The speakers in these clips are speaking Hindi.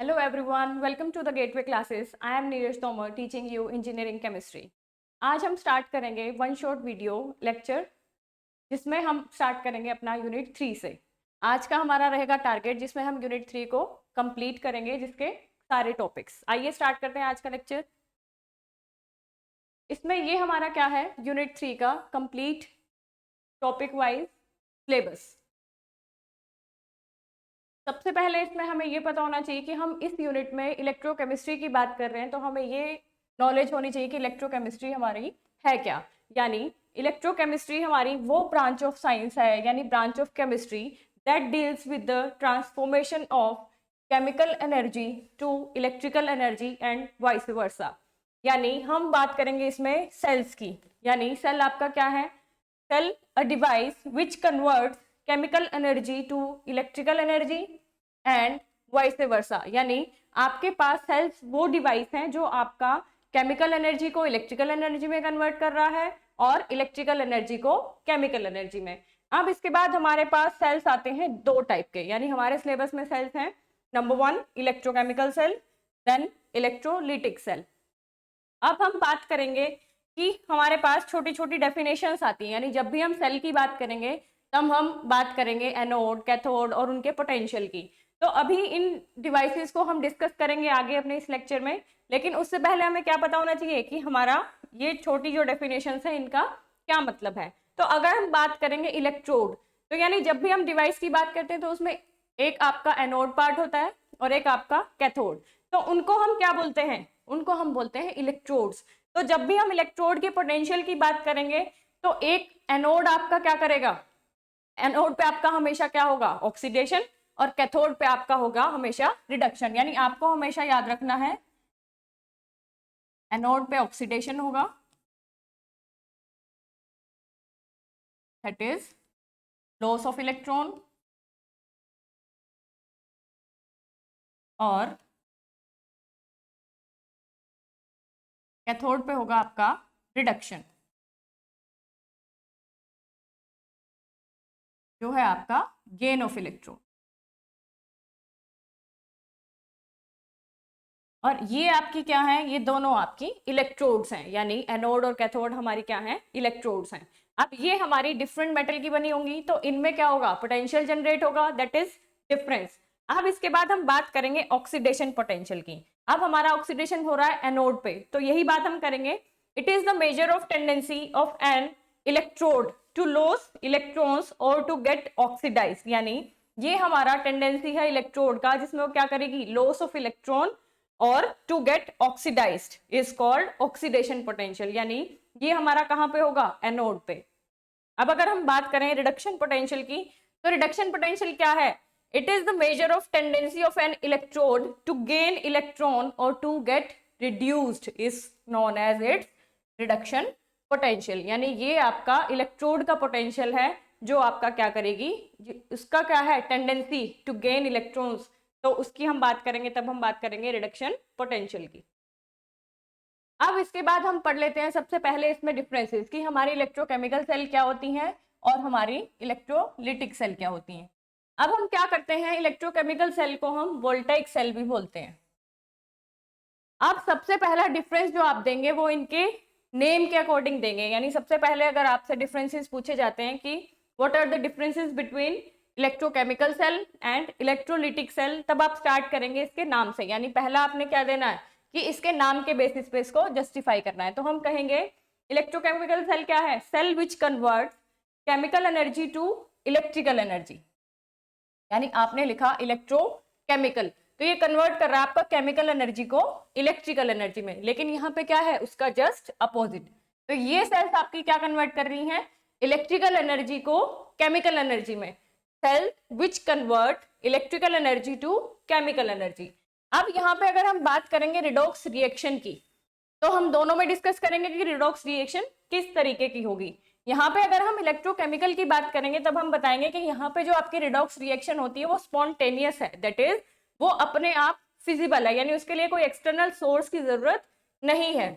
Hello everyone, welcome to the Gateway Classes. I am Neeraj Tomar teaching you engineering chemistry. आज हम स्टार्ट करेंगे वन शॉट वीडियो लेक्चर जिसमें हम स्टार्ट करेंगे अपना यूनिट 3 से। आज का हमारा रहेगा टारगेट जिसमें हम यूनिट 3 को कंप्लीट करेंगे जिसके सारे टॉपिक्स। आइए स्टार्ट करते हैं आज का लेक्चर। इसमें ये हमारा क्या है, यूनिट 3 का कंप्लीट टॉपिक वाइज सिलेबस। सबसे पहले इसमें हमें ये पता होना चाहिए कि हम इस यूनिट में इलेक्ट्रोकेमिस्ट्री की बात कर रहे हैं, तो हमें ये नॉलेज होनी चाहिए कि इलेक्ट्रोकेमिस्ट्री हमारी है क्या। यानी इलेक्ट्रोकेमिस्ट्री हमारी वो ब्रांच ऑफ साइंस है, यानी branch of chemistry that deals with the transformation of chemical energy to electrical energy and vice versa. यानी हम बात करेंगे इसमें सेल्स की। यानी सेल आपका क्या है, cell a device which converts chemical energy to electrical energy and vice versa. यानी आपके पास सेल्स वो डिवाइस हैं जो आपका केमिकल एनर्जी को इलेक्ट्रिकल एनर्जी में कन्वर्ट कर रहा है और इलेक्ट्रिकल एनर्जी को केमिकल एनर्जी में। अब इसके बाद हमारे पास सेल्स आते हैं दो टाइप के, यानी हमारे सिलेबस में सेल्स हैं number 1 electrochemical cell, then electrolytic cell. अब हम बात करेंगे कि हमारे पास छोटी छोटी डेफिनेशंस आती हैं, यानी जब भी हम सेल की बात करेंगे तब हम बात करेंगे एनोड, कैथोड और उनके पोटेंशियल की। तो अभी इन डिवाइसेस को हम डिस्कस करेंगे आगे अपने इस लेक्चर में, लेकिन उससे पहले हमें क्या पता होना चाहिए कि हमारा ये छोटी जो डेफिनेशंस है इनका क्या मतलब है। तो अगर हम बात करेंगे इलेक्ट्रोड, तो यानी जब भी हम डिवाइस की बात करते हैं तो उसमें एक आपका एनोड पार्ट होता है और एक आपका कैथोड। तो उनको हम क्या बोलते हैं, उनको हम बोलते हैं इलेक्ट्रोड्स। तो जब भी हम इलेक्ट्रोड के पोटेंशियल की बात करेंगे तो एक एनोड आपका क्या करेगा, एनोड पे आपका हमेशा क्या होगा, ऑक्सीडेशन, और कैथोड पे आपका होगा हमेशा रिडक्शन। यानी आपको हमेशा याद रखना है एनोड पे ऑक्सीडेशन होगा, that is loss of electron, और कैथोड पे होगा आपका रिडक्शन, जो है आपका गेन ऑफ इलेक्ट्रॉन। और ये आपकी क्या है, ये दोनों आपकी इलेक्ट्रोड्स हैं, यानी एनोड और कैथोड हमारी क्या है, इलेक्ट्रोड्स हैं। अब ये हमारी डिफरेंट मेटल की बनी होंगी तो इनमें क्या होगा, पोटेंशियल जनरेट होगा, दैट इज डिफरेंस। अब इसके बाद हम बात करेंगे ऑक्सीडेशन पोटेंशियल की। अब हमारा ऑक्सीडेशन हो रहा है एनोड पे, तो यही बात हम करेंगे। It is the measure of tendency of an electrode to loss electrons और टू गेट ऑक्सीडाइज। यानी ये हमारा टेंडेंसी है इलेक्ट्रोड का जिसमें वो क्या करेगी, लॉस ऑफ इलेक्ट्रॉन और to get oxidised is called oxidation potential. यानी ये हमारा कहां पे होगा, एनोड पे। अब अगर हम बात करें रिडक्शन पोटेंशियल की, तो रिडक्शन पोटेंशियल क्या है, it is the measure of tendency of an electrode to gain electron और to get reduced is known as its reduction potential. यानी ये आपका इलेक्ट्रोड का पोटेंशियल है जो आपका क्या करेगी, उसका क्या है, टेंडेंसी टू गेन इलेक्ट्रॉन्स, तो उसकी हम बात करेंगे तब हम बात करेंगे रिडक्शन पोटेंशियल की। अब इसके बाद हम पढ़ लेते हैं सबसे पहले इसमें डिफरेंसेस कि हमारी इलेक्ट्रोकेमिकल सेल क्या होती हैं और हमारी इलेक्ट्रोलिटिक सेल क्या होती हैं। अब हम क्या करते हैं, इलेक्ट्रोकेमिकल सेल को हम वोल्टाइक सेल भी बोलते हैं। अब सबसे पहला डिफरेंस जो आप देंगे वो इनके नेम के अकॉर्डिंग देंगे। यानी सबसे पहले अगर आपसे डिफरेंसेस पूछे जाते हैं कि what are the differences between electrochemical cell and electrolytic cell, तब आप स्टार्ट करेंगे इसके नाम से। यानी पहला आपने क्या देना है कि इसके नाम के बेसिस पे इसको जस्टिफाई करना है। तो हम कहेंगे इलेक्ट्रोकेमिकल सेल क्या है, cell which convert chemical energy to electrical energy. यानी आपने लिखा इलेक्ट्रोकेमिकल, तो ये कन्वर्ट कर रहा है आपका केमिकल एनर्जी को इलेक्ट्रिकल एनर्जी में, लेकिन यहाँ पे क्या है, उसका जस्ट अपोजिट। तो ये सेल्स आपकी क्या कन्वर्ट कर रही हैं, इलेक्ट्रिकल एनर्जी को केमिकल एनर्जी में, cell which convert electrical energy to chemical energy. अब यहाँ पे अगर हम बात करेंगे रिडॉक्स रिएक्शन की, तो हम दोनों में डिस्कस करेंगे कि रिडॉक्स रिएक्शन किस तरीके की होगी। यहाँ पे अगर हम इलेक्ट्रोकेमिकल की बात करेंगे तब हम बताएंगे कि यहाँ पे जो आपकी रिडॉक्स रिएक्शन होती है वो स्पॉन्टेनियस है, दैट इज वो अपने आप फिजिबल है, यानी उसके लिए कोई एक्सटर्नल सोर्स की जरूरत नहीं है।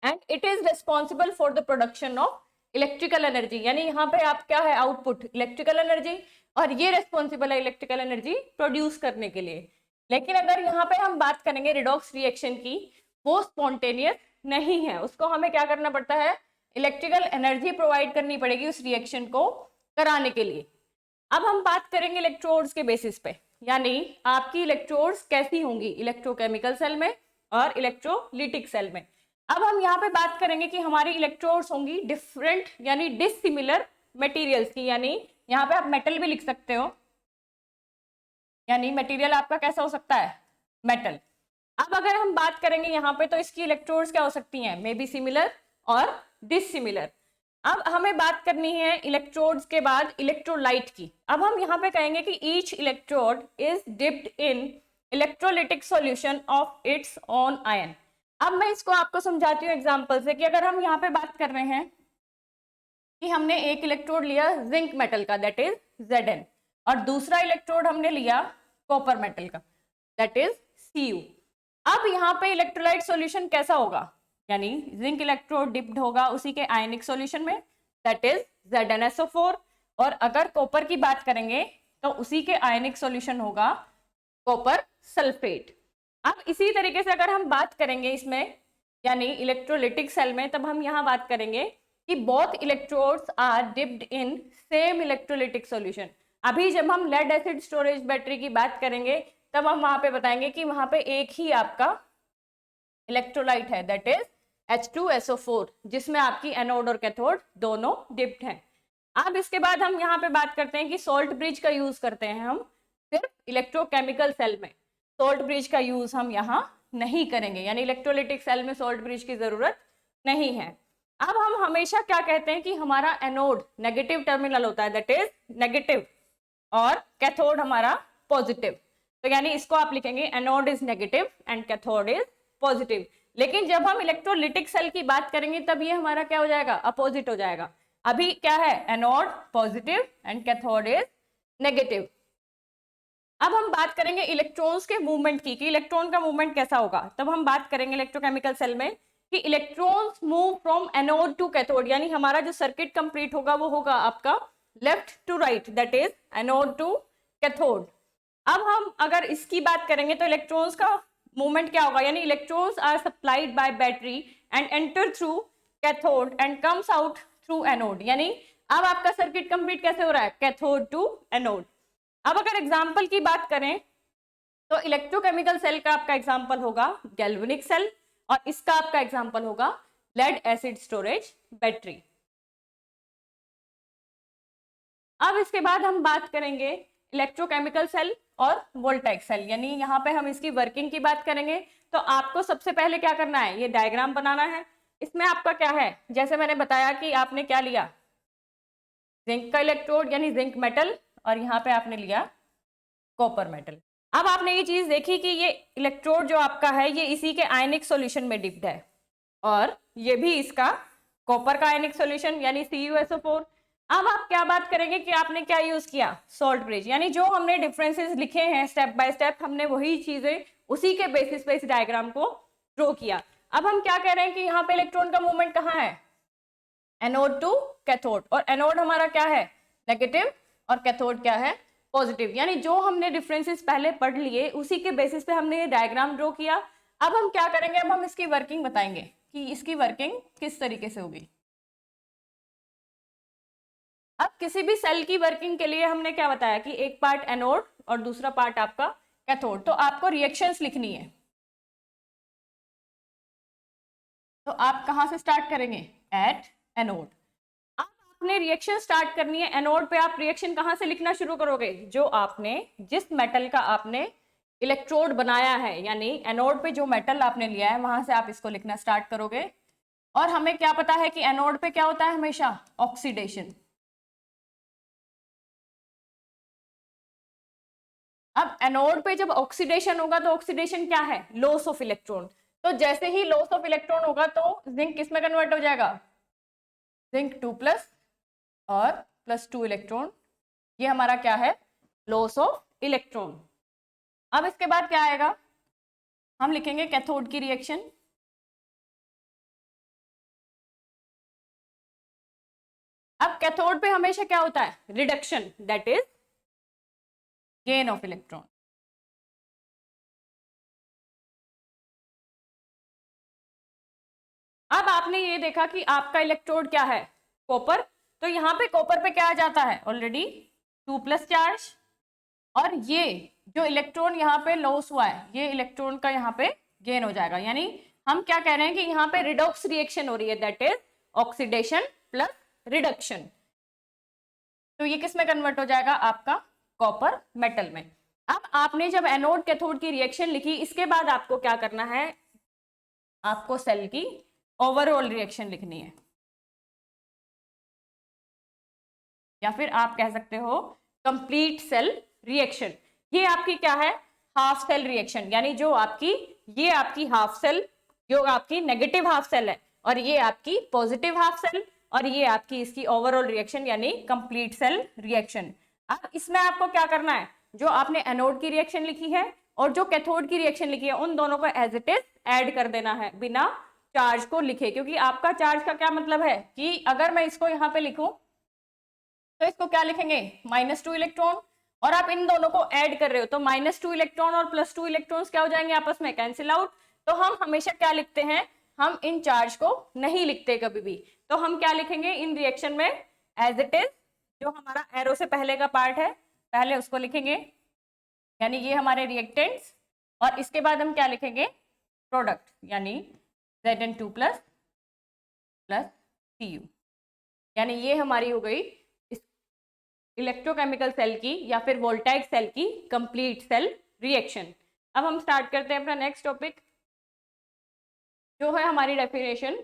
And it is responsible for the production of electrical energy. यानी यहाँ पे आप क्या है, आउटपुट इलेक्ट्रिकल एनर्जी, और ये रिस्पॉन्सिबल है इलेक्ट्रिकल एनर्जी प्रोड्यूस करने के लिए। लेकिन अगर यहाँ पे हम बात करेंगे रिडॉक्स रिएक्शन की, वो स्पॉन्टेनियस नहीं है, उसको हमें क्या करना पड़ता है, इलेक्ट्रिकल एनर्जी प्रोवाइड करनी पड़ेगी उस रिएक्शन को कराने के लिए। अब हम बात करेंगे इलेक्ट्रोड्स के बेसिस पे, यानी आपकी इलेक्ट्रोड्स कैसी होंगी इलेक्ट्रोकेमिकल सेल में और इलेक्ट्रोलिटिक सेल में। अब हम यहाँ पे बात करेंगे कि हमारी इलेक्ट्रोड्स होंगी डिफरेंट यानी डिसिमिलर मटेरियल्स की, यानी यहाँ पे आप मेटल भी लिख सकते हो, यानी मटेरियल आपका कैसा हो सकता है, मेटल। अब अगर हम बात करेंगे यहाँ पे तो इसकी इलेक्ट्रोड्स क्या हो सकती हैं, मे बी सिमिलर और डिसिमिलर। अब हमें बात करनी है इलेक्ट्रोड्स के बाद इलेक्ट्रोलाइट की। अब हम यहाँ पे कहेंगे कि each electrode is dipped in electrolytic solution of its own ion. अब मैं इसको आपको समझाती हूँ एग्जांपल से, कि अगर हम यहाँ पे बात कर रहे हैं कि हमने एक इलेक्ट्रोड लिया जिंक मेटल का, दैट इज Zn, और दूसरा इलेक्ट्रोड हमने लिया कॉपर मेटल का, दैट इज Cu। अब यहाँ पे इलेक्ट्रोलाइट सॉल्यूशन कैसा होगा, यानी जिंक इलेक्ट्रोड डिप्ड होगा उसी के आयनिक सॉल्यूशन में, दैट इज ZnSO4, और अगर कॉपर की बात करेंगे तो उसी के आयनिक सॉल्यूशन होगा कॉपर सल्फेट। अब इसी तरीके से अगर हम बात करेंगे इसमें यानी इलेक्ट्रोलिटिक सेल में, तब हम यहाँ बात करेंगे कि both electrodes are dipped in same electrolytic solution. अभी जब हम लेड एसिड स्टोरेज बैटरी की बात करेंगे तब हम वहां पे बताएंगे कि वहां पे एक ही आपका इलेक्ट्रोलाइट है, दैट इज H2SO4, जिसमें आपकी एनोड और कैथोड दोनों डिप्ड हैं। अब इसके बाद हम यहाँ पे बात करते हैं कि सोल्ट ब्रिज का यूज करते हैं हम सिर्फ इलेक्ट्रोकेमिकल सेल में, सोल्ट ब्रिज का यूज हम यहाँ नहीं करेंगे, यानी इलेक्ट्रोलिटिक सेल में सोल्ट ब्रिज की जरूरत नहीं है। अब हम हमेशा क्या कहते हैं कि हमारा एनोड नेगेटिव टर्मिनल होता है, दैट इज नेगेटिव, और कैथोड हमारा पॉजिटिव। तो यानी इसको आप लिखेंगे anode is negative and cathode is positive. लेकिन जब हम इलेक्ट्रोलिटिक सेल की बात करेंगे तब ये हमारा क्या हो जाएगा, अपोजिट हो जाएगा। अभी क्या है, anode positive and cathode is negative. अब हम बात करेंगे इलेक्ट्रॉन्स के मूवमेंट की, कि इलेक्ट्रॉन का मूवमेंट कैसा होगा। तब हम बात करेंगे इलेक्ट्रोकेमिकल सेल में कि electrons move from anode to cathode, यानी हमारा जो सर्किट कंप्लीट होगा वो होगा आपका left to right, that is anode to cathode. अब हम अगर इसकी बात करेंगे तो इलेक्ट्रॉन्स का मूवमेंट क्या होगा, यानी electrons are supplied by battery and enter through cathode and comes out through anode, यानी अब आपका सर्किट कंप्लीट कैसे हो रहा है, कैथोड टू एनोड। अब अगर एग्जाम्पल की बात करें तो इलेक्ट्रोकेमिकल सेल का आपका एग्जाम्पल होगा गैल्वेनिक सेल, और इसका आपका एग्जाम्पल होगा लेड एसिड स्टोरेज बैटरी। अब इसके बाद हम बात करेंगे इलेक्ट्रोकेमिकल सेल और वोल्टाइक सेल, यानी यहाँ पे हम इसकी वर्किंग की बात करेंगे। तो आपको सबसे पहले क्या करना है, ये डायग्राम बनाना है। इसमें आपका क्या है, जैसे मैंने बताया कि आपने क्या लिया, जिंक का इलेक्ट्रोड यानी जिंक मेटल, और यहाँ पे आपने लिया कॉपर मेटल। अब आपने ये चीज देखी कि ये इलेक्ट्रोड जो आपका है ये इसी के आयनिक सॉल्यूशन में डिप्ड है, और ये भी इसका कॉपर का आयनिक सॉल्यूशन यानी CuSO4। अब आप क्या बात करेंगे कि आपने क्या यूज किया, सॉल्ट ब्रिज, यानी जो हमने डिफरेंसेस लिखे हैं स्टेप बाय स्टेप, हमने वही चीजें उसी के बेसिस पे इस डायग्राम को ड्रॉ किया। अब हम क्या कह रहे हैं कि यहाँ पे इलेक्ट्रॉन का मूवमेंट कहाँ है, एनोड टू कैथोड, और एनोड हमारा क्या है, नेगेटिव, और कैथोड क्या है, पॉजिटिव। यानी जो हमने डिफरेंसेस पहले पढ़ लिए उसी के बेसिस पे हमने ये डायग्राम ड्रॉ किया। अब हम क्या करेंगे, अब हम इसकी वर्किंग बताएंगे कि इसकी वर्किंग किस तरीके से होगी। अब किसी भी सेल की वर्किंग के लिए हमने क्या बताया कि एक पार्ट एनोड और दूसरा पार्ट आपका कैथोड, तो आपको रिएक्शंस लिखनी है। तो आप कहां से स्टार्ट करेंगे, एट एनोड। अब आपने रिएक्शन स्टार्ट करनी है एनोड पे, आप रिएक्शन कहां से लिखना शुरू करोगे, जो आपने जिस मेटल का आपने इलेक्ट्रोड बनाया है, यानी एनोड पे जो मेटल आपने लिया है वहां से आप इसको लिखना स्टार्ट करोगे। और हमें क्या पता है कि एनोड पे क्या होता है हमेशा, ऑक्सीडेशन। अब एनोड पे जब ऑक्सीडेशन होगा तो ऑक्सीडेशन क्या है, लॉस ऑफ इलेक्ट्रॉन। तो जैसे ही लॉस ऑफ इलेक्ट्रॉन होगा तो जिंक किस में कन्वर्ट हो जाएगा, जिंक 2+ और +2 इलेक्ट्रॉन, ये हमारा क्या है, लॉस ऑफ इलेक्ट्रॉन। अब इसके बाद क्या आएगा, हम लिखेंगे कैथोड की रिएक्शन। अब कैथोड पे हमेशा क्या होता है, reduction, that is gain of electron. अब आपने ये देखा कि आपका इलेक्ट्रोड क्या है, कॉपर, तो यहाँ पे कॉपर पे क्या आ जाता है ऑलरेडी 2+ चार्ज, और ये जो इलेक्ट्रॉन यहाँ पे लॉस हुआ है ये इलेक्ट्रॉन का यहाँ पे गेन हो जाएगा। यानी हम क्या कह रहे हैं कि यहाँ पे रिडॉक्स रिएक्शन हो रही है, that is oxidation plus reduction. तो ये किस में कन्वर्ट हो जाएगा, आपका कॉपर मेटल में। अब आपने जब एनोड कैथोड की रिएक्शन लिखी, इसके बाद आपको क्या करना है, आपको सेल की ओवरऑल रिएक्शन लिखनी है, या फिर आप कह सकते हो कंप्लीट सेल रिएक्शन। ये आपकी क्या है, हाफ सेल रिएक्शन, यानी जो आपकी ये आपकी हाफ सेल, जो आपकी नेगेटिव हाफ सेल है, और ये आपकी पॉजिटिव हाफ सेल, और ये आपकी इसकी ओवरऑल रिएक्शन यानी कंप्लीट सेल रिएक्शन। अब इसमें आपको क्या करना है, जो आपने एनोड की रिएक्शन लिखी है और जो कैथोड की रिएक्शन लिखी है उन दोनों को एज इट इज ऐड कर देना है बिना चार्ज को लिखे, क्योंकि आपका चार्ज का क्या मतलब है कि अगर मैं इसको यहाँ पे लिखूं तो इसको क्या लिखेंगे, -2 इलेक्ट्रॉन, और आप इन दोनों को ऐड कर रहे हो तो -2 इलेक्ट्रॉन और +2 इलेक्ट्रॉन्स क्या हो जाएंगे, आपस में कैंसिल आउट। तो हम हमेशा क्या लिखते हैं, हम इन चार्ज को नहीं लिखते कभी भी, तो हम क्या लिखेंगे इन रिएक्शन में, एज इट इज, जो हमारा एरो से पहले का पार्ट है पहले उसको लिखेंगे, यानी ये हमारे रिएक्टेंट्स, और इसके बाद हम क्या लिखेंगे, प्रोडक्ट, यानी Zn2+ प्लस Cu, यानी ये हमारी हो गई इलेक्ट्रोकेमिकल सेल की या फिर वोल्टाइक सेल की कंप्लीट सेल रिएक्शन। अब हम स्टार्ट करते हैं अपना नेक्स्ट टॉपिक, जो है हमारी डेफिनेशन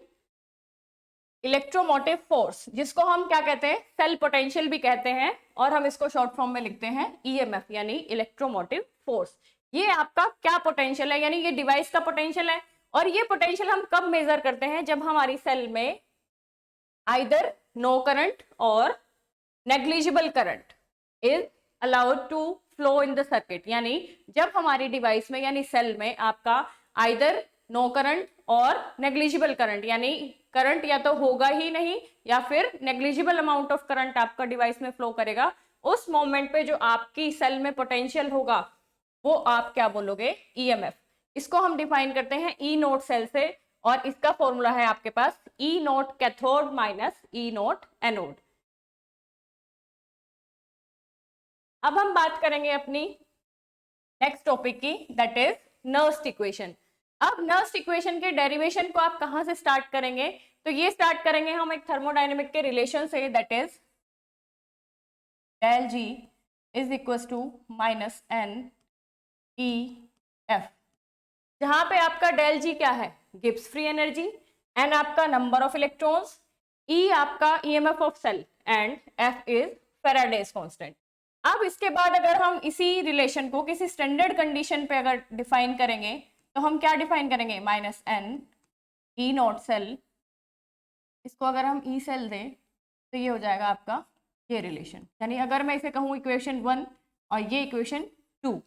इलेक्ट्रोमोटिव फोर्स, जिसको हम क्या कहते हैं, सेल पोटेंशियल भी कहते हैं, और हम इसको शॉर्ट फॉर्म में लिखते हैं ईएमएफ, यानी इलेक्ट्रोमोटिव फोर्स। ये आपका क्या पोटेंशियल है, यानी ये डिवाइस का पोटेंशियल है, और ये पोटेंशियल हम कब मेजर करते हैं, जब हमारी सेल में आइदर नो करंट और negligible current is allowed to flow in the circuit, यानी जब हमारी डिवाइस में यानी सेल में आपका आइदर नो करंट और नेग्लिजिबल करंट, यानी करंट या तो होगा ही नहीं या फिर नेग्लिजिबल अमाउंट ऑफ करंट आपका डिवाइस में फ्लो करेगा, उस मोमेंट पे जो आपकी सेल में पोटेंशियल होगा वो आप क्या बोलोगे, ईएमएफ। इसको हम डिफाइन करते हैं ई नोट सेल से, और इसका फॉर्मूला है आपके पास ई नोट कैथोड माइनस ई नोट एनोड। अब हम बात करेंगे अपनी नेक्स्ट टॉपिक की, दैट इज नर्स्ट इक्वेशन। अब नर्स्ट इक्वेशन के डेरिवेशन को आप कहां से स्टार्ट करेंगे, तो ये स्टार्ट करेंगे हम एक थर्मोडायनेमिक के रिलेशन से, that is del G is equal to -NEF, जहां पे आपका del G क्या है, गिब्स फ्री एनर्जी, N आपका नंबर ऑफ इलेक्ट्रॉन्स, E आपका EMF of cell, and F is Faraday's constant. अब इसके बाद अगर हम इसी रिलेशन को किसी स्टैंडर्ड कंडीशन पे अगर डिफाइन करेंगे तो हम क्या डिफाइन करेंगे, -N E0 सेल, इसको अगर हम E सेल दें तो ये हो जाएगा आपका ये रिलेशन, यानी अगर मैं इसे कहूँ इक्वेशन 1 और ये इक्वेशन 2,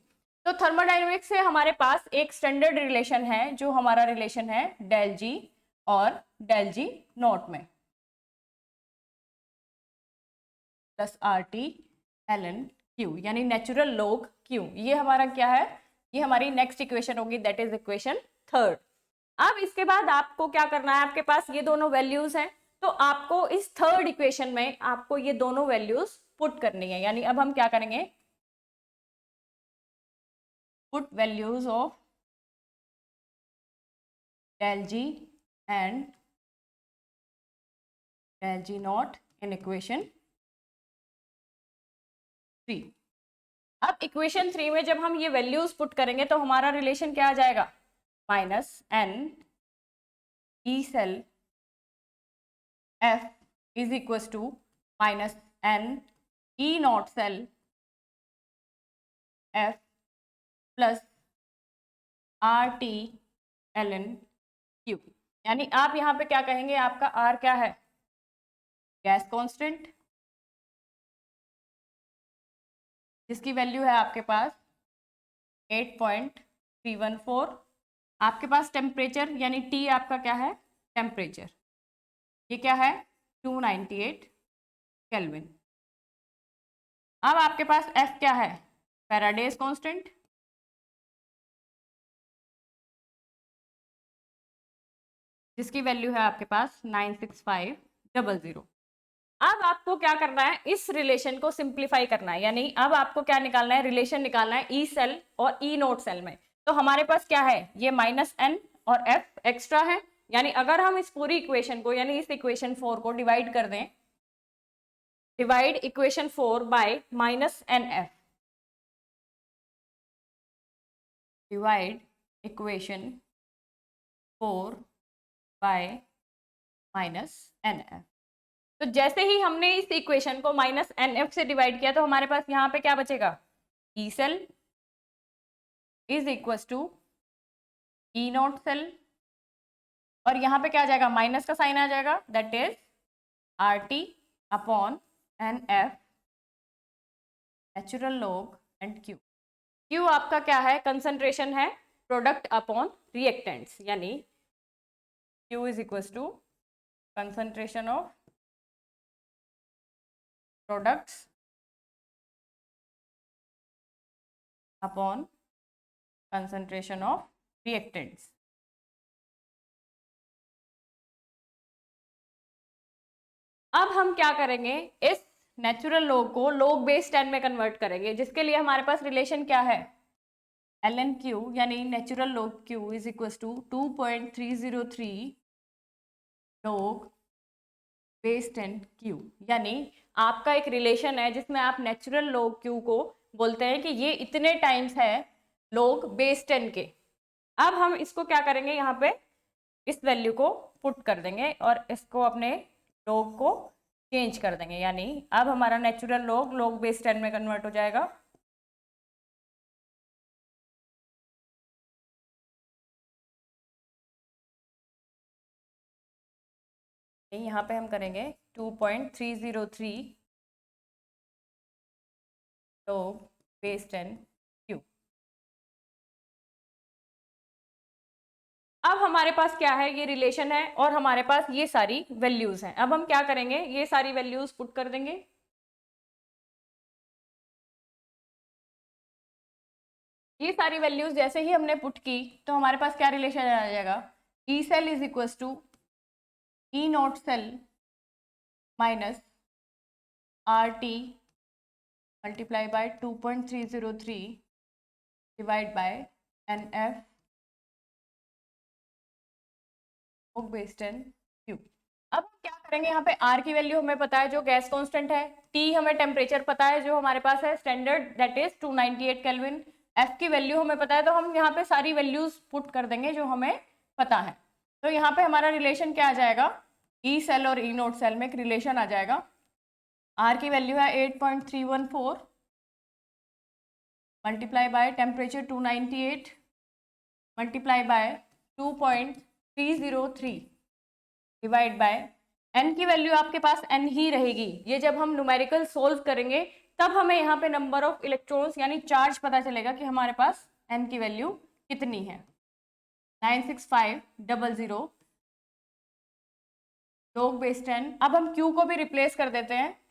तो थर्मोडायनेमिक्स से हमारे पास एक स्टैंडर्ड रिलेशन है, जो हमारा रिलेशन है del G और del G नोट में प्लस RT ln Q, यानी नेचुरल लॉग Q। ये हमारा क्या है, ये हमारी नेक्स्ट इक्वेशन होगी, दैट इज इक्वेशन 3। अब इसके बाद आपको क्या करना है, आपके पास ये दोनों वैल्यूज हैं, तो आपको इस थर्ड इक्वेशन में आपको ये दोनों वैल्यूज पुट करनी है, यानी अब हम क्या करेंगे, put values of del G and del G not in equation 3। अब इक्वेशन 3 में जब हम ये वैल्यूज पुट करेंगे तो हमारा रिलेशन क्या आ जाएगा, -NE cell F is equal to -NE0 cell F plus RT ln Q, यानी आप यहाँ पे क्या कहेंगे, आपका R क्या है, गैस कांस्टेंट, जिसकी वैल्यू है आपके पास 8.314। आपके पास टेम्परेचर यानी T आपका क्या है, टेम्परेचर, ये क्या है 298 केल्विन। अब आपके पास F क्या है, फैराडेज कांस्टेंट, जिसकी वैल्यू है आपके पास 96500। अब आपको क्या करना है, इस रिलेशन को सिंप्लीफाई करना है, यानी अब आपको क्या निकालना है, रिलेशन निकालना है ई सेल और ई नोट सेल में। तो हमारे पास क्या है, ये -n और f एक्स्ट्रा है, यानी अगर हम इस पूरी इक्वेशन को, यानी इस इक्वेशन 4 को डिवाइड कर दें, divide equation 4 by -nf, divide equation 4 by -nf। तो जैसे ही हमने इस इक्वेशन को -nf से डिवाइड किया तो हमारे पास यहाँ पे क्या बचेगा, E cell is equal to E naught cell, और यहाँ पे क्या आ जाएगा, माइनस का साइन आ जाएगा, that is RT upon NF natural log and Q। Q आपका क्या है, कंसंट्रेशन है प्रोडक्ट अपॉन रिएक्टेंट्स, यानी Q is equal to concentration of products upon concentration of reactants. अब हम क्या करेंगे, इस नेचुरल लॉग को लॉग बेस 10 में कन्वर्ट करेंगे, जिसके लिए हमारे पास रिलेशन क्या है, ln Q, यानी natural log Q is equal to 2.303 log base 10 Q। यानी आपका एक रिलेशन है जिसमें आप नेचुरल लॉग Q को बोलते हैं कि ये इतने टाइम्स है लॉग बेस 10 के। अब हम इसको क्या करेंगे, यहाँ पे इस वैल्यू को पुट कर देंगे और इसको अपने लॉग को चेंज कर देंगे, यानी अब हमारा नेचुरल लॉग लॉग बेस 10 में कन्वर्ट हो जाएगा। यहाँ पे हम करेंगे 2.303 log बेस 10 Q। अब हमारे पास क्या है, ये रिलेशन है और हमारे पास ये सारी वैल्यूज हैं। अब हम क्या करेंगे, ये सारी वैल्यूज पुट कर देंगे। ये सारी वैल्यूज जैसे ही हमने पुट की तो हमारे पास क्या रिलेशन आ जाएगा, E cell is equal to E naught cell minus RT multiply by 2.303 divide by NF base 10 Q। अब क्या करेंगे, यहाँ पे R की वैल्यू हमें पता है जो गैस कांस्टेंट है, T हमें टेम्परेचर पता है जो हमारे पास है standard, that is 298 kelvin, F की वैल्यू हमें पता है, तो हम यहाँ पे सारी वैल्यूज पुट कर देंगे जो हमें पता है। तो यहाँ पे हमारा रिलेशन क्या आ जाएगा, ई सेल और ई नोट सेल में एक रिलेशन आ जाएगा। R की वैल्यू है 8.314 multiply by temperature 298 multiply by 2.303 divide bye n की वैल्यू आपके पास n ही रहेगी। ये जब हम न्यूमेरिकल सोल्व करेंगे तब हमें यहाँ पे नंबर ऑफ इलेक्ट्रॉन्स यानी चार्ज पता चलेगा कि हमारे पास n की वैल्यू कितनी है, 96500 log बेस 10। अब हम Q को भी रिप्लेस कर देते हैं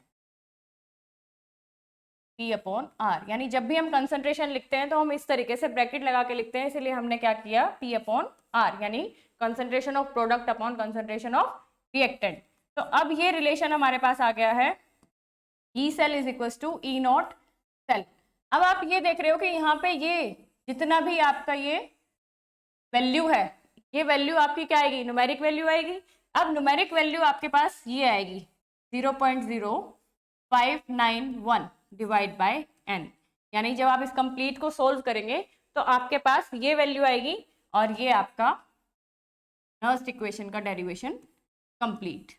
P अपॉन R, यानी जब भी हम कंसंट्रेशन लिखते हैं तो हम इस तरीके से ब्रैकेट लगा के लिखते हैं, इसलिए हमने क्या किया P अपॉन R, यानी concentration of product upon concentration of reactant. तो अब ये रिलेशन हमारे पास आ गया है, E cell is equal to E naught cell. अब आप ये देख रहे हो कि यहाँ पे ये जितना भी आपका ये वैल्यू है, ये वैल्यू आपकी क्या आएगी, न्यूमेरिक वैल्यू आएगी। अब न्यूमेरिक वैल्यू आपके पास ये आएगी 0.0591 डिवाइड बाय n, यानी जब आप इस कंप्लीट को सोल्व करेंगे तो आपके पास ये वैल्यू आएगी और ये आपका नर्स्ट इक्वेशन का डेरिवेशन कंप्लीट।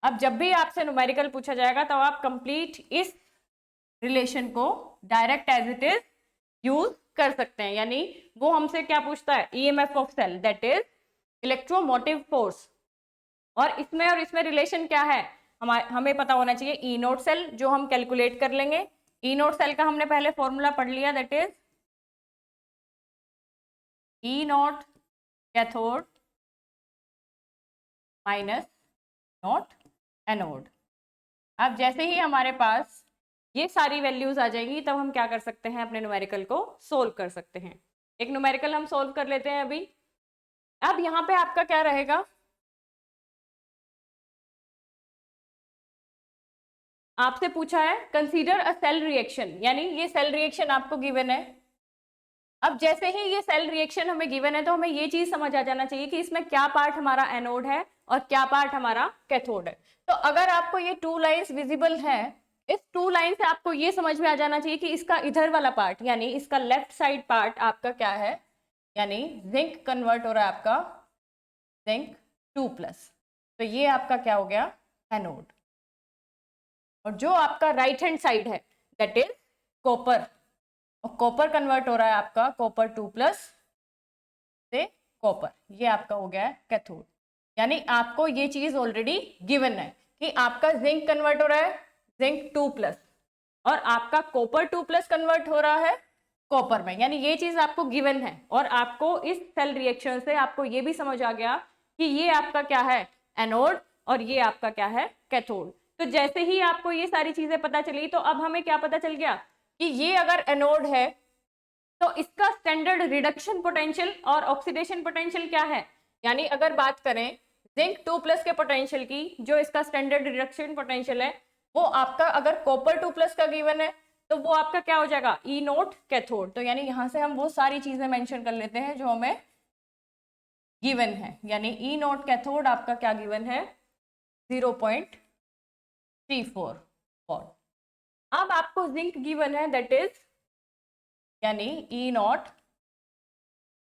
अब जब भी आपसे न्यूमेरिकल पूछा जाएगा तो आप कंप्लीट इस रिलेशन को direct as it is use कर सकते हैं, यानी वो हमसे क्या पूछता है, EMF of cell that is electromotive force, और इसमें रिलेशन क्या है हमें पता होना चाहिए, ई नोट सेल जो हम कैलकुलेट कर लेंगे। ई नोट सेल का हमने पहले फॉर्मूला पढ़ लिया, that is E naught cathode minus not anode. अब जैसे ही हमारे पास ये सारी वैल्यूज आ जाएंगी तब हम क्या कर सकते हैं, अपने न्यूमेरिकल को सोल्व कर सकते हैं। एक न्यूमेरिकल हम सोल्व कर लेते हैं अभी। अब यहाँ पे आपका क्या रहेगा, आपसे पूछा है कंसीडर अ सेल रिएक्शन, यानी ये सेल रिएक्शन आपको गिवन है। अब जैसे ही ये सेल रिएक्शन हमें गिवन है तो हमें ये चीज समझ आ जाना चाहिए कि इसमें क्या पार्ट हमारा एनोड है और क्या पार्ट हमारा कैथोड है। तो अगर आपको ये टू लाइंस विजिबल है, इस टू लाइन से आपको ये समझ में आ जाना चाहिए कि इसका इधर वाला पार्ट यानी इसका लेफ्ट साइड पार्ट आपका क्या है, यानी जिंक कन्वर्ट हो रहा है आपका जिंक 2+। तो ये आपका क्या हो गया, एनोड। और जो आपका राइट हैंड साइड है दैट इज कॉपर, और कॉपर कन्वर्ट हो रहा है आपका कॉपर 2+ से कॉपर, ये आपका हो गया है कैथोड। यानी आपको ये चीज ऑलरेडी गिवन है कि आपका जिंक कन्वर्ट हो रहा है जिंक 2+ और आपका कॉपर 2+ कन्वर्ट हो रहा है कॉपर में, यानी ये चीज आपको गिवन है। और आपको इस सेल रिएक्शन से आपको ये भी समझ आ गया कि ये आपका क्या है, एनोड, और ये आपका क्या है, कैथोड। तो जैसे ही आपको ये सारी चीजें पता चली तो अब हमें क्या पता चल गया कि ये अगर एनोड है तो इसका स्टैंडर्ड रिडक्शन पोटेंशियल और ऑक्सीडेशन पोटेंशियल क्या है। यानी अगर बात करें जिंक 2+ के पोटेंशियल की, जो इसका स्टैंडर्ड रिडक्शन पोटेंशियल है वो आपका अगर कॉपर 2+ का गिवन है तो वो आपका क्या हो जाएगा, ई नोट कैथोड। तो यानी यहां से हम वो सारी चीजें मेंशन कर लेते हैं जो हमें गिवन है, यानी ई नोट कैथोड आपका क्या गिवन है, 0.34 वॉट। अब आपको जिंक गिवन है दैट इज, यानी E naught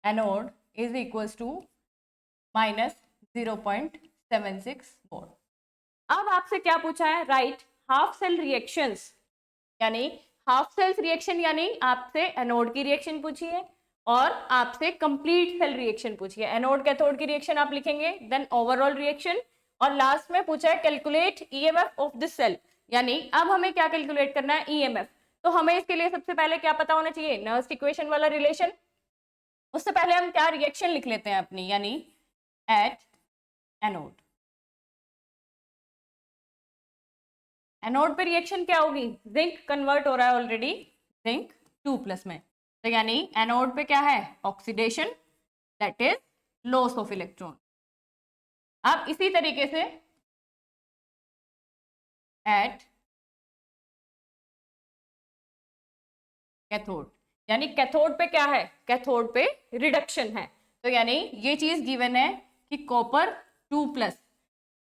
anode is equals to -0.76 volt. अब आपसे क्या पूछा है, राइट हाफ सेल रिएक्शंस, यानी हाफ सेल्स रिएक्शन यानी आपसे एनोड की रिएक्शन पूछी है और आपसे कंप्लीट सेल रिएक्शन पूछी है। एनोड कैथोड की रिएक्शन आप लिखेंगे, देन ओवरऑल रिएक्शन, और लास्ट में पूछा है calculate EMF of this cell, यानी अब हमें क्या कैलकुलेट करना है, ईएमएफ। तो हमें इसके लिए सबसे पहले क्या पता होना चाहिए, नर्स्ट इक्वेशन वाला रिलेशन। उससे पहले हम क्या रिएक्शन लिख लेते हैं अपनी, यानी एट एनोड। एनोड पे रिएक्शन क्या होगी, जिंक कन्वर्ट हो रहा है ऑलरेडी जिंक 2+ में, तो यानी एनोड पे क्या है, oxidation that is loss of electron. अब इसी तरीके से एट कैथोड, यानी कैथोड पे क्या है, कैथोड पे रिडक्शन है। तो यानी ये चीज गिवन है कि कॉपर 2+,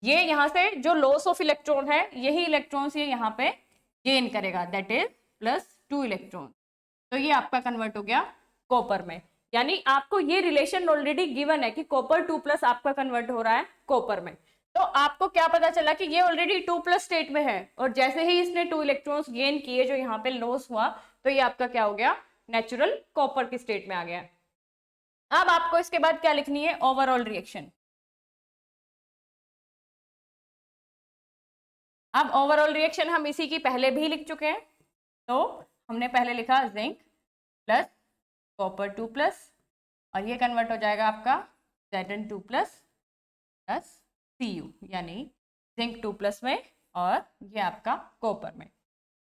ये यहां से जो लॉस ऑफ इलेक्ट्रॉन है यही इलेक्ट्रॉन्स ये यहाँ पे गेन करेगा दैट इज +2 इलेक्ट्रॉन। तो ये आपका कन्वर्ट हो गया कॉपर में, यानी आपको ये रिलेशन ऑलरेडी गिवन है कि कॉपर 2+ आपका कन्वर्ट हो रहा है कॉपर में। तो आपको क्या पता चला कि ये ऑलरेडी 2+ स्टेट में है और जैसे ही इसने 2 इलेक्ट्रॉन्स गेन किए जो यहाँ पे लॉस हुआ तो ये आपका क्या हो गया, नेचुरल कॉपर की स्टेट में आ गया। अब आपको इसके बाद क्या लिखनी है, ओवरऑल रिएक्शन। अब ओवरऑल रिएक्शन हम इसी की पहले भी लिख चुके हैं, तो हमने पहले लिखा जिंक प्लस कॉपर 2+, और ये कन्वर्ट हो जाएगा आपका Zn2+ प्लस Cu, यानी जिंक 2+ में और ये आपका कॉपर में।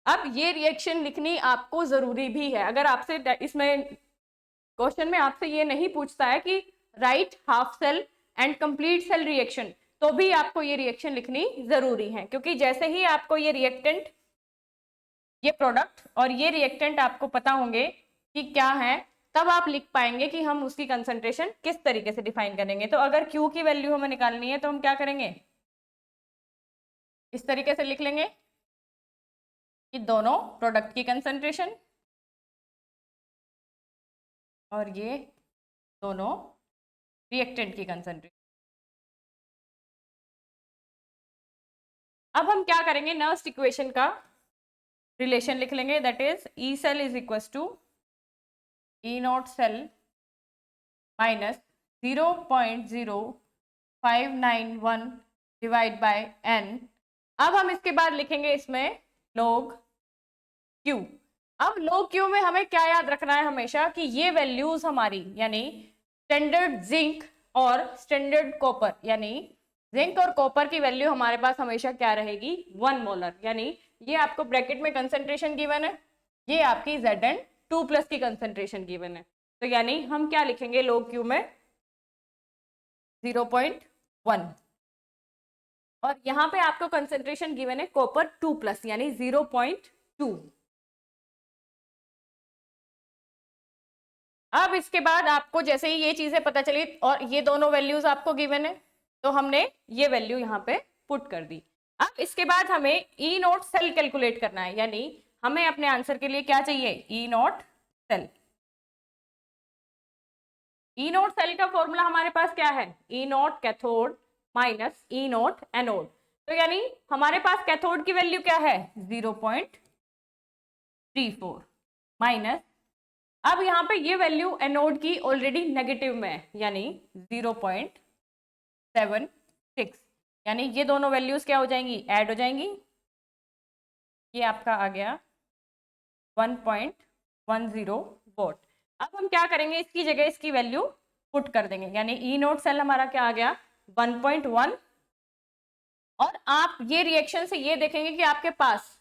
अब ये रिएक्शन लिखनी आपको जरूरी भी है। अगर आपसे इसमें क्वेश्चन में आपसे ये नहीं पूछता है कि right half cell and complete cell reaction, तो भी आपको ये रिएक्शन लिखनी जरूरी है, क्योंकि जैसे ही आपको ये रिएक्टेंट, ये प्रोडक्ट और ये रिएक्टेंट आपको पता होंगे कि क्या है, तब आप लिख पाएंगे कि हम उसकी कंसंट्रेशन किस तरीके से डिफाइन करेंगे। तो अगर Q की वैल्यू हमें निकालनी है तो हम क्या करेंगे, इस तरीके से लिख लेंगे कि दोनों प्रोडक्ट की कंसंट्रेशन और ये दोनों रिएक्टेंट की कंसंट्रेशन। अब हम क्या करेंगे, नर्स्ट इक्वेशन का रिलेशन लिख लेंगे that is E cell is equal to E naught cell minus 0.0591 divide by N. अब हम इसके बाद लिखेंगे इसमें log Q। अब log Q में हमें क्या याद रखना है हमेशा कि ये वैल्यूज हमारी, यानी स्टैंडर्ड जिंक और स्टैंडर्ड कॉपर, यानी जिंक और कॉपर की वैल्यू हमारे पास हमेशा क्या रहेगी, 1 मोलर। यानी ये आपको ब्रैकेट में कंसंट्रेशन गिवन है, ये आपकी Zn2+ की कंसंट्रेशन गिवन है। तो यानी हम क्या लिखेंगे log Q में, 0.1 और यहाँ पे आपको कंसेंट्रेशन गिवन है कॉपर 2+ यानी 0.2। अब इसके बाद आपको जैसे ही ये चीजें पता चली और ये दोनों वैल्यूज आपको गिवन है तो हमने ये वैल्यू यहाँ पे पुट कर दी। अब इसके बाद हमें ई नॉट सेल कैलकुलेट करना है, यानी हमें अपने आंसर के लिए क्या चाहिए, E naught cell. E naught cell का फॉर्मूला हमारे पास क्या है, E naught cathode minus E naught anode. तो यानी हमारे पास कैथोड की वैल्यू क्या है 0.34 माइनस, अब यहाँ पे ये वैल्यू एनोड की ऑलरेडी नेगेटिव में है यानी 0.76, यानी ये दोनों वैल्यूज क्या हो जाएंगी, ऐड हो जाएंगी। ये आपका आ गया 1.10 वोल्ट। अब हम क्या करेंगे, इसकी जगह इसकी वैल्यू पुट कर देंगे, यानी ई नोट सेल हमारा क्या आ गया 1.1। और आप ये रिएक्शन से ये देखेंगे कि आपके पास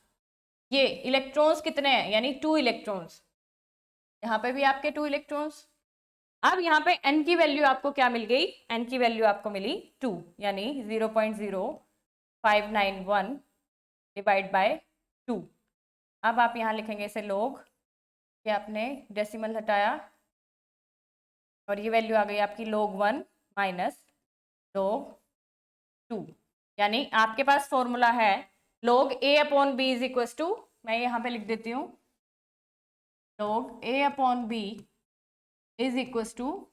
ये इलेक्ट्रॉन्स कितने हैं, यानी 2 इलेक्ट्रॉन्स, यहाँ पे भी आपके 2 इलेक्ट्रॉन्स। अब यहाँ पे n की वैल्यू आपको क्या मिल गई, n की वैल्यू आपको मिली 2, यानी 0.0591 डिवाइड बाय 2। अब आप यहाँ लिखेंगे इसे लोग, ये आपने डेसिमल हटाया और ये वैल्यू आ गई आपकी log 1 माइनस log 2, यानी आपके पास फॉर्मूला है log a upon b is equal to, मैं यहाँ पे लिख देती हूँ log a upon b is equal to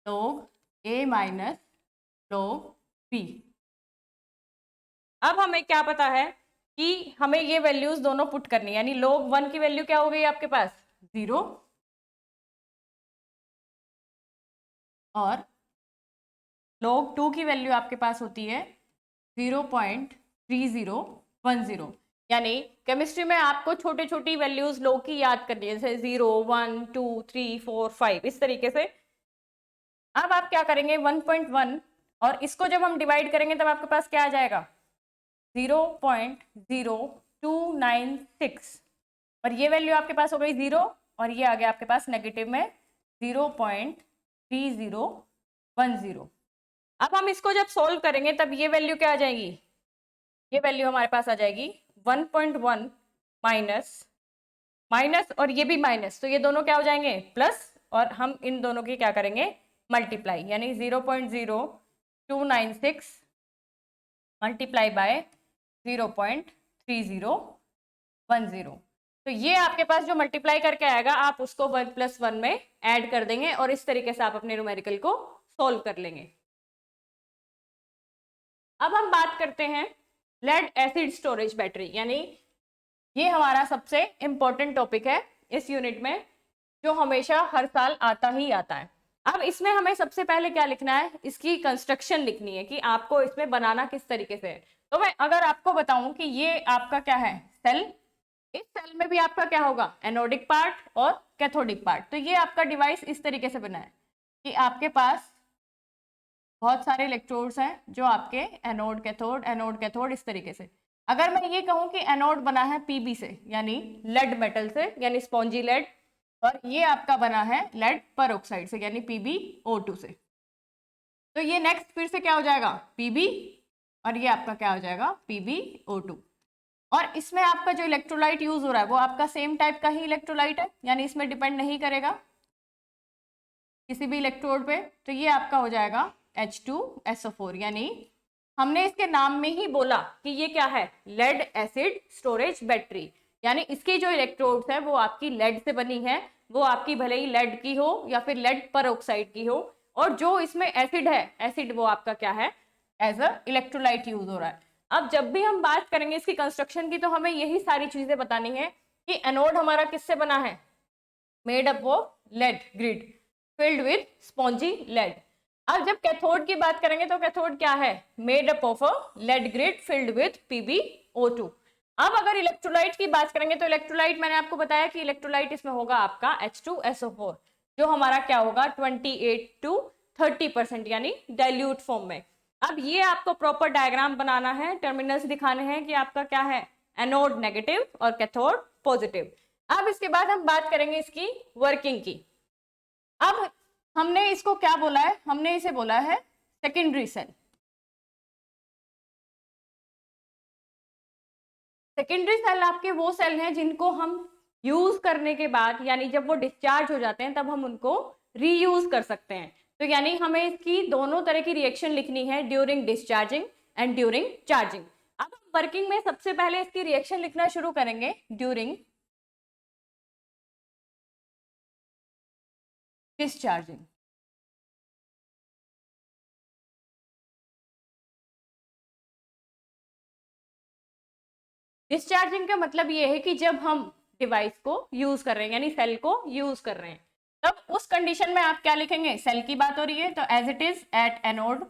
log a minus log b। अब हमें क्या पता है कि हमें ये वैल्यूज दोनों पुट करनी है, यानी log 1 की वैल्यू क्या हो गई आपके पास 0 और log 2 की वैल्यू आपके पास होती है 0.3010। यानी केमिस्ट्री में आपको छोटी छोटी वैल्यूज log की याद करनी है, जैसे 0, 1, 2, 3, 4, 5 इस तरीके से। अब आप क्या करेंगे 1.1 और इसको जब हम डिवाइड करेंगे तब आपके पास क्या आ जाएगा 0.0296 और ये वैल्यू आपके पास हो गई 0 और ये आ गया आपके पास नेगेटिव में 0.3010। अब हम इसको जब सॉल्व करेंगे तब ये वैल्यू क्या आ जाएगी, ये वैल्यू हमारे पास आ जाएगी 1.1 माइनस माइनस और ये भी माइनस, तो ये दोनों क्या हो जाएंगे प्लस, और हम इन दोनों की क्या करेंगे मल्टीप्लाई, यानी 0.0296 मल्टीप्लाई बाय 0.3010। तो ये आपके पास जो मल्टीप्लाई करके आएगा आप उसको 1+1 में ऐड कर देंगे और इस तरीके से आप अपने न्यूमेरिकल को सॉल्व कर लेंगे। अब हम बात करते हैं लेड एसिड स्टोरेज बैटरी, यानी ये हमारा सबसे इंपॉर्टेंट टॉपिक है इस यूनिट में, जो हमेशा हर साल आता ही आता है। अब इसमें हमें सबसे पहले क्या लिखना है, इसकी कंस्ट्रक्शन लिखनी है कि आपको इसमें बनाना किस तरीके से है। तो मैं अगर आपको बताऊं कि ये आपका क्या है सेल, इस सेल में भी आपका क्या होगा एनोडिक पार्ट और कैथोडिक पार्ट। तो ये आपका डिवाइस इस तरीके से बना है कि आपके पास बहुत सारे इलेक्ट्रोड्स हैं जो आपके एनोड कैथोड इस तरीके से। अगर मैं ये कहूँ कि एनोड बना है पीबी से यानी लेड मेटल से, यानी स्पॉन्जी लेड, और ये आपका बना है लेड परऑक्साइड से यानी PbO2 से, तो ये नेक्स्ट फिर से क्या हो जाएगा Pb और ये आपका क्या हो जाएगा PbO2। और इसमें आपका जो इलेक्ट्रोलाइट यूज हो रहा है वो आपका सेम टाइप का ही इलेक्ट्रोलाइट है, यानी इसमें डिपेंड नहीं करेगा किसी भी इलेक्ट्रोड पे। तो ये आपका हो जाएगा H2SO4, यानी हमने इसके नाम में ही बोला कि ये क्या है लेड एसिड स्टोरेज बैटरी, यानी इसकी जो इलेक्ट्रोड्स है वो आपकी लेड से बनी है, वो आपकी भले ही लेड की हो या फिर लेड परऑक्साइड की हो, और जो इसमें एसिड है एसिड वो आपका क्या है एज अ इलेक्ट्रोलाइट यूज हो रहा है। अब जब भी हम बात करेंगे इसकी कंस्ट्रक्शन की तो हमें यही सारी चीजें बतानी है कि एनोड हमारा किससे बना है, made up of lead grid filled with spongy lead. अब जब कैथोड की बात करेंगे तो कैथोड क्या है made up of a lead grid filled with PbO2। अब अगर इलेक्ट्रोलाइट की बात करेंगे तो इलेक्ट्रोलाइट मैंने आपको बताया कि इलेक्ट्रोलाइट इसमें होगा आपका H2SO4 जो हमारा क्या होगा 28 to 30% यानी डाइल्यूट फॉर्म में। अब ये आपको प्रॉपर डायग्राम बनाना है, टर्मिनल्स दिखाने हैं कि आपका क्या है एनोड नेगेटिव और कैथोड पॉजिटिव। अब इसके बाद हम बात करेंगे इसकी वर्किंग की। अब हमने इसको क्या बोला है, हमने इसे बोला है सेकेंडरी सेल। सेकेंडरी सेल आपके वो सेल हैं जिनको हम यूज करने के बाद, यानी जब वो डिस्चार्ज हो जाते हैं तब हम उनको रीयूज कर सकते हैं। तो यानी हमें इसकी दोनों तरह की रिएक्शन लिखनी है, during discharging and during charging. अब हम वर्किंग में सबसे पहले इसकी रिएक्शन लिखना शुरू करेंगे, ड्यूरिंग डिस्चार्जिंग। डिस्चार्जिंग का मतलब ये है कि जब हम डिवाइस को यूज कर रहे हैं, यानी सेल को यूज कर रहे हैं, तब उस कंडीशन में आप क्या लिखेंगे, सेल की बात हो रही है तो as it is at anode,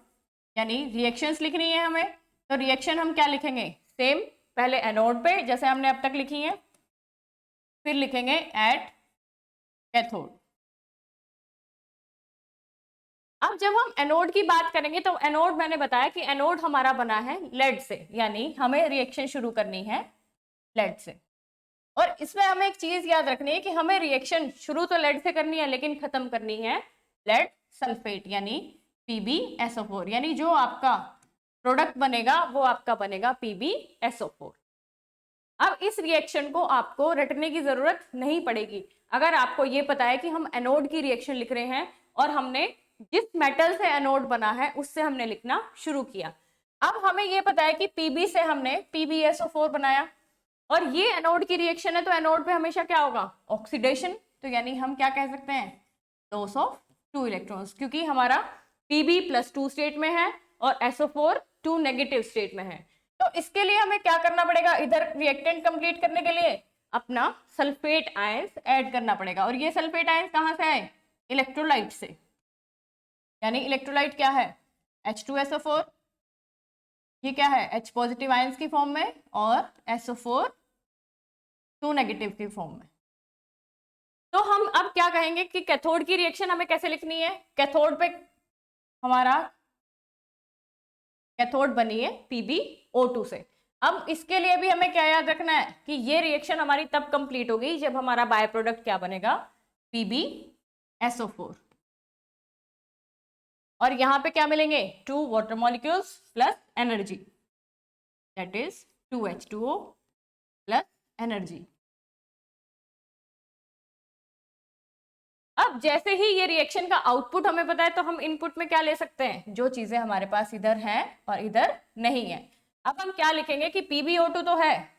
यानी रिएक्शंस लिखनी है हमें। तो रिएक्शन हम क्या लिखेंगे, सेम, पहले एनोड पे जैसे हमने अब तक लिखी है, फिर लिखेंगे एट कैथोड। अब जब हम एनोड की बात करेंगे तो एनोड, मैंने बताया कि एनोड हमारा बना है लेड से, यानी हमें रिएक्शन शुरू करनी है लेड से। और इसमें हमें एक चीज याद रखनी है कि हमें रिएक्शन शुरू तो लेड से करनी है लेकिन खत्म करनी है लेड सल्फेट, यानी PbSO4, यानी जो आपका प्रोडक्ट बनेगा वो आपका बनेगा PbSO4। अब इस रिएक्शन को आपको रटने की जरूरत नहीं पड़ेगी, अगर आपको ये पता है कि हम एनोड की रिएक्शन लिख रहे हैं और हमने जिस मेटल से एनोड बना है उससे हमने लिखना शुरू किया। अब हमें ये पता है कि Pb से हमने PbSO4 बनाया और ये एनोड की रिएक्शन है, तो एनोड पे हमेशा क्या होगा, ऑक्सीडेशन। तो यानी हम क्या कह सकते हैं, लॉस ऑफ 2 इलेक्ट्रॉन्स, क्योंकि हमारा Pb+2 स्टेट में है और SO4 2 नेगेटिव स्टेट में है। तो इसके लिए हमें क्या करना पड़ेगा, इधर रिएक्टेंट कंप्लीट करने के लिए अपना सल्फेट आयंस ऐड करना पड़ेगा। और ये सल्फेट आयंस कहाँ से आए, इलेक्ट्रोलाइट से, यानी इलेक्ट्रोलाइट क्या है, H2SO4, ये क्या है, H पॉजिटिव आयंस की फॉर्म में, और SO4 2 नेगेटिव की फॉर्म में। तो हम अब क्या कहेंगे कि कैथोड की रिएक्शन हमें कैसे लिखनी है, कैथोड पे हमारा कैथोड बनी है PbO2 से। अब इसके लिए भी हमें क्या याद रखना है कि ये रिएक्शन हमारी तब कंप्लीट होगी जब हमारा बाय प्रोडक्ट क्या बनेगा, PbSO4। और यहां पे क्या मिलेंगे, 2 water molecules plus energy, that is 2H2O plus energy. अब जैसे ही ये रिएक्शन का आउटपुट हमें पता है तो हम इनपुट में क्या ले सकते हैं, जो चीजें हमारे पास इधर हैं और इधर नहीं है। अब हम क्या लिखेंगे कि PbO2 तो है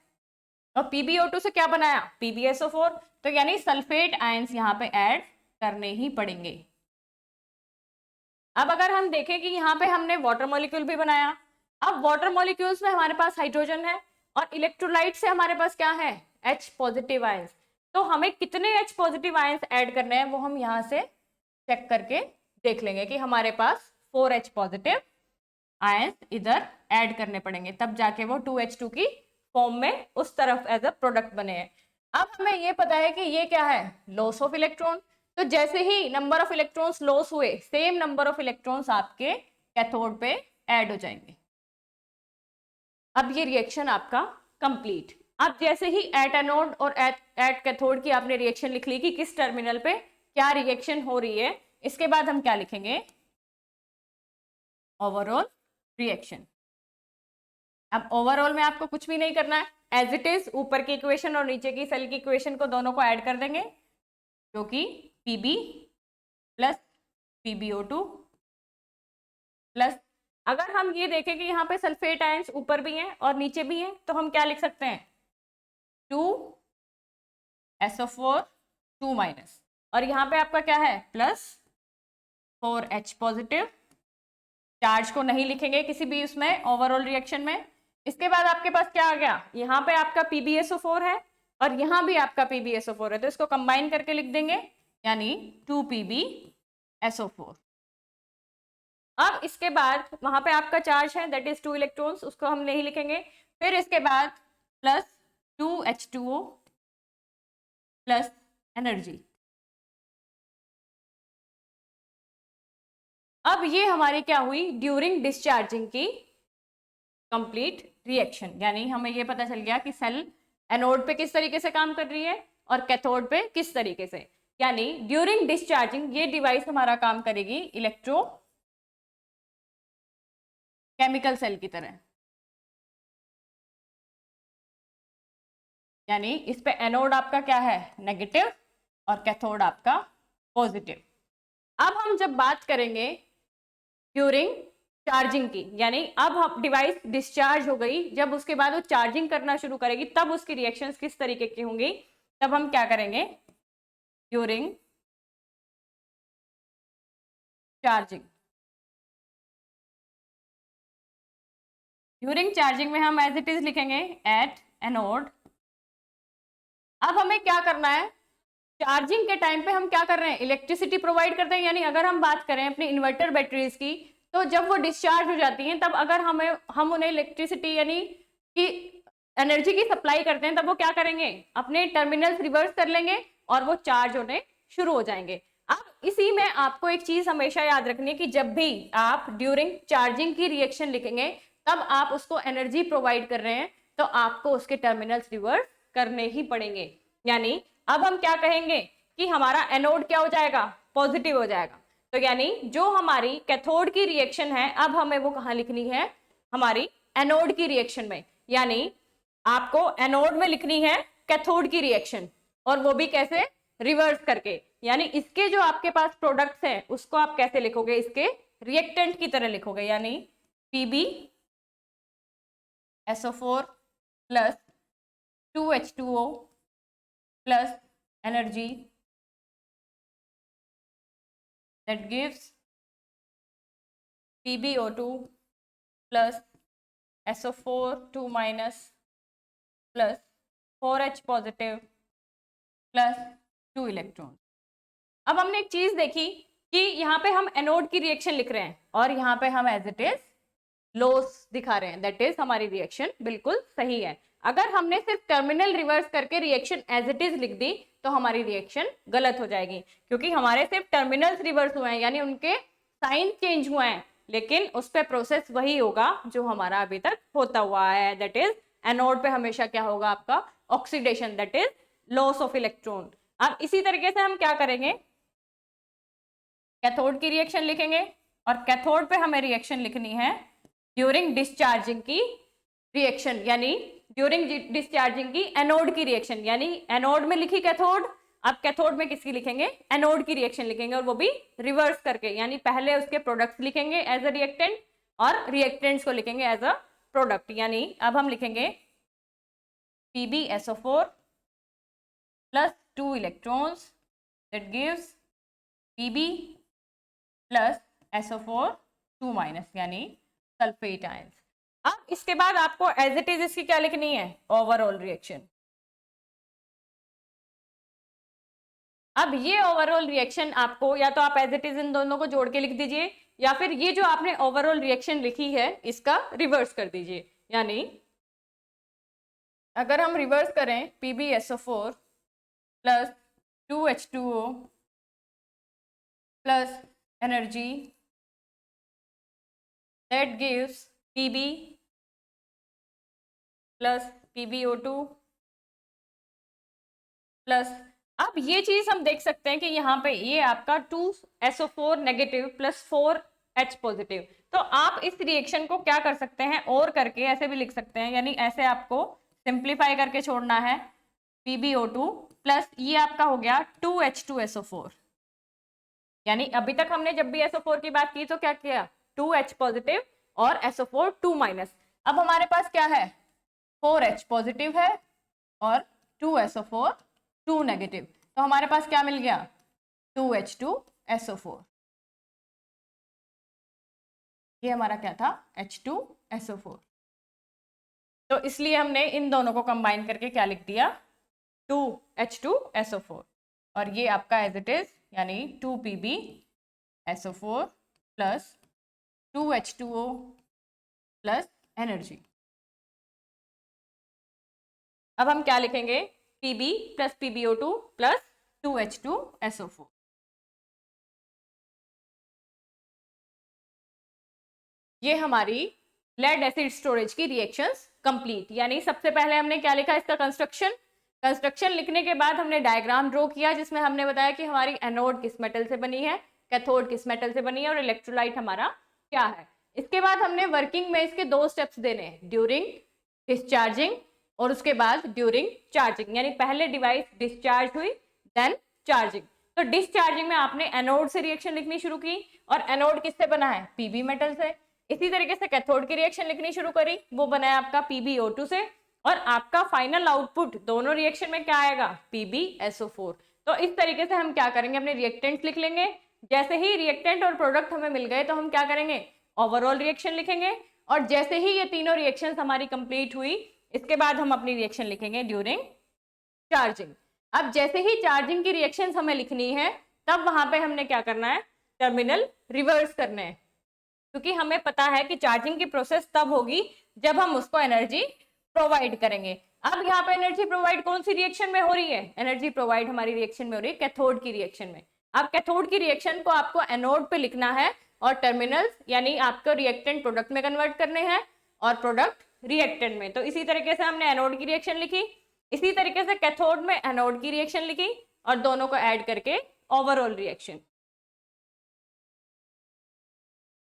और PbO2 से क्या बनाया, PbSO4, तो यानी सल्फेट आयंस यहाँ पे ऐड करने ही पड़ेंगे। अब अगर हम देखें कि यहाँ पे हमने वाटर मॉलिक्यूल भी बनाया, अब वाटर मॉलिक्यूल्स में हमारे पास हाइड्रोजन है और इलेक्ट्रोलाइट से हमारे पास क्या है, H पॉजिटिव आयंस। तो हमें कितने H पॉजिटिव आयंस ऐड करने हैं वो हम यहाँ से चेक करके देख लेंगे कि हमारे पास 4H पॉजिटिव आयंस इधर ऐड करने पड़ेंगे, तब जाके वो 2H2 की फॉर्म में उस तरफ एज अ प्रोडक्ट बने हैं। अब हमें ये पता है कि ये क्या है, लॉस ऑफ इलेक्ट्रॉन। तो जैसे ही नंबर ऑफ इलेक्ट्रॉन्स लॉस हुए, सेम नंबर ऑफ इलेक्ट्रॉन्स आपके कैथोड पे ऐड हो जाएंगे। अब ये रिएक्शन आपका कंप्लीट। अब जैसे ही एट एनोड और एट कैथोड की आपने रिएक्शन लिख ली कि किस टर्मिनल पे क्या रिएक्शन हो रही है, इसके बाद हम क्या लिखेंगे, ओवरऑल रिएक्शन। अब ओवरऑल में आपको कुछ भी नहीं करना है, एज इट इज ऊपर की इक्वेशन और नीचे की सेल की इक्वेशन को दोनों को ऐड कर देंगे, जो कि Pb प्लस PbO2 प्लस, अगर हम ये देखें कि यहाँ पे सल्फेट आयंस ऊपर भी हैं और नीचे भी हैं तो हम क्या लिख सकते हैं, 2SO4 2 माइनस, और यहाँ पे आपका क्या है प्लस 4H पॉजिटिव। चार्ज को नहीं लिखेंगे किसी भी उसमें ओवरऑल रिएक्शन में। इसके बाद आपके पास क्या आ गया, यहाँ पे आपका PbSO4 है और यहाँ भी आपका PbSO4 है, तो इसको कंबाइन करके लिख देंगे, यानी 2PbSO4। अब इसके बाद वहां पे आपका चार्ज है दैट इज 2 इलेक्ट्रॉन्स, उसको हम नहीं लिखेंगे। फिर इसके बाद प्लस 2H2O प्लस एनर्जी। अब ये हमारी क्या हुई, ड्यूरिंग डिस्चार्जिंग की कंप्लीट रिएक्शन, यानी हमें ये पता चल गया कि सेल एनोड पे किस तरीके से काम कर रही है और कैथोड पे किस तरीके से। यानी ड्यूरिंग डिस्चार्जिंग ये डिवाइस हमारा काम करेगी इलेक्ट्रो केमिकल सेल की तरह, यानी इस पे एनोड आपका क्या है, नेगेटिव, और कैथोड आपका पॉजिटिव। अब हम जब बात करेंगे ड्यूरिंग चार्जिंग की, यानी अब हम डिवाइस डिस्चार्ज हो गई, जब उसके बाद वो चार्जिंग करना शुरू करेगी तब उसकी रिएक्शंस किस तरीके की होंगी, तब हम क्या करेंगे, ड्यूरिंग चार्जिंग। ड्यूरिंग चार्जिंग में हम एज इट इज लिखेंगे एट एनोड। अब हमें क्या करना है, चार्जिंग के टाइम पे हम क्या कर रहे हैं, इलेक्ट्रिसिटी प्रोवाइड करते हैं। यानी अगर हम बात करें अपनी इन्वर्टर बैटरीज की, तो जब वो डिस्चार्ज हो जाती हैं तब अगर हम उन्हें इलेक्ट्रिसिटी यानी कि एनर्जी की सप्लाई करते हैं, तब वो क्या करेंगे, अपने टर्मिनल्स रिवर्स कर लेंगे और वो चार्ज होने शुरू हो जाएंगे। अब इसी में आपको एक चीज हमेशा याद रखनी है कि जब भी आप ड्यूरिंग चार्जिंग की रिएक्शन लिखेंगे तब आप उसको एनर्जी प्रोवाइड कर रहे हैं, तो आपको उसके टर्मिनल्स रिवर्स करने ही पड़ेंगे। यानी अब हम क्या कहेंगे कि हमारा एनोड क्या हो जाएगा, पॉजिटिव हो जाएगा। तो यानी जो हमारी कैथोड की रिएक्शन है अब हमें वो कहाँ लिखनी है, हमारी एनोड की रिएक्शन में। यानी आपको एनोड में लिखनी है कैथोड की रिएक्शन, और वो भी कैसे, रिवर्स करके। यानी इसके जो आपके पास प्रोडक्ट्स हैं उसको आप कैसे लिखोगे, इसके रिएक्टेंट की तरह लिखोगे। यानी Pb SO4 plus 2H2O plus energy that gives PbO2 plus SO4 2 minus plus 4H positive plus 2 electron. अब हमने एक चीज देखी कि यहाँ पे हम एनोड की रिएक्शन लिख रहे हैं और यहाँ पे हम एज इट इज लॉस दिखा रहे हैं, दैट इज हमारी रिएक्शन बिल्कुल सही है। अगर हमने सिर्फ टर्मिनल रिवर्स करके रिएक्शन एज इट इज लिख दी तो हमारी रिएक्शन गलत हो जाएगी, क्योंकि हमारे सिर्फ टर्मिनल्स रिवर्स हुए हैं, यानी उनके साइन चेंज हुए हैं, लेकिन उस पर प्रोसेस वही होगा जो हमारा अभी तक होता हुआ है, दैट इज एनोड पे हमेशा क्या होगा आपका, oxidation, that is loss of electron. अब इसी तरीके से हम क्या करेंगे, कैथोड की रिएक्शन लिखेंगे और कैथोड पे हमें रिएक्शन लिखनी है ड्यूरिंग डिस्चार्जिंग की रिएक्शन, यानी ड्यूरिंग डिस्चार्जिंग की एनोड की रिएक्शन। यानी एनोड में लिखी कैथोड, अब कैथोड में किसकी लिखेंगे, एनोड की रिएक्शन लिखेंगे, और वो भी रिवर्स करके। यानी पहले उसके प्रोडक्ट्स लिखेंगे एज अ रिएक्टेंट और रिएक्टेंट्स को लिखेंगे एज अ प्रोडक्ट। यानी अब हम लिखेंगे PbSO4 plus 2 electrons that gives Pb plus SO4 2 minus, यानी सल्फेट आयंस। अब इसके बाद आपको एज इट इज इसकी क्या लिखनी है, ओवरऑल रिएक्शन। अब ये ओवरऑल रिएक्शन आपको या तो आप एज इट इज इन दोनों को जोड़ के लिख दीजिए, या फिर ये जो आपने ओवरऑल रिएक्शन लिखी है इसका रिवर्स कर दीजिए। यानी अगर हम रिवर्स करें PbSO4 plus 2H2O plus energy that gives Pb plus PbO2 plus, अब ये चीज हम देख सकते हैं कि यहाँ पे ये आपका 2SO4 negative plus 4H positive. तो आप इस रिएक्शन को क्या कर सकते हैं, और करके ऐसे भी लिख सकते हैं, यानी ऐसे आपको सिंप्लीफाई करके छोड़ना है PbO2 प्लस ये आपका हो गया 2H2SO4। यानी अभी तक हमने जब भी SO4 की बात की तो क्या किया, 2H पॉजिटिव और SO4 2 माइनस। अब हमारे पास क्या है, 4H पॉजिटिव है और 2SO4 2 नेगेटिव, तो हमारे पास क्या मिल गया, 2H2SO4। ये हमारा क्या था, H2SO4। तो इसलिए हमने इन दोनों को कंबाइन करके क्या लिख दिया, 2H2SO4, और ये आपका एज इट इज, यानी 2PbSO4 plus 2H2O plus energy. अब हम क्या लिखेंगे, Pb plus PbO2 plus 2H2SO4। ये हमारी लेड एसिड स्टोरेज की रिएक्शंस कंप्लीट। यानी सबसे पहले हमने क्या लिखा, इसका कंस्ट्रक्शन लिखने के बाद हमने डायग्राम ड्रॉ किया जिसमें हमने बताया कि हमारी एनोड किस मेटल से बनी है, कैथोड किस मेटल से बनी है और इलेक्ट्रोलाइट हमारा क्या है। इसके बाद हमने वर्किंग में इसके 2 स्टेप्स देने हैं, ड्यूरिंग डिस्चार्जिंग और उसके बाद ड्यूरिंग चार्जिंग, यानी पहले डिवाइस डिस्चार्ज हुई देन चार्जिंग। तो डिस्चार्जिंग में आपने एनोड से रिएक्शन लिखनी शुरू की, और एनोड किससे बना है, पीबी मेटल से। इसी तरीके से कैथोड की रिएक्शन लिखनी शुरू करी, वो बना है आपका PbO2 से, और आपका फाइनल आउटपुट दोनों रिएक्शन में क्या आएगा, PbSO4। तो इस तरीके से हम क्या करेंगे, अपने रिएक्टेंट लिख लेंगे। जैसे ही रिएक्टेंट और प्रोडक्ट हमें मिल गए तो हम क्या करेंगे, ओवरऑल रिएक्शन लिखेंगे। और जैसे ही ये तीनों रिएक्शंस हमारी कंप्लीट हुई, इसके बाद हम अपनी रिएक्शन लिखेंगे ड्यूरिंग चार्जिंग। अब जैसे ही चार्जिंग की रिएक्शंस हमें लिखनी है, तब वहां पे हमने क्या करना है, टर्मिनल रिवर्स करने हैं, क्योंकि हमें पता है कि चार्जिंग की प्रोसेस तब होगी जब हम उसको एनर्जी प्रोवाइड करेंगे। अब यहाँ पे एनर्जी प्रोवाइड कौन सी रिएक्शन में हो रही है, एनर्जी प्रोवाइड हमारी रिएक्शन में हो रही है कैथोड की रिएक्शन में। अब कैथोड की रिएक्शन को आपको एनोड पे लिखना है, और टर्मिनल्स यानी आपको रिएक्टेंट प्रोडक्ट में कन्वर्ट करने हैं और प्रोडक्ट रिएक्टेंट में। तो इसी तरीके से हमने एनोड की रिएक्शन लिखी, इसी तरीके से कैथोड में एनोड की रिएक्शन लिखी, और दोनों को ऐड करके ओवरऑल रिएक्शन।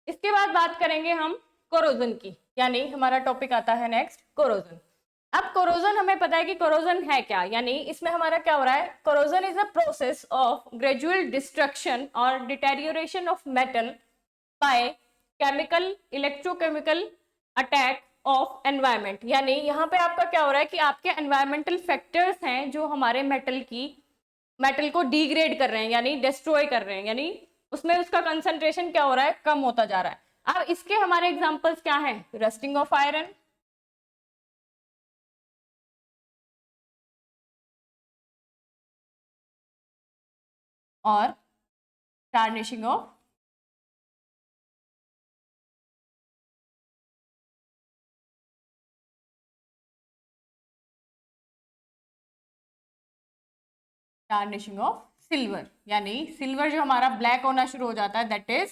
इसके बाद बात करेंगे हम कोरोजन की, यानी हमारा टॉपिक आता है नेक्स्ट कोरोजन। अब कोरोजन हमें पता है कि कोरोजन है क्या, यानी इसमें हमारा क्या हो रहा है, corrosion is a process of gradual destruction और deterioration of metal by chemical electrochemical attack of environment. यानी यहाँ पे आपका क्या हो रहा है कि आपके एनवायरमेंटल फैक्टर्स हैं जो हमारे मेटल को डिग्रेड कर रहे हैं, यानी डिस्ट्रॉय कर रहे हैं, यानी उसमें उसका कंसंट्रेशन क्या हो रहा है, कम होता जा रहा है। अब इसके हमारे एग्जांपल्स क्या हैं, रस्टिंग ऑफ आयरन, और टार्निशिंग ऑफ सिल्वर, यानी सिल्वर जो हमारा ब्लैक होना शुरू हो जाता है, that is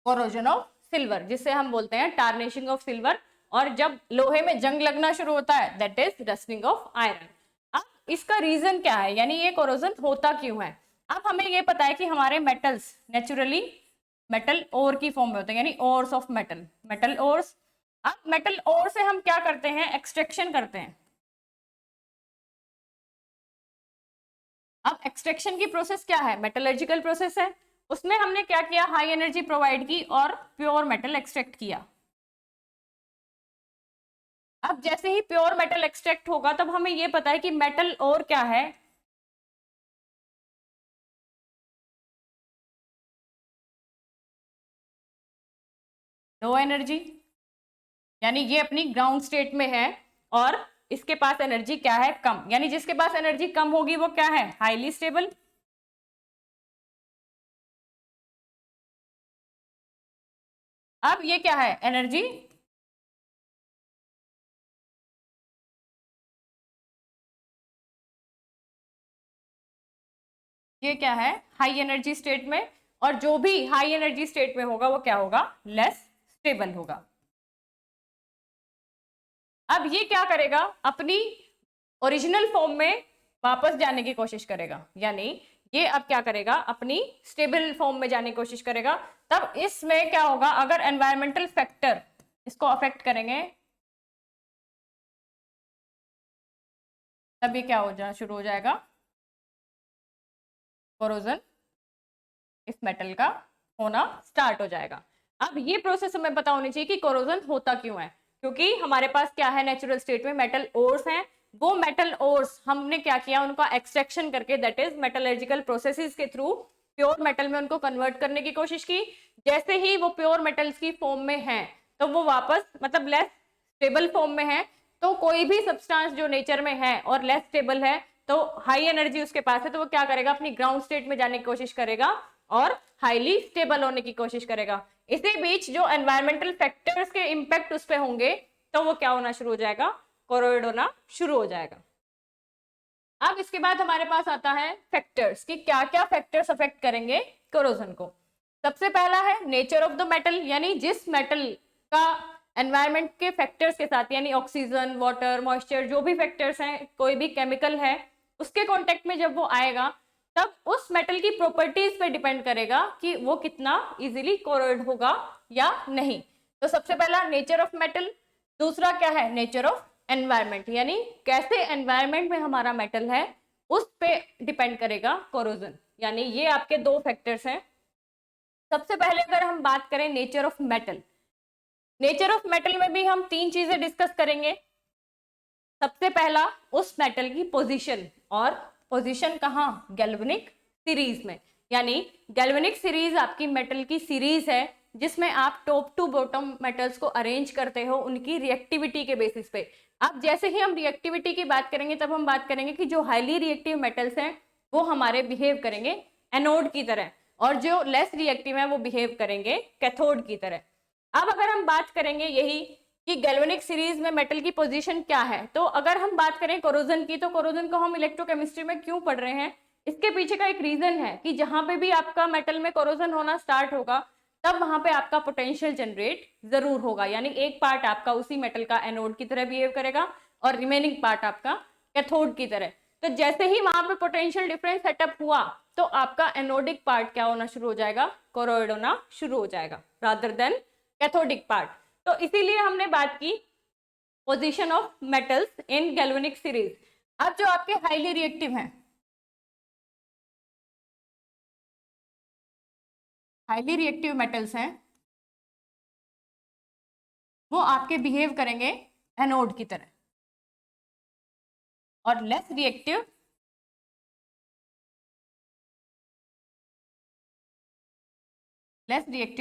corrosion of silver, जिससे हम बोलते हैं टार्निशिंग ऑफ सिल्वर। और जब लोहे में जंग लगना शुरू होता है, that is rusting of iron. अब इसका रीजन क्या है, यानी ये कोरोजन होता क्यों है। अब हमें ये पता है कि हमारे मेटल्स नेचुरली मेटल ओर की फॉर्म में होते हैं, यानी ओर्स ऑफ मेटल ओर्स। अब मेटल ओर से हम क्या करते हैं, एक्सट्रैक्शन करते हैं। अब एक्सट्रैक्शन की प्रोसेस क्या है, मेटलर्जिकल प्रोसेस है। उसमें हमने क्या किया, हाई एनर्जी प्रोवाइड की और प्योर मेटल एक्सट्रैक्ट किया। अब जैसे ही प्योर मेटल एक्सट्रैक्ट होगा, तब हमें ये पता है कि मेटल और क्या है, लो एनर्जी, यानी ये अपनी ग्राउंड स्टेट में है, और इसके पास एनर्जी क्या है, कम। यानी जिसके पास एनर्जी कम होगी वो क्या है, हाईली स्टेबल। अब ये क्या है, एनर्जी ये क्या है, हाई एनर्जी स्टेट में। और जो भी हाई एनर्जी स्टेट में होगा वो क्या होगा, लेस स्टेबल होगा। अब ये क्या करेगा, अपनी ओरिजिनल फॉर्म में वापस जाने की कोशिश करेगा, यानी ये अब क्या करेगा, अपनी स्टेबल फॉर्म में जाने की कोशिश करेगा। तब इसमें क्या होगा, अगर एनवायरमेंटल फैक्टर इसको अफेक्ट करेंगे, तब ये क्या हो जाना शुरू हो जाएगा, कोरोजन इस मेटल का होना स्टार्ट हो जाएगा। अब ये प्रोसेस हमें पता होनी चाहिए कि कोरोजन होता क्यों है, क्योंकि हमारे पास क्या है, नेचुरल स्टेट में मेटल ओर्स हैं। वो मेटल ओर्स हमने क्या किया, उनका एक्सट्रैक्शन करके, दैट इज मेटलर्जिकल प्रोसेसेस के थ्रू प्योर मेटल में उनको कन्वर्ट करने की कोशिश की। जैसे ही वो प्योर मेटल्स की फॉर्म में है, तो वो वापस मतलब लेस स्टेबल फॉर्म में है। तो कोई भी सब्सटेंस जो नेचर में है और लेस स्टेबल है, तो हाई एनर्जी उसके पास है, तो वो क्या करेगा, अपनी ग्राउंड स्टेट में जाने की कोशिश करेगा और हाईली स्टेबल होने की कोशिश करेगा। इसी बीच जो एनवायरमेंटल फैक्टर्स के इंपैक्ट उस पर होंगे, तो वो क्या होना शुरू हो जाएगा, कोरोइड होना शुरू हो जाएगा। अब इसके बाद हमारे पास आता है फैक्टर्स कि क्या क्या फैक्टर्स अफेक्ट करेंगे कोरोजन को। सबसे पहला है नेचर ऑफ द मेटल, यानी जिस मेटल का एनवायरमेंट के फैक्टर्स के साथ, यानी ऑक्सीजन, वाटर, मॉइस्चर, जो भी फैक्टर्स हैं, कोई भी केमिकल है, उसके कॉन्टेक्ट में जब वो आएगा, तब उस मेटल की प्रॉपर्टीज पे डिपेंड करेगा कि वो कितना इजीली कोरोड होगा या नहीं। तो सबसे पहला नेचर ऑफ मेटल, दूसरा क्या है नेचर ऑफ एनवायरमेंट, यानी कैसे एनवायरमेंट में हमारा मेटल है उस पे डिपेंड करेगा कोरोजन। यानी ये आपके दो फैक्टर्स हैं। सबसे पहले अगर हम बात करें nature of metal, nature of metal में भी हम तीन चीजें डिस्कस करेंगे। सबसे पहला उस मेटल की पोजीशन, और पोजीशन कहाँ, गैल्वेनिक सीरीज में। यानी गैल्वेनिक सीरीज आपकी मेटल की सीरीज है जिसमें आप टॉप टू बॉटम मेटल्स को अरेंज करते हो उनकी रिएक्टिविटी के बेसिस पे। अब जैसे ही हम रिएक्टिविटी की बात करेंगे तब हम बात करेंगे कि जो हाईली रिएक्टिव मेटल्स हैं वो हमारे बिहेव करेंगे एनोड की तरह, और जो लेस रिएक्टिव है वो बिहेव करेंगे कैथोड की तरह। अब अगर हम बात करेंगे यही कि गैल्वेनिक सीरीज में मेटल की पोजीशन क्या है, तो अगर हम बात करें कोरोजन की, तो कोरोजन को हम इलेक्ट्रोकेमिस्ट्री में क्यों पढ़ रहे हैं, इसके पीछे का एक रीजन है कि जहां पे भी आपका मेटल में कोरोजन होना स्टार्ट होगा तब वहां पे आपका पोटेंशियल जनरेट जरूर होगा। यानी एक पार्ट आपका उसी मेटल का एनोड की तरह बिहेव करेगा और रिमेनिंग पार्ट आपका कैथोड की तरह। तो जैसे ही वहां पे पोटेंशियल डिफरेंस सेटअप हुआ तो आपका एनोडिक पार्ट क्या होना शुरू हो जाएगा, कोरोइड होना शुरू हो जाएगा रादर देन कैथोडिक पार्ट। तो इसीलिए हमने बात की position of metals in galvanic series. अब जो आपके हाईली रिएक्टिव हैं, हाईली रिएक्टिव मेटल्स हैं वो आपके बिहेव करेंगे एनोड की तरह, और less reactive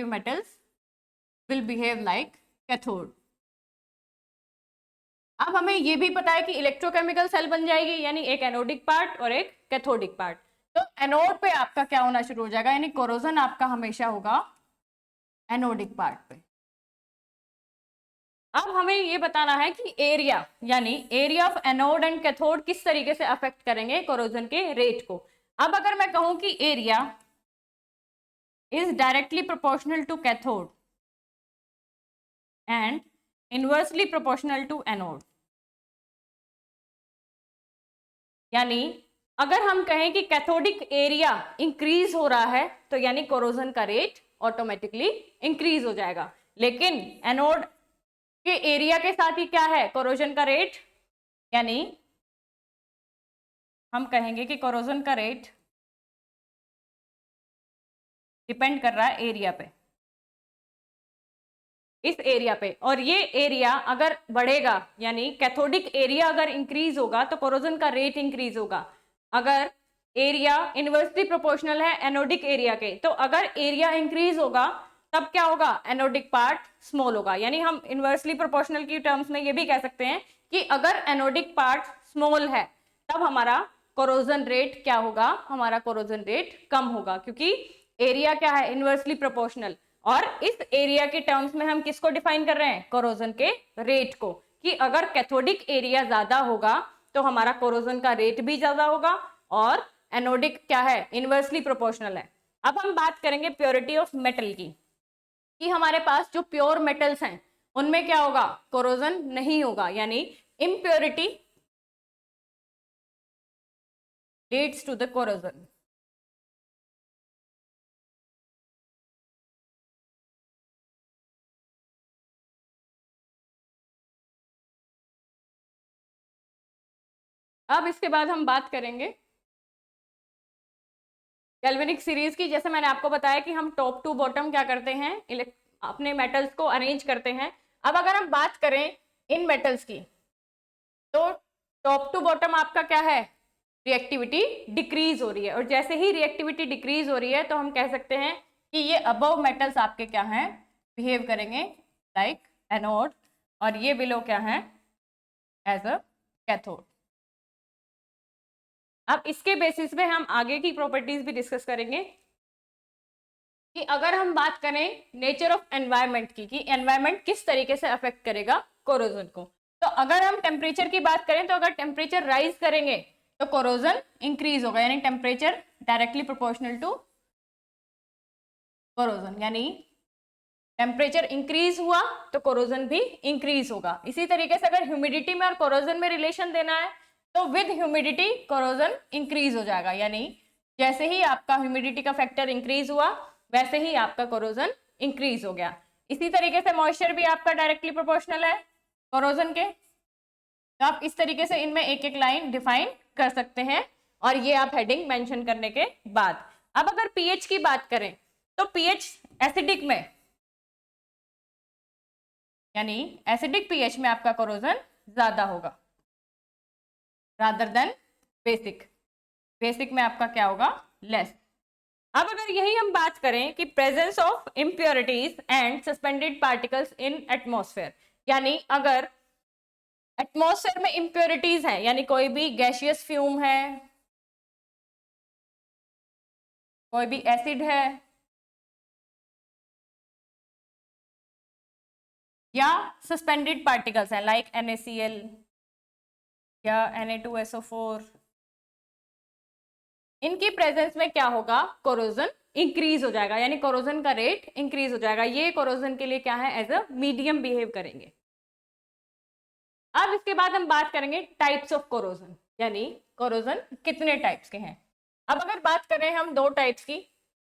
metals will behave like cathode. अब हमें ये भी पता है कि इलेक्ट्रोकेमिकल सेल बन जाएगी, यानी एक एनोडिक पार्ट और एक कैथोडिक पार्ट। तो एनोड पे आपका क्या होना शुरू हो जाएगा, यानी कोरोजन आपका हमेशा होगा एनोडिक पार्ट पे। अब हमें ये बताना है कि एरिया, यानी area of anode and cathode किस तरीके से अफेक्ट करेंगे कोरोजन के रेट को। अब अगर मैं कहूं कि area is directly proportional to cathode and inversely proportional to anode, यानी अगर हम कहें कि कैथोडिक एरिया इंक्रीज हो रहा है तो यानी कोरोजन का रेट ऑटोमेटिकली इंक्रीज हो जाएगा। लेकिन एनोड के एरिया के साथ ही क्या है, कोरोजन का रेट, यानी हम कहेंगे कि कोरोजन का रेट डिपेंड कर रहा है एरिया पे, इस एरिया पे। और ये एरिया अगर बढ़ेगा, यानी कैथोडिक एरिया अगर इंक्रीज होगा तो कोरोजन का रेट इंक्रीज होगा। अगर एरिया इनवर्सली प्रोपोर्शनल है एनोडिक एरिया के, तो अगर एरिया इंक्रीज होगा तब क्या होगा, एनोडिक पार्ट स्मॉल होगा। यानी हम इनवर्सली प्रोपोर्शनल की टर्म्स में ये भी कह सकते हैं कि अगर एनोडिक पार्ट स्मॉल है तब हमारा कोरोजन रेट क्या होगा, हमारा कोरोजन रेट कम होगा, क्योंकि एरिया क्या है, इनवर्सली प्रोपोर्शनल। और इस एरिया के टर्म्स में हम किसको डिफाइन कर रहे हैं, कोरोजन के रेट को, कि अगर कैथोडिक एरिया ज्यादा होगा तो हमारा कोरोजन का रेट भी ज्यादा होगा, और एनोडिक क्या है, इनवर्सली प्रोपोर्शनल है। अब हम बात करेंगे प्योरिटी ऑफ मेटल की, कि हमारे पास जो प्योर मेटल्स हैं उनमें क्या होगा, कोरोजन नहीं होगा, यानी impurity leads to the corrosion. अब इसके बाद हम बात करेंगे गैल्वेनिक सीरीज की। जैसे मैंने आपको बताया कि हम टॉप टू बॉटम क्या करते हैं, अपने मेटल्स को अरेंज करते हैं। अब अगर हम बात करें इन मेटल्स की, तो टॉप टू बॉटम आपका क्या है, रिएक्टिविटी डिक्रीज हो रही है। और जैसे ही रिएक्टिविटी डिक्रीज हो रही है तो हम कह सकते हैं कि ये अबव मेटल्स आपके क्या हैं, बिहेव करेंगे लाइक एनोड, और ये बिलो क्या है, एज अ कैथोड। अब इसके बेसिस पे हम आगे की प्रॉपर्टीज भी डिस्कस करेंगे कि अगर हम बात करें नेचर ऑफ एनवायरनमेंट की, कि एनवायरनमेंट किस तरीके से अफेक्ट करेगा कोरोजन को। तो अगर हम टेम्परेचर की बात करें तो अगर टेम्परेचर राइज करेंगे तो कोरोजन इंक्रीज होगा, यानी temperature directly proportional to corrosion, यानी टेम्परेचर इंक्रीज हुआ तो कोरोजन भी इंक्रीज होगा। इसी तरीके से अगर ह्यूमिडिटी में और कोरोजन में रिलेशन देना है तो विद ह्यूमिडिटी कोरोजन इंक्रीज हो जाएगा, यानी जैसे ही आपका ह्यूमिडिटी का फैक्टर इंक्रीज हुआ वैसे ही आपका कोरोजन इंक्रीज हो गया। इसी तरीके से मॉइस्चर भी आपका डायरेक्टली प्रोपोर्शनल है कोरोजन के। तो आप इस तरीके से इनमें एक एक लाइन डिफाइन कर सकते हैं, और ये आप हेडिंग मेंशन करने के बाद। अब अगर पीएच की बात करें तो पीएच एसिडिक में, यानी एसिडिक पीएच में आपका कोरोजन ज्यादा होगा रादर देन बेसिक। बेसिक में आपका क्या होगा, लेस। अब अगर यही हम बात करें कि presence of impurities and suspended particles in atmosphere, यानी अगर एटमॉस्फेयर में इम्प्योरिटीज हैं, यानी कोई भी गैसियस फ्यूम है, कोई भी एसिड है, या सस्पेंडेड पार्टिकल्स हैं लाइक NaCl या Na2SO4, इनकी प्रेजेंस में क्या होगा, कोरोजन इंक्रीज हो जाएगा, यानी कोरोजन का रेट इंक्रीज हो जाएगा। ये कोरोजन के लिए क्या है, एज अ मीडियम बिहेव करेंगे। अब इसके बाद हम बात करेंगे टाइप्स ऑफ कोरोजन, यानी कोरोजन कितने टाइप्स के हैं। अब अगर बात करें हम दो टाइप्स की,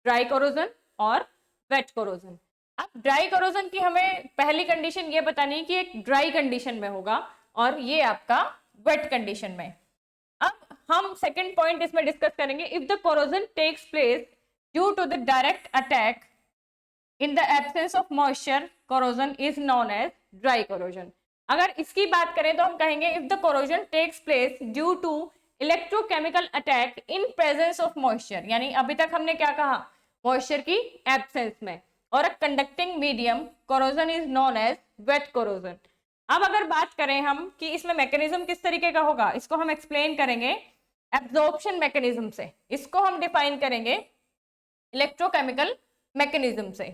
ड्राई कोरोजन और वेट कोरोजन। अब ड्राई कोरोजन की हमें पहली कंडीशन ये बतानी है कि एक ड्राई कंडीशन में होगा और ये आपका वेट कंडीशन में। अब हम सेकंड पॉइंट इसमें डिस्कस करेंगे, if the corrosion takes place due to the direct attack in the absence of moisture, corrosion is known as dry corrosion. अगर इसकी बात करें तो हम कहेंगे if the corrosion takes place due to electrochemical attack in presence of moisture, यानी अभी तक हमने क्या कहा, मॉइस्चर की एब्सेंस में, और a conducting medium, corrosion is known as wet corrosion. अब अगर बात करें हम कि इसमें मैकेनिज्म किस तरीके का होगा, इसको हम एक्सप्लेन करेंगे एब्जॉर्प्शन मैकेनिज्म से, इसको हम डिफाइन करेंगे इलेक्ट्रोकेमिकल मैकेनिज्म से।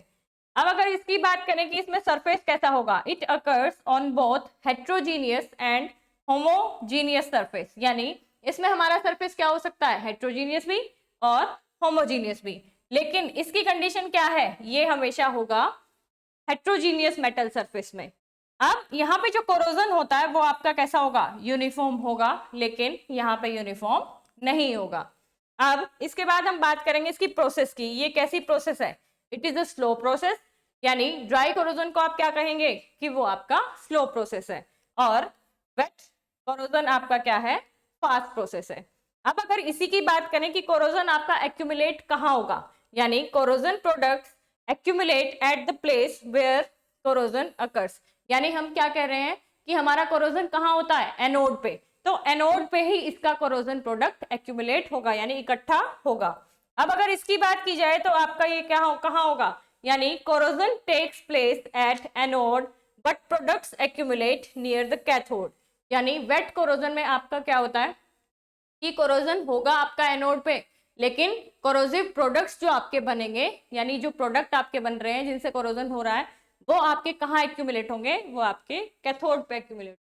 अब अगर इसकी बात करें कि इसमें सरफेस कैसा होगा, it occurs on both heterogeneous and homogeneous surface, यानी इसमें हमारा सरफेस क्या हो सकता है, हेट्रोजीनियस भी और होमोजीनियस भी, लेकिन इसकी कंडीशन क्या है, ये हमेशा होगा हेट्रोजीनियस मेटल सरफेस में। अब यहाँ पे जो कोरोजन होता है वो आपका कैसा होगा, यूनिफॉर्म होगा, लेकिन यहाँ पे यूनिफॉर्म नहीं होगा। अब इसके बाद हम बात करेंगे इसकी प्रोसेस की, ये कैसी प्रोसेस है, it is a slow process, यानी ड्राई कोरोजन को आप क्या कहेंगे कि वो आपका स्लो प्रोसेस है, और वेट कोरोजन आपका क्या है, फास्ट प्रोसेस है। अब अगर इसी की बात करें कि कोरोजन आपका एक्यूमुलेट कहाँ होगा, यानी corrosion products accumulate at the place where corrosion occurs, यानी हम क्या कह रहे हैं कि हमारा कोरोजन कहाँ होता है, एनोड पे, तो एनोड पे ही इसका कोरोजन प्रोडक्ट एक्यूमुलेट होगा, यानी इकट्ठा होगा। अब अगर इसकी बात की जाए तो आपका ये क्या कहाँ होगा, यानी corrosion takes place at anode but products accumulate near the cathode, यानी वेट कोरोजन में आपका क्या होता है कि कोरोजन होगा आपका एनोड पे, लेकिन कोरोजिव प्रोडक्ट्स जो आपके बनेंगे, यानी जो प्रोडक्ट आपके बन रहे हैं जिनसे कोरोजन हो रहा है, वो आपके कहाँ एक्यूमुलेट होंगे, वो आपके कैथोड पे एक्यूमुलेट।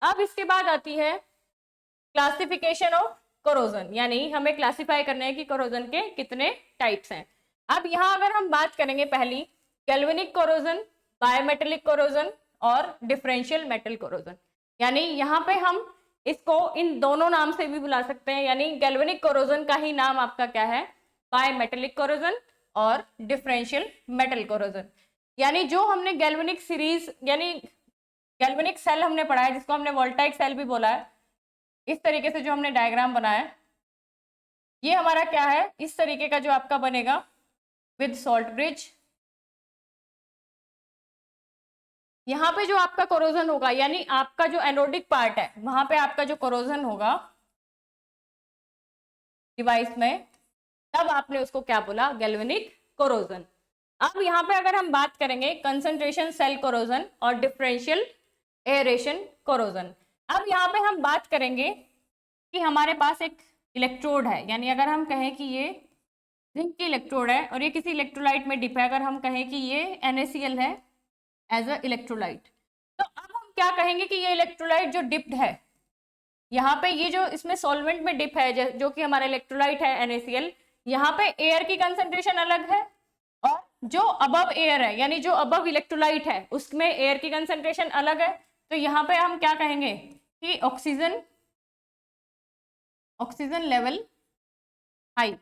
अब इसके बाद आती है क्लासिफिकेशन ऑफ कोरोजन, यानी हमें क्लासिफाई करना है कि कोरोजन के कितने टाइप्स हैं। अब यहाँ अगर हम बात करेंगे पहली गैल्वेनिक कोरोजन, बायोमेटेलिक कोरोजन और डिफरेंशियल मेटल कोरोजन, यानी यहाँ पे हम इसको इन दोनों नाम से भी बुला सकते हैं, यानी गैल्वेनिक कोरोजन का ही नाम आपका क्या है, बायोमेटेलिक कोरोजन और डिफरेंशियल मेटल कोरोजन। यानी जो हमने गैल्वेनिक सीरीज, यानी गैल्वेनिक सेल हमने पढ़ा है, जिसको हमने वोल्टाइक सेल भी बोला है, इस तरीके से जो हमने डायग्राम बनाया है, ये हमारा क्या है, इस तरीके का जो आपका बनेगा विद सॉल्ट ब्रिज। यहाँ पे जो आपका कोरोजन होगा, यानी आपका जो एनोडिक पार्ट है वहां पे आपका जो कोरोजन होगा डिवाइस में, तब आपने उसको क्या बोला, गैल्वेनिक कोरोजन। अब यहाँ पे अगर हम बात करेंगे कंसंट्रेशन सेल कोरोजन और डिफरेंशियल एरेशन कोरोजन। अब यहाँ पे हम बात करेंगे कि हमारे पास एक इलेक्ट्रोड है, यानी अगर हम कहें कि ये जिंक की इलेक्ट्रोड है और ये किसी इलेक्ट्रोलाइट में डिप है, अगर हम कहें कि ये NaCl है एज अ इलेक्ट्रोलाइट, तो अब हम क्या कहेंगे कि ये इलेक्ट्रोलाइट जो डिप्ड है, यहाँ पे ये जो इसमें सॉल्वेंट में डिप है जो कि हमारा इलेक्ट्रोलाइट है NaCl, यहाँ पे एयर की कंसंट्रेशन अलग है, और जो अबव एयर है, यानी जो अबव इलेक्ट्रोलाइट है उसमें एयर की कंसंट्रेशन अलग है। तो यहाँ पे हम क्या कहेंगे कि ऑक्सीजन लेवल हाई,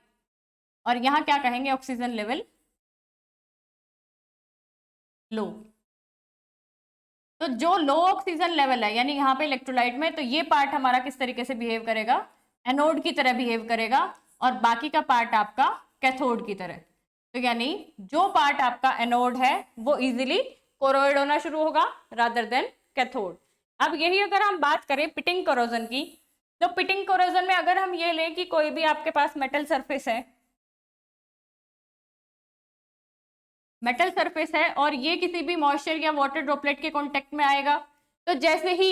और यहाँ क्या कहेंगे, ऑक्सीजन लेवल लो। तो जो लो ऑक्सीजन लेवल है यानी यहाँ पे इलेक्ट्रोलाइट में, तो ये पार्ट हमारा किस तरीके से बिहेव करेगा, एनोड की तरह बिहेव करेगा, और बाकी का पार्ट आपका कैथोड की तरह। तो यानी जो पार्ट आपका एनोड है वो इजीली कोरोइड होना शुरू होगा रादर देन कैथोड। अब यही अगर हम बात करें पिटिंग कोरोजन की, तो पिटिंग कोरोजन में अगर हम ये लें कि कोई भी आपके पास मेटल सरफेस है, मेटल सरफेस है और ये किसी भी मॉइस्चर या वाटर ड्रॉपलेट के कांटेक्ट में आएगा, तो जैसे ही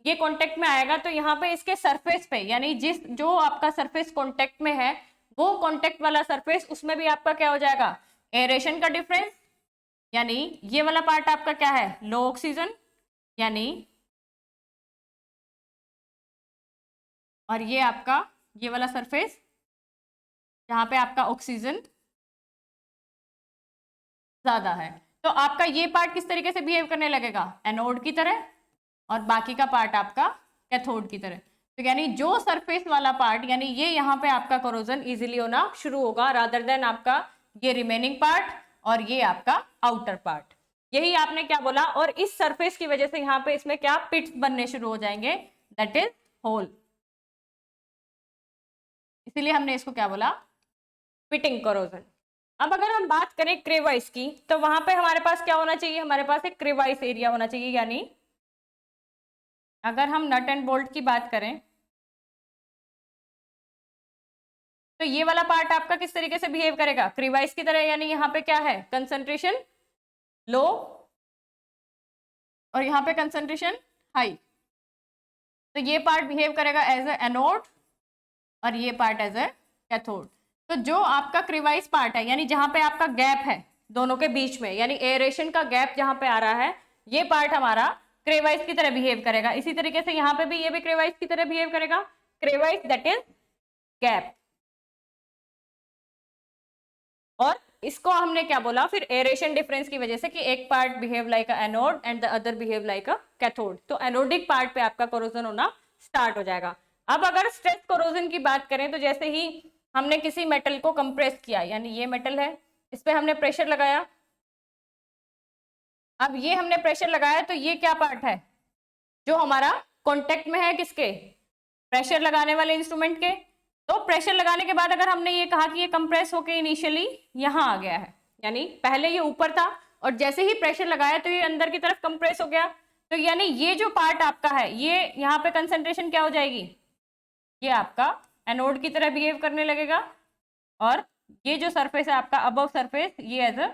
ये कांटेक्ट में आएगा तो यहाँ पे इसके सरफेस पे यानी जिस जो आपका सरफेस कांटेक्ट में है वो कांटेक्ट वाला सरफेस, उसमें भी आपका क्या हो जाएगा, एरेशन का डिफरेंस, यानी ये वाला पार्ट आपका क्या है, लो ऑक्सीजन, यानी और ये आपका ये वाला सरफेस जहाँ पे आपका ऑक्सीजन ज्यादा है, तो आपका ये पार्ट किस तरीके से बिहेव करने लगेगा, एनोड की तरह, और बाकी का पार्ट आपका कैथोड की तरह। तो यानी जो सरफेस वाला पार्ट यानी ये यहाँ पे आपका कोरोजन इजीली होना शुरू होगा रादर देन आपका ये रिमेनिंग पार्ट और ये आपका आउटर पार्ट। यही आपने क्या बोला, और इस सरफेस की वजह से यहाँ पे इसमें क्या पिट्स बनने शुरू हो जाएंगे, दैट इज होल, इसीलिए हमने इसको क्या बोला, पिटिंग कोरोजन। अब अगर हम बात करें क्रेवाइस की, तो वहां पे हमारे पास क्या होना चाहिए, हमारे पास एक क्रेवाइस एरिया होना चाहिए, यानी अगर हम नट एंड बोल्ट की बात करें तो ये वाला पार्ट आपका किस तरीके से बिहेव करेगा, क्रेवाइस की तरह, यानी यहाँ पे क्या है, कंसंट्रेशन लो और यहाँ पे कंसंट्रेशन हाई। तो ये पार्ट बिहेव करेगा एज ए एनोड और ये पार्ट एज ए कैथोड। तो जो आपका क्रिवाइस पार्ट है यानी जहां पे आपका गैप है दोनों के बीच में, यानी एरेशन का गैप जहां पे आ रहा है, ये पार्ट हमारा क्रेवाइस की तरह बिहेव करेगा। इसी तरीके से यहाँ पे भी ये भी क्रेवाइस की तरह बिहेव करेगा, क्रेवाइस दैट इज गैप। और इसको हमने क्या बोला फिर, एरेशन डिफरेंस की वजह से कि एक part behave like a anode and the other behave like a cathode, तो एनोडिक पार्ट पे आपका कोरोजन होना स्टार्ट हो जाएगा। अब अगर स्ट्रेस कोरोजन की बात करें तो जैसे ही हमने किसी मेटल को कंप्रेस किया, यानी ये मेटल है, इस पे हमने प्रेशर लगाया, अब ये हमने प्रेशर लगाया तो ये क्या पार्ट है जो हमारा कांटेक्ट में है किसके, प्रेशर लगाने वाले इंस्ट्रूमेंट के। तो प्रेशर लगाने के बाद अगर हमने ये कहा कि ये कंप्रेस होके इनिशियली यहाँ आ गया है, यानी पहले ये ऊपर था और जैसे ही प्रेशर लगाया तो ये अंदर की तरफ कंप्रेस हो गया, तो यानी ये जो पार्ट आपका है ये यहाँ पे कंसंट्रेशन क्या हो जाएगी, ये आपका एनोड की तरह बिहेव करने लगेगा, और ये जो सरफेस है आपका अबव सरफेस ये एज अ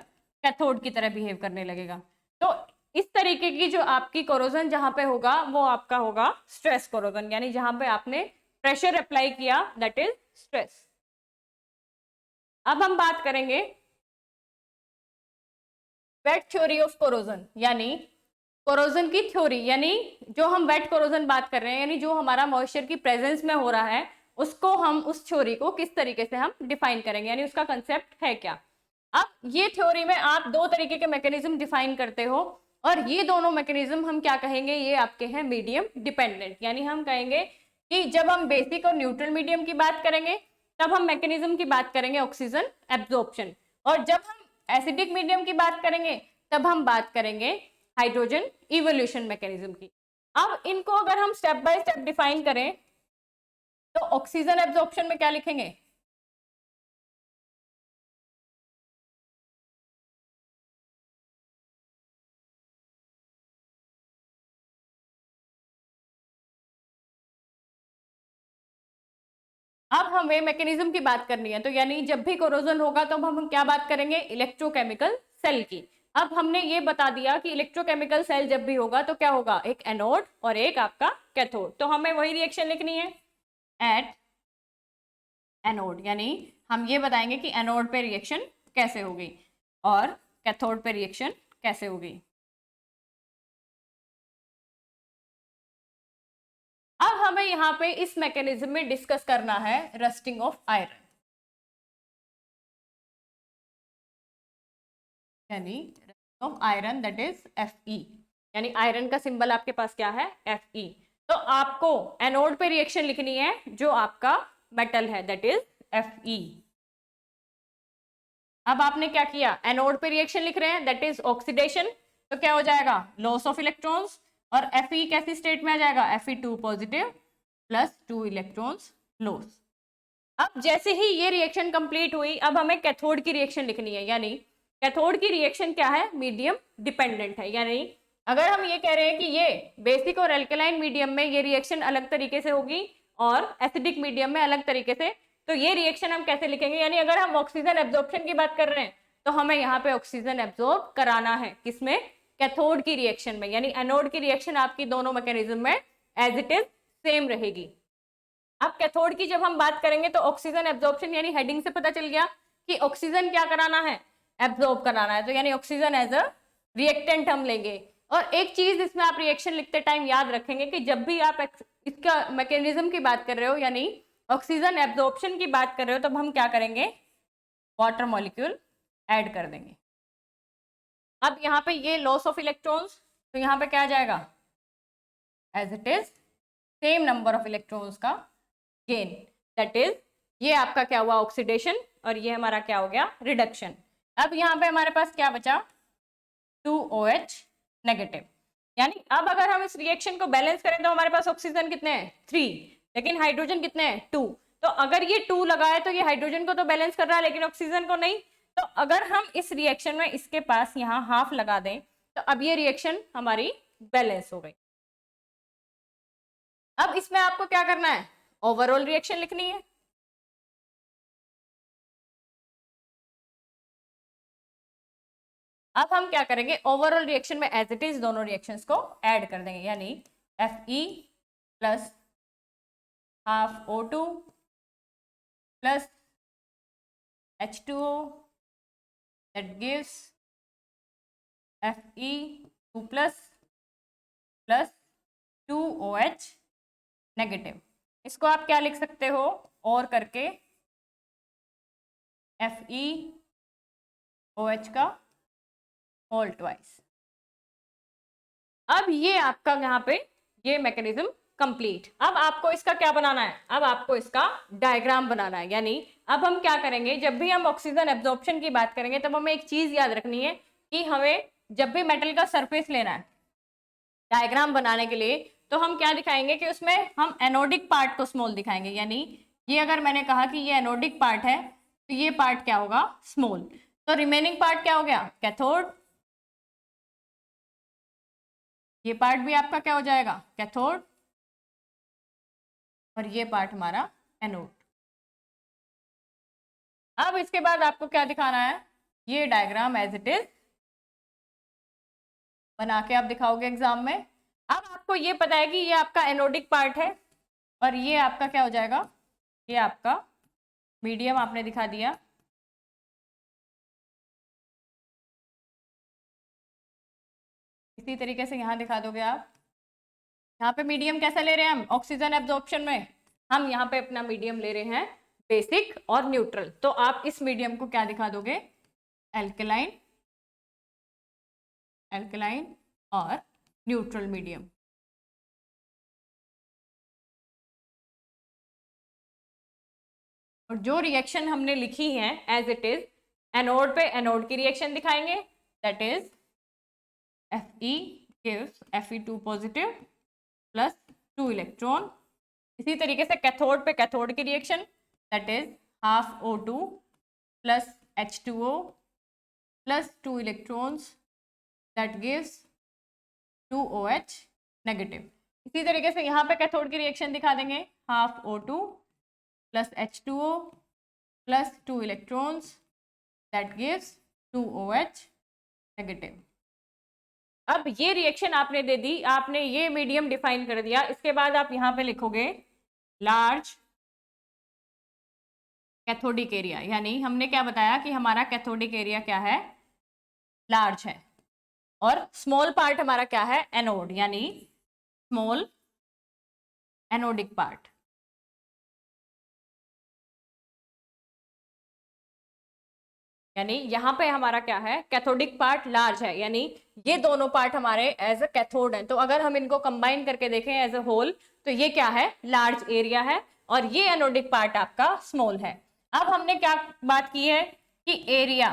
कैथोड की तरह बिहेव करने लगेगा। तो इस तरीके की जो आपकी कोरोजन जहां पे होगा वो आपका होगा स्ट्रेस कोरोजन, यानी जहां पे आपने प्रेशर अप्लाई किया दैट इज स्ट्रेस। अब हम बात करेंगे वेट थ्योरी ऑफ कोरोजन, यानी कोरोजन की थ्योरी, यानी जो हम वेट कोरोजन बात कर रहे हैं यानी जो हमारा मॉइस्चर की प्रेजेंस में हो रहा है उसको हम उस थ्योरी को किस तरीके से हम डिफाइन करेंगे, यानी उसका कंसेप्ट है क्या। अब ये थ्योरी में आप दो तरीके के मैकेनिज्म डिफाइन करते हो और ये दोनों मैकेनिज्म हम क्या कहेंगे, ये आपके हैं मीडियम डिपेंडेंट, यानी हम कहेंगे कि जब हम बेसिक और न्यूट्रल मीडियम की बात करेंगे तब हम मैकेनिज्म की बात करेंगे ऑक्सीजन एब्जॉर्प्शन, और जब हम एसिडिक मीडियम की बात करेंगे तब हम बात करेंगे हाइड्रोजन इवोल्यूशन मैकेनिज्म की। अब इनको अगर हम स्टेप बाय स्टेप डिफाइन करें तो ऑक्सीजन एब्जॉर्प्शन में क्या लिखेंगे, अब हमें मैकेनिज्म की बात करनी है, तो यानी जब भी कोरोजन होगा तो हम क्या बात करेंगे, इलेक्ट्रोकेमिकल सेल की। अब हमने ये बता दिया कि इलेक्ट्रोकेमिकल सेल जब भी होगा तो क्या होगा, एक एनोड और एक आपका कैथोड, तो हमें वही रिएक्शन लिखनी है एट एनोड, यानी हम ये बताएंगे कि एनोड पे रिएक्शन कैसे होगी और कैथोड पे रिएक्शन कैसे होगी। अब हमें यहाँ पे इस मैकेनिज्म में डिस्कस करना है रस्टिंग ऑफ आयरन, यानी of iron that is Fe, यानी आयरन का सिंबल आपके पास क्या है, Fe। तो आपको एनोड पे रिएक्शन लिखनी है जो आपका मेटल है दैट इज Fe। अब आपने क्या किया, एनोड पे रिएक्शन लिख रहे हैं, दैट इज ऑक्सीडेशन, तो क्या हो जाएगा, लॉस ऑफ इलेक्ट्रॉन्स, और Fe कैसी स्टेट में आ जाएगा, Fe2 positive plus 2 electrons loss. अब जैसे ही ये रिएक्शन कंप्लीट हुई, अब हमें कैथोड की रिएक्शन लिखनी है, यानी कैथोड की रिएक्शन क्या है, मीडियम डिपेंडेंट है। यानी अगर हम ये कह रहे हैं कि ये बेसिक और एल्कलाइन मीडियम में ये रिएक्शन अलग तरीके से होगी और एसिडिक मीडियम में अलग तरीके से, तो ये रिएक्शन हम कैसे लिखेंगे, यानी अगर हम ऑक्सीजन एब्जॉर्प्शन की बात कर रहे हैं तो हमें यहाँ पे ऑक्सीजन एब्जॉर्ब कराना है, किसमें, कैथोड की रिएक्शन में। यानी एनोड की रिएक्शन आपकी दोनों मैकेनिज्म में एज इट इज सेम रहेगी। अब कैथोड की जब हम बात करेंगे तो ऑक्सीजन एब्जॉर्प्शन, यानी हेडिंग से पता चल गया कि ऑक्सीजन क्या कराना है, एब्जॉर्ब कराना है, तो यानी ऑक्सीजन एज अ रिएक्टेंट हम लेंगे। और एक चीज इसमें आप रिएक्शन लिखते टाइम याद रखेंगे कि जब भी आप इसका मैकेनिज्म की बात कर रहे हो, यानी ऑक्सीजन एब्जॉर्प्शन की बात कर रहे हो, तब हम क्या करेंगे, वाटर मॉलिक्यूल ऐड कर देंगे। अब यहाँ पे ये लॉस ऑफ इलेक्ट्रॉन्स, तो यहाँ पे क्या आ जाएगा, as it is same number of electrons का गेन, दैट इज ये आपका क्या हुआ, ऑक्सीडेशन, और ये हमारा क्या हो गया, रिडक्शन। अब यहाँ पे हमारे पास क्या बचा, 2OH नेगेटिव। यानी अब अगर हम इस रिएक्शन को बैलेंस करें तो हमारे पास ऑक्सीजन कितने हैं, 3, लेकिन हाइड्रोजन कितने हैं, 2। तो अगर ये 2 लगाए तो ये हाइड्रोजन को तो बैलेंस कर रहा है लेकिन ऑक्सीजन को नहीं। तो अगर हम इस रिएक्शन में इसके पास यहाँ हाफ लगा दें तो अब ये रिएक्शन हमारी बैलेंस हो गई। अब इसमें आपको क्या करना है, ओवरऑल रिएक्शन लिखनी है। अब हम क्या करेंगे, ओवरऑल रिएक्शन में एज इट इज दोनों रिएक्शंस को ऐड कर देंगे, यानी Fe plus half O2 plus H2O that gives Fe2 plus 2OH negative. इसको आप क्या लिख सकते हो, और करके FeOH का होल ट्वाइस। अब ये आपका यहाँ पे ये मैकेनिज्म कंप्लीट। अब आपको इसका क्या बनाना है, अब आपको इसका डायग्राम बनाना है। यानी अब हम क्या करेंगे, जब भी हम ऑक्सीजन एब्जॉर्प्शन की बात करेंगे तब हमें एक चीज याद रखनी है कि हमें जब भी मेटल का सरफेस लेना है डायग्राम बनाने के लिए, तो हम क्या दिखाएंगे कि उसमें हम एनोडिक पार्ट को स्मॉल दिखाएंगे। यानी ये अगर मैंने कहा कि ये एनोडिक पार्ट है तो ये पार्ट क्या होगा, स्मॉल, तो रिमेनिंग पार्ट क्या हो गया, कैथोड, ये पार्ट भी आपका क्या हो जाएगा, कैथोड, और ये पार्ट हमारा एनोड। अब इसके बाद आपको क्या दिखाना है, ये डायग्राम एज इट इज बना के आप दिखाओगे एग्जाम में। अब आपको ये पता है कि ये आपका एनोडिक पार्ट है और ये आपका क्या हो जाएगा, ये आपका मीडियम आपने दिखा दिया। इसी तरीके से यहाँ दिखा दोगे आप। यहाँ पे मीडियम कैसा ले रहे हैं हम, ऑक्सीजन एब्जॉर्प्शन में हम यहाँ पे अपना मीडियम ले रहे हैं बेसिक और न्यूट्रल, तो आप इस मीडियम को क्या दिखा दोगे, एल्कलाइन, एल्कलाइन और न्यूट्रल मीडियम। और जो रिएक्शन हमने लिखी है एज इट इज, एनोड पे एनोड की रिएक्शन दिखाएंगे, that is Fe gives Fe2 positive plus 2 electron. इसी तरीके से कैथोड पे कैथोड की reaction, that is half O2 plus H2O plus 2 electrons, that gives 2OH negative. इसी तरीके से यहाँ पे कैथोड की रिएक्शन दिखा देंगे, half O2 plus H2O plus 2 electrons, that gives 2OH negative. अब ये रिएक्शन आपने दे दी, आपने ये मीडियम डिफाइन कर दिया। इसके बाद आप यहाँ पे लिखोगे लार्ज कैथोडिक एरिया, यानी हमने क्या बताया कि हमारा कैथोडिक एरिया क्या है, लार्ज है, और स्मॉल पार्ट हमारा क्या है, एनोड, यानी स्मॉल एनोडिक पार्ट। यानी यहाँ पे हमारा क्या है, कैथोडिक पार्ट लार्ज है, यानी ये दोनों पार्ट हमारे एज अ कैथोड हैं। तो अगर हम इनको कंबाइन करके देखें एज अ होल, तो ये क्या है, लार्ज एरिया है, और ये एनोडिक पार्ट आपका स्मॉल है। अब हमने क्या बात की है कि एरिया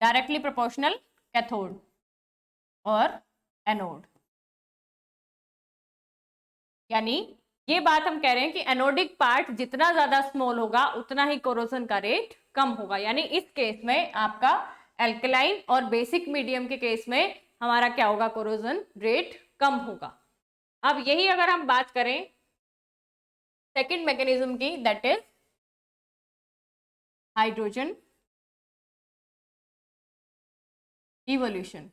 डायरेक्टली प्रोपोर्शनल कैथोड और एनोड, यानी ये बात हम कह रहे हैं कि एनोडिक पार्ट जितना ज्यादा स्मॉल होगा उतना ही कोरोजन का रेट कम होगा। यानी इस केस में आपका एल्कलाइन और बेसिक मीडियम के केस में हमारा क्या होगा, कोरोजन रेट कम होगा। अब यही अगर हम बात करें सेकंड मैकेनिज्म की, दैट इज हाइड्रोजन इवोल्यूशन।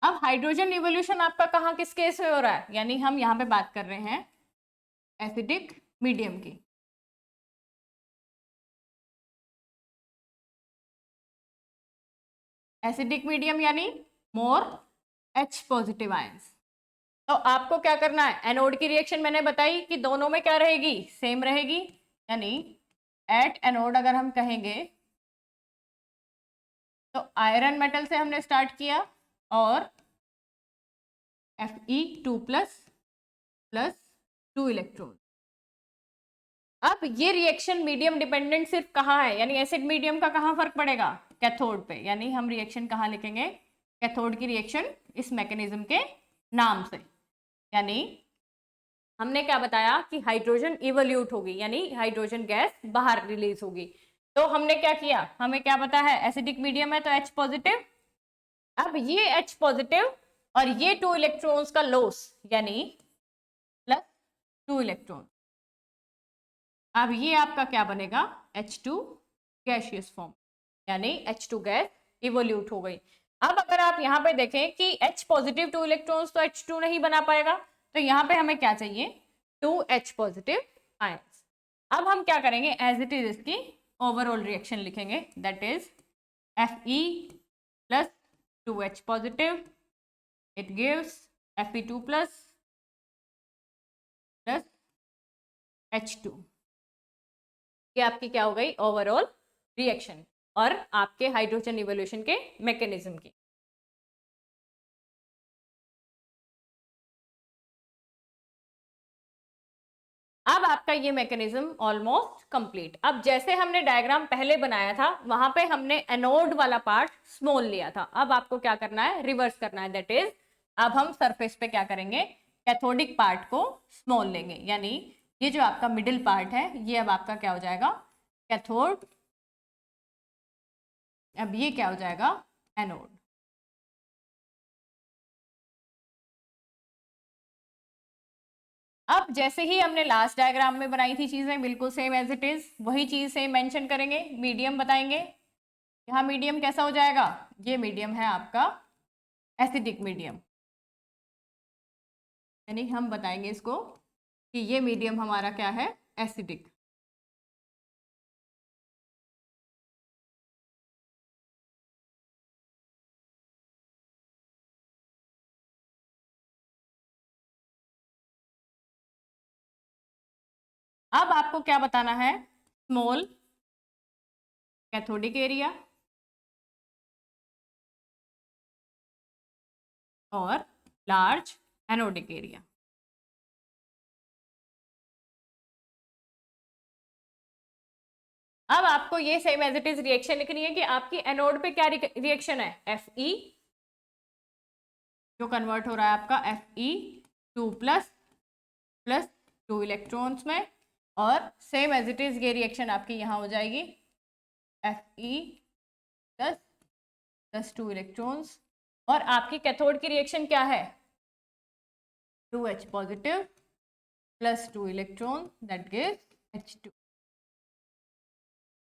अब हाइड्रोजन इवोल्यूशन आपका कहाँ किस केस में हो रहा है, यानी हम यहाँ पे बात कर रहे हैं एसिडिक मीडियम की। एसिडिक मीडियम यानी मोर H पॉजिटिव आयंस। तो आपको क्या करना है, एनोड की रिएक्शन मैंने बताई कि दोनों में क्या रहेगी, सेम रहेगी। यानी एट एनोड अगर हम कहेंगे तो आयरन मेटल से हमने स्टार्ट किया और Fe2 प्लस 2 इलेक्ट्रॉन। अब ये रिएक्शन मीडियम डिपेंडेंट सिर्फ कहाँ है, यानी एसिड मीडियम का कहाँ फर्क पड़ेगा, कैथोड पे। यानी हम रिएक्शन कहाँ लिखेंगे, कैथोड की रिएक्शन इस मैकेनिज्म के नाम से। यानी हमने क्या बताया कि हाइड्रोजन इवोल्यूट होगी, यानी हाइड्रोजन गैस बाहर रिलीज होगी। तो हमने क्या किया, हमें क्या पता है एसिडिक मीडियम है तो H पॉजिटिव। अब ये H पॉजिटिव और ये 2 इलेक्ट्रॉन्स का लॉस यानी प्लस 2 इलेक्ट्रॉन। अब ये आपका क्या बनेगा, H2 गैसियस फॉर्म, यानी H2 गैस इवोल्यूट हो गई। अब अगर आप यहाँ पे देखें कि H पॉजिटिव 2 इलेक्ट्रॉन्स तो H2 नहीं बना पाएगा, तो यहाँ पे हमें क्या चाहिए, 2 H पॉजिटिव आयंस। अब हम क्या करेंगे, एज इट इज इसकी ओवरऑल रिएक्शन लिखेंगे, that is Fe plus 2H positive, it gives Fe2 plus H2। ये आपकी क्या हो गई, ओवरऑल रिएक्शन और आपके हाइड्रोजन इवोल्यूशन के मैकेनिज्म की। अब आपका ये मैकेनिज्म ऑलमोस्ट कंप्लीट। अब जैसे हमने डायग्राम पहले बनाया था वहां पे हमने एनोड वाला पार्ट स्मॉल लिया था, अब आपको क्या करना है, रिवर्स करना है। दैट इज अब हम सरफेस पे क्या करेंगे, कैथोडिक पार्ट को स्मॉल लेंगे। यानी ये जो आपका मिडिल पार्ट है ये अब आपका क्या हो जाएगा, कैथोड। अब ये क्या हो जाएगा, एनोड। अब जैसे ही हमने लास्ट डायग्राम में बनाई थी चीजें बिल्कुल सेम एज इट इज, वही चीज सेम मेंशन करेंगे, मीडियम बताएंगे। यहाँ मीडियम कैसा हो जाएगा, ये मीडियम है आपका एसिडिक मीडियम, यानी हम बताएंगे इसको कि ये मीडियम हमारा क्या है, एसिडिक। अब आपको क्या बताना है, स्मॉल कैथोडिक एरिया और लार्ज एनोडिक एरिया। अब आपको ये same as it is reaction लिखनी है कि आपकी एनोड पे क्या रिएक्शन है, Fe जो कन्वर्ट हो रहा है आपका Fe2 प्लस 2 इलेक्ट्रॉन्स में, और सेम एज इट इज ये रिएक्शन आपकी यहाँ हो जाएगी Fe प्लस 2 इलेक्ट्रॉन्स। और आपकी कैथोड की रिएक्शन क्या है, 2H positive plus 2 electron that gives H2।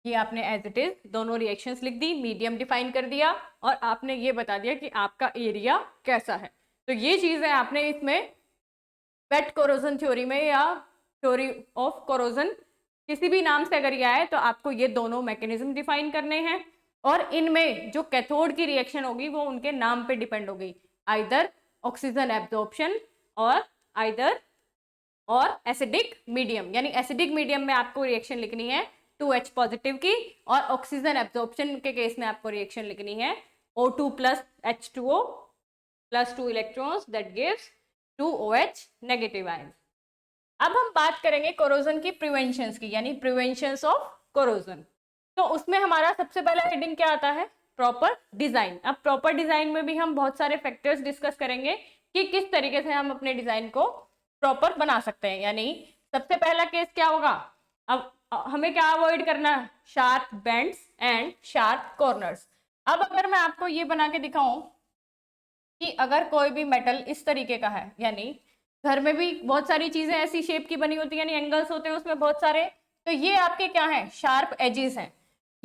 ये आपने एज इट इज दोनों रिएक्शंस लिख दी, मीडियम डिफाइन कर दिया और आपने ये बता दिया कि आपका एरिया कैसा है। तो ये चीजें आपने इसमें वेट कोरोजन थ्योरी में या थ्योरी ऑफ कोरोजन किसी भी नाम से अगर ये आए तो आपको ये दोनों मैकेनिज्म डिफाइन करने हैं, और इनमें जो कैथोड की रिएक्शन होगी वो उनके नाम पे डिपेंड होगी, आइदर ऑक्सीजन एब्जॉर्प्शन और आइदर और एसिडिक मीडियम। यानी एसिडिक मीडियम में आपको रिएक्शन लिखनी है 2H पॉजिटिव की, और ऑक्सीजन एब्जॉर्प्शन के केस में आपको रिएक्शन लिखनी है O2 plus H2O plus 2 electrons that gives 2OH negative ions. अब हम बात करेंगे कोरोजन की प्रिवेंशंस की, यानी प्रिवेंशंस ऑफ कोरोजन। तो उसमें हमारा सबसे पहला हेडिंग क्या आता है? Proper design. अब प्रॉपर डिजाइन में भी हम बहुत सारे फैक्टर्स डिस्कस करेंगे कि किस तरीके से हम अपने डिजाइन को प्रॉपर बना सकते हैं। यानी सबसे पहला केस क्या होगा? अब हमें क्या अवॉइड करना है? Sharp bends and sharp corners. अब अगर मैं आपको ये बना के दिखाऊं कि अगर कोई भी मेटल इस तरीके का है, यानी घर में भी बहुत सारी चीजें ऐसी शेप की बनी होती है, यानी एंगल्स होते हैं उसमें बहुत सारे, तो ये आपके क्या है? शार्प एजेस हैं।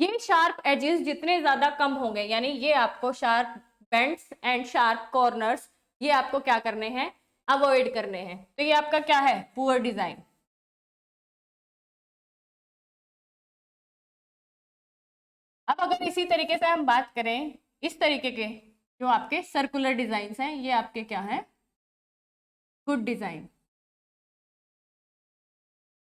ये शार्प एजेस जितने ज्यादा कम होंगे, यानी ये आपको sharp bends and sharp corners, ये आपको क्या करने हैं? अवॉइड करने हैं। तो ये आपका क्या है? Poor design. अब अगर इसी तरीके से हम बात करें, इस तरीके के जो आपके सर्कुलर डिजाइन हैं, ये आपके क्या है? Good design.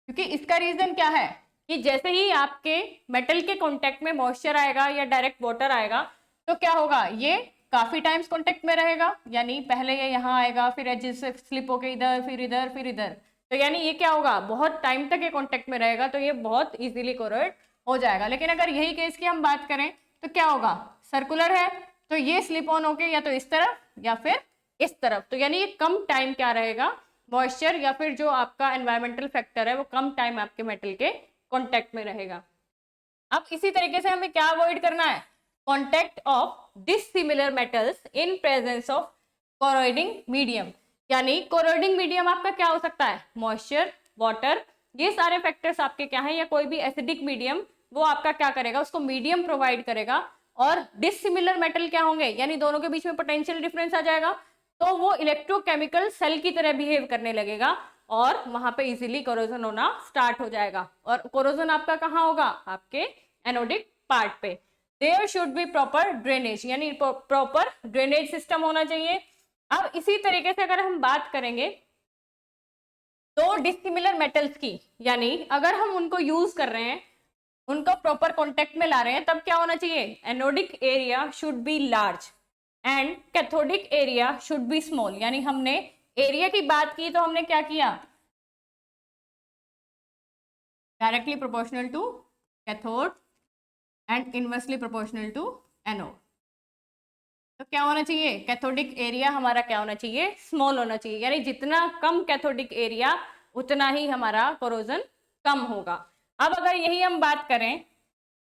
क्योंकि इसका रीजन क्या है कि जैसे ही आपके मेटल के कांटेक्ट में मॉइस्चर आएगा या डायरेक्ट वाटर आएगा, तो क्या होगा? ये काफी टाइम्स कांटेक्ट में रहेगा, यानी पहले ये यहाँ आएगा, फिर एजेस से स्लिप होके इधर, फिर इधर, फिर इधर, तो यानी ये क्या होगा? बहुत टाइम तक ये कांटेक्ट में रहेगा, तो ये बहुत इजीली कोरोड हो जाएगा। लेकिन अगर यही केस की हम बात करें तो क्या होगा? सर्कुलर है तो ये स्लिप ऑन होके या तो इस तरफ या फिर इस तरफ, तो यानी ये कम टाइम क्या रहेगा? मॉइस्चर या फिर जो आपका एनवायरमेंटल फैक्टर है वो कम टाइम आपके मेटल के कांटेक्ट में रहेगा। अब इसी तरीके से हमें क्या अवॉइड करना है? Contact of dissimilar metals in presence of corroding medium. यानी कोरोडिंग मीडियम आपका क्या हो सकता है? मॉइस्चर, वाटर, ये सारे फैक्टर्स आपके क्या है, या कोई भी एसिडिक मीडियम, वो आपका क्या करेगा? उसको मीडियम प्रोवाइड करेगा। और डिसिमिलर मेटल क्या होंगे? यानी दोनों के बीच में पोटेंशियल डिफरेंस आ जाएगा, तो वो इलेक्ट्रोकेमिकल सेल की तरह बिहेव करने लगेगा और वहां पे इजीली कोरोजन होना स्टार्ट हो जाएगा। और कोरोजन आपका कहाँ होगा? आपके एनोडिक पार्ट पे। There should be proper drainage, यानी प्रॉपर ड्रेनेज सिस्टम होना चाहिए। अब इसी तरीके से अगर हम बात करेंगे दो डिसिमिलर मेटल्स की, यानी अगर हम उनको यूज कर रहे हैं, उनको प्रॉपर कॉन्टेक्ट में ला रहे हैं, तब क्या होना चाहिए? Anodic area should be large and cathodic area should be small. यानी हमने एरिया की बात की तो हमने क्या किया? Directly proportional to cathode and inversely proportional to anode. तो क्या होना चाहिए? कैथोडिक एरिया हमारा क्या होना चाहिए? स्मॉल होना चाहिए। यानी जितना कम कैथोडिक एरिया उतना ही हमारा कोरोजन कम होगा। अब अगर यही हम बात करें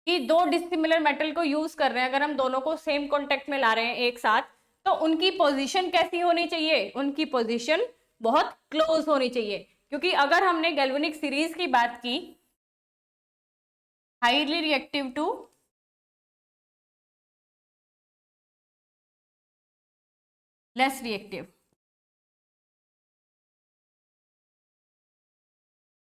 कि दो डिसिमिलर मेटल को यूज कर रहे हैं, अगर हम दोनों को सेम कॉन्टेक्ट में ला रहे हैं एक साथ, तो उनकी पोजीशन कैसी होनी चाहिए? उनकी पोजीशन बहुत क्लोज होनी चाहिए। क्योंकि अगर हमने गैल्वेनिक सीरीज की बात की, highly reactive to less reactive,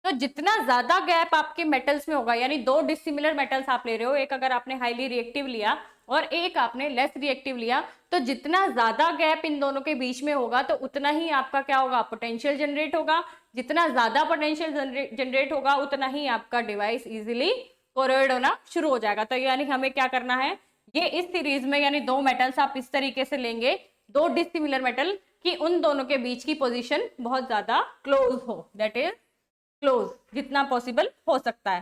तो जितना ज्यादा गैप आपके मेटल्स में होगा, यानी दो डिसिमिलर मेटल्स आप ले रहे हो, एक अगर आपने हाईली रिएक्टिव लिया और एक आपने लेस रिएक्टिव लिया, तो जितना ज्यादा गैप इन दोनों के बीच में होगा तो उतना ही आपका क्या होगा? पोटेंशियल जनरेट होगा। जितना ज्यादा पोटेंशियल जनरेट होगा उतना ही आपका डिवाइस इजिली कोरोड होना शुरू हो जाएगा। तो यानी हमें क्या करना है? ये इस सीरीज में, यानी दो मेटल्स आप इस तरीके से लेंगे, दो डिसिमिलर मेटल, कि उन दोनों के बीच की पोजीशन बहुत ज्यादा क्लोज हो, दैट इज क्लोज, जितना पॉसिबल हो सकता है।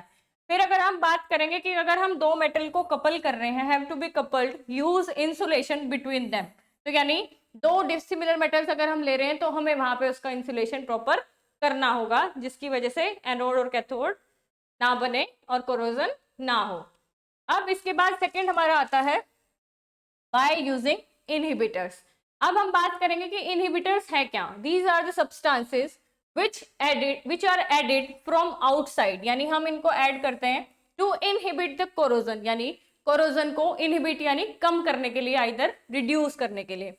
फिर अगर हम बात करेंगे कि अगर हम दो मेटल को कपल कर रहे हैं, have to be coupled, use insulation between them. तो यानी दो डिसिमिलर मेटल्स अगर हम ले रहे हैं तो हमें वहां पे उसका इंसुलेशन प्रॉपर करना होगा, जिसकी वजह से एनोड और कैथोड ना बने और कोरोजन ना हो। अब इसके बाद सेकेंड हमारा आता है बाय यूजिंग इनहिबिटर्स। अब हम बात करेंगे कि इनहिबिटर्स है क्या? These are the substances which are added from outside, यानी हम इनको ऐड करते हैं to inhibit the corrosion, यानी कोरोजन को इनहिबिट यानी कम करने के लिए, इधर रिड्यूस करने के लिए।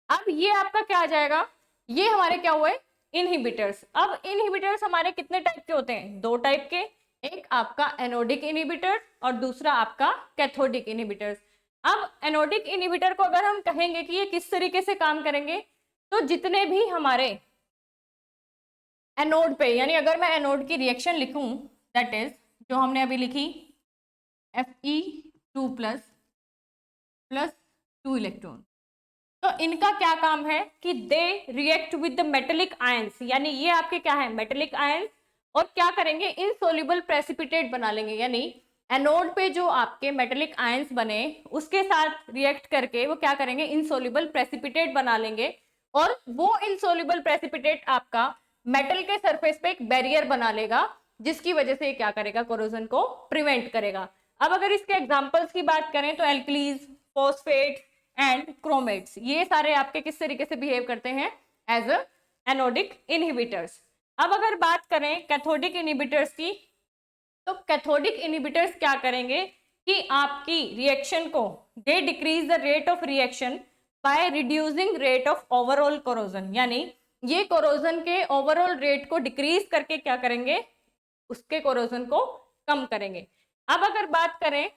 अब ये आपका क्या आ जाएगा? ये हमारे क्या हुए? इनहिबिटर्स। अब इनहिबिटर्स हमारे कितने टाइप के होते हैं? दो टाइप के, एक आपका एनोडिक इनहिबिटर और दूसरा आपका कैथोडिक इनहिबिटर्स। अब एनोडिक इनहिबिटर को अगर हम कहेंगे कि ये किस तरीके से काम करेंगे, तो जितने भी हमारे एनोड पे, यानी अगर मैं एनोड की रिएक्शन लिखूं, दैट इज जो हमने अभी लिखी Fe2+ +2 इलेक्ट्रॉन, तो इनका क्या काम है कि they react with the metallic ions, यानी ये आपके क्या है मेटेलिक आयंस, और क्या करेंगे इनसोल्युबल प्रेसिपिटेट बना लेंगे, यानी एनोड पे जो आपके मेटेलिक आयंस बने उसके साथ रिएक्ट करके वो क्या करेंगे इनसोल्युबल प्रेसिपिटेट बना लेंगे, और वो इनसोल्युबल प्रेसिपिटेट आपका मेटल के सरफेस पे एक बैरियर बना लेगा, जिसकी वजह से क्या करेगा कोरोजन को प्रिवेंट करेगा। अब अगर इसके एग्जांपल्स की बात करें तो एल्कलीज, फॉस्फेट्स एंड क्रोमेट्स, ये सारे आपके किस तरीके से बिहेव करते हैं एज अ एनोडिक इनहिबिटर्स। अब अगर बात करें कैथोडिक इनहिबिटर्स की, तो कैथोडिक इनहिबिटर्स क्या करेंगे कि आपकी रिएक्शन को they decrease the rate of reaction by reducing rate of overall corrosion, यानी ये कोरोजन के ओवरऑल रेट को डिक्रीज करके क्या करेंगे उसके कोरोजन को कम करेंगे। अब अगर बात करें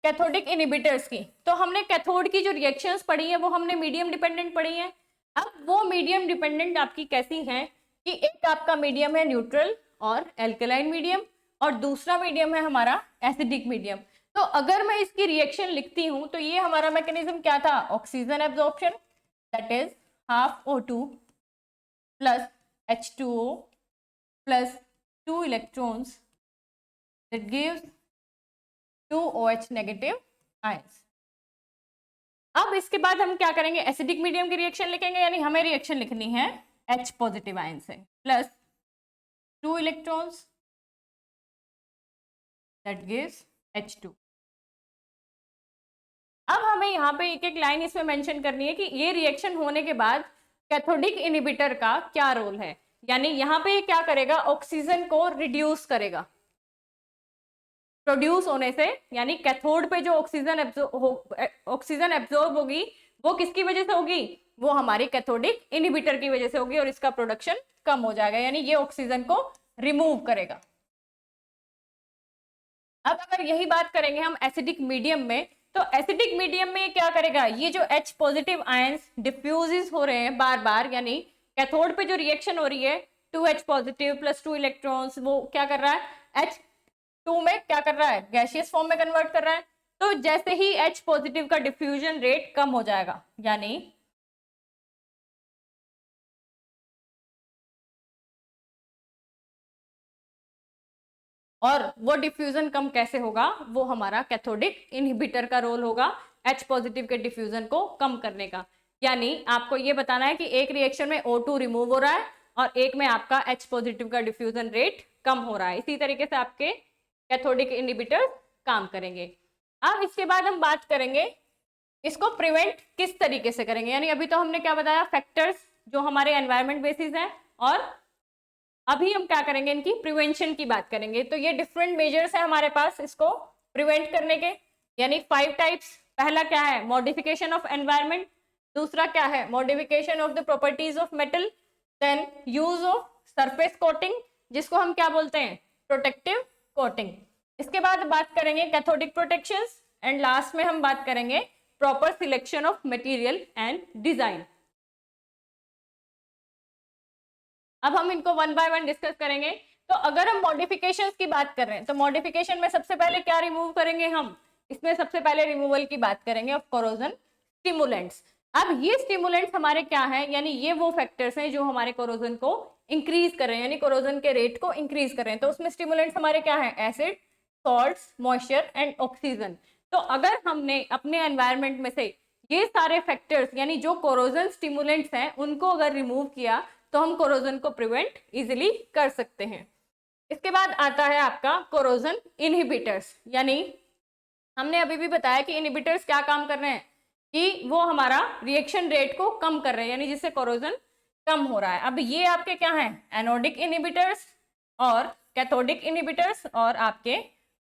कैथोडिक इनहिबिटर्स की, तो हमने कैथोड की जो रिएक्शंस पढ़ी है वो हमने मीडियम डिपेंडेंट पढ़ी है। अब वो मीडियम डिपेंडेंट आपकी कैसी हैं कि एक आपका मीडियम है न्यूट्रल और एल्कलाइन मीडियम, और दूसरा मीडियम है हमारा एसिडिक मीडियम। तो अगर मैं इसकी रिएक्शन लिखती हूं तो ये हमारा मैकेनिज्म क्या था, oxygen absorption, that is half O2 plus H2O plus 2 electrons that gives 2 OH negative ions. अब इसके बाद हम क्या करेंगे एसिडिक मीडियम की रिएक्शन लिखेंगे, यानी हमें रिएक्शन लिखनी है H पॉजिटिव आयन से plus 2 electrons that gives H2। अब हमें यहाँ पे एक एक लाइन इसमें मेंशन करनी है कि ये रिएक्शन होने के बाद कैथोडिक इनहिबिटर का क्या रोल है, यानी यहाँ पे क्या करेगा ऑक्सीजन को रिड्यूस करेगा प्रोड्यूस होने से, यानी कैथोड पे जो ऑक्सीजन एब्जॉर्ब होगी वो किसकी वजह से होगी, वो हमारी कैथोडिक इनहिबिटर की वजह से होगी, और इसका प्रोडक्शन कम हो जाएगा, यानी ये ऑक्सीजन को रिमूव करेगा। अब अगर यही बात करेंगे हम एसिडिक मीडियम में, तो एसिडिक मीडियम में क्या करेगा, ये जो H पॉजिटिव आयंस डिफ्यूज हो रहे हैं बार बार, यानी कैथोड पे जो रिएक्शन हो रही है 2H पॉजिटिव प्लस 2 इलेक्ट्रॉन्स, वो क्या कर रहा है H2 में क्या कर रहा है गैसियस फॉर्म में कन्वर्ट कर रहा है। तो जैसे ही H पॉजिटिव का डिफ्यूजन रेट कम हो जाएगा, यानी और वो डिफ्यूजन कम कैसे होगा, वो हमारा कैथोडिक इनहिबिटर का रोल होगा H पॉजिटिव के डिफ्यूजन को कम करने का। यानी आपको ये बताना है कि एक रिएक्शन में O2 रिमूव हो रहा है और एक में आपका H पॉजिटिव का डिफ्यूजन रेट कम हो रहा है। इसी तरीके से आपके कैथोडिक इनहिबिटर काम करेंगे। अब इसके बाद हम बात करेंगे इसको प्रिवेंट किस तरीके से करेंगे, यानी अभी तो हमने क्या बताया फैक्टर्स जो हमारे एनवायरमेंट बेसिस हैं, और अभी हम क्या करेंगे इनकी प्रिवेंशन की बात करेंगे। तो ये डिफरेंट मेजर्स है हमारे पास इसको प्रिवेंट करने के, यानी 5 टाइप्स। पहला क्या है मॉडिफिकेशन ऑफ एनवायरमेंट, दूसरा क्या है modification of the properties of metal, then use of surface coating जिसको हम क्या बोलते हैं प्रोटेक्टिव कोटिंग। इसके बाद बात करेंगे कैथोडिक प्रोटेक्शंस, एंड लास्ट में हम बात करेंगे proper selection of material and design. अब हम इनको 1 बाय 1 डिस्कस करेंगे। तो अगर हम मॉडिफिकेशंस की बात कर रहे हैं तो मॉडिफिकेशन में सबसे पहले क्या रिमूव करेंगे हम, इसमें सबसे पहले रिमूवल की बात करेंगे ऑफ कोरोजन स्टिमुलेंट्स। अब ये स्टिमुलेंट्स हमारे क्या है, यानी ये वो फैक्टर्स हैं जो हमारे कोरोजन को इंक्रीज कर रहे हैं, यानी कोरोजन के रेट को इंक्रीज कर रहे हैं। तो उसमें स्टिमुलेंट्स हमारे क्या है acid, salts, moisture and oxygen. तो अगर हमने अपने एनवायरमेंट में से ये सारे फैक्टर्स यानी जो कोरोजन स्टिमुलेंट्स हैं उनको अगर रिमूव किया तो हम कोरोजन को प्रिवेंट इजिली कर सकते हैं। इसके बाद आता है आपका कोरोजन इनहिबिटर्स, यानी हमने अभी भी बताया कि इनहिबिटर्स क्या काम कर रहे हैं कि वो हमारा रिएक्शन रेट को कम कर रहे हैं, यानी जिससे कोरोजन कम हो रहा है। अब ये आपके क्या हैं एनोडिक इनहिबिटर्स और कैथोडिक इनहिबिटर्स और आपके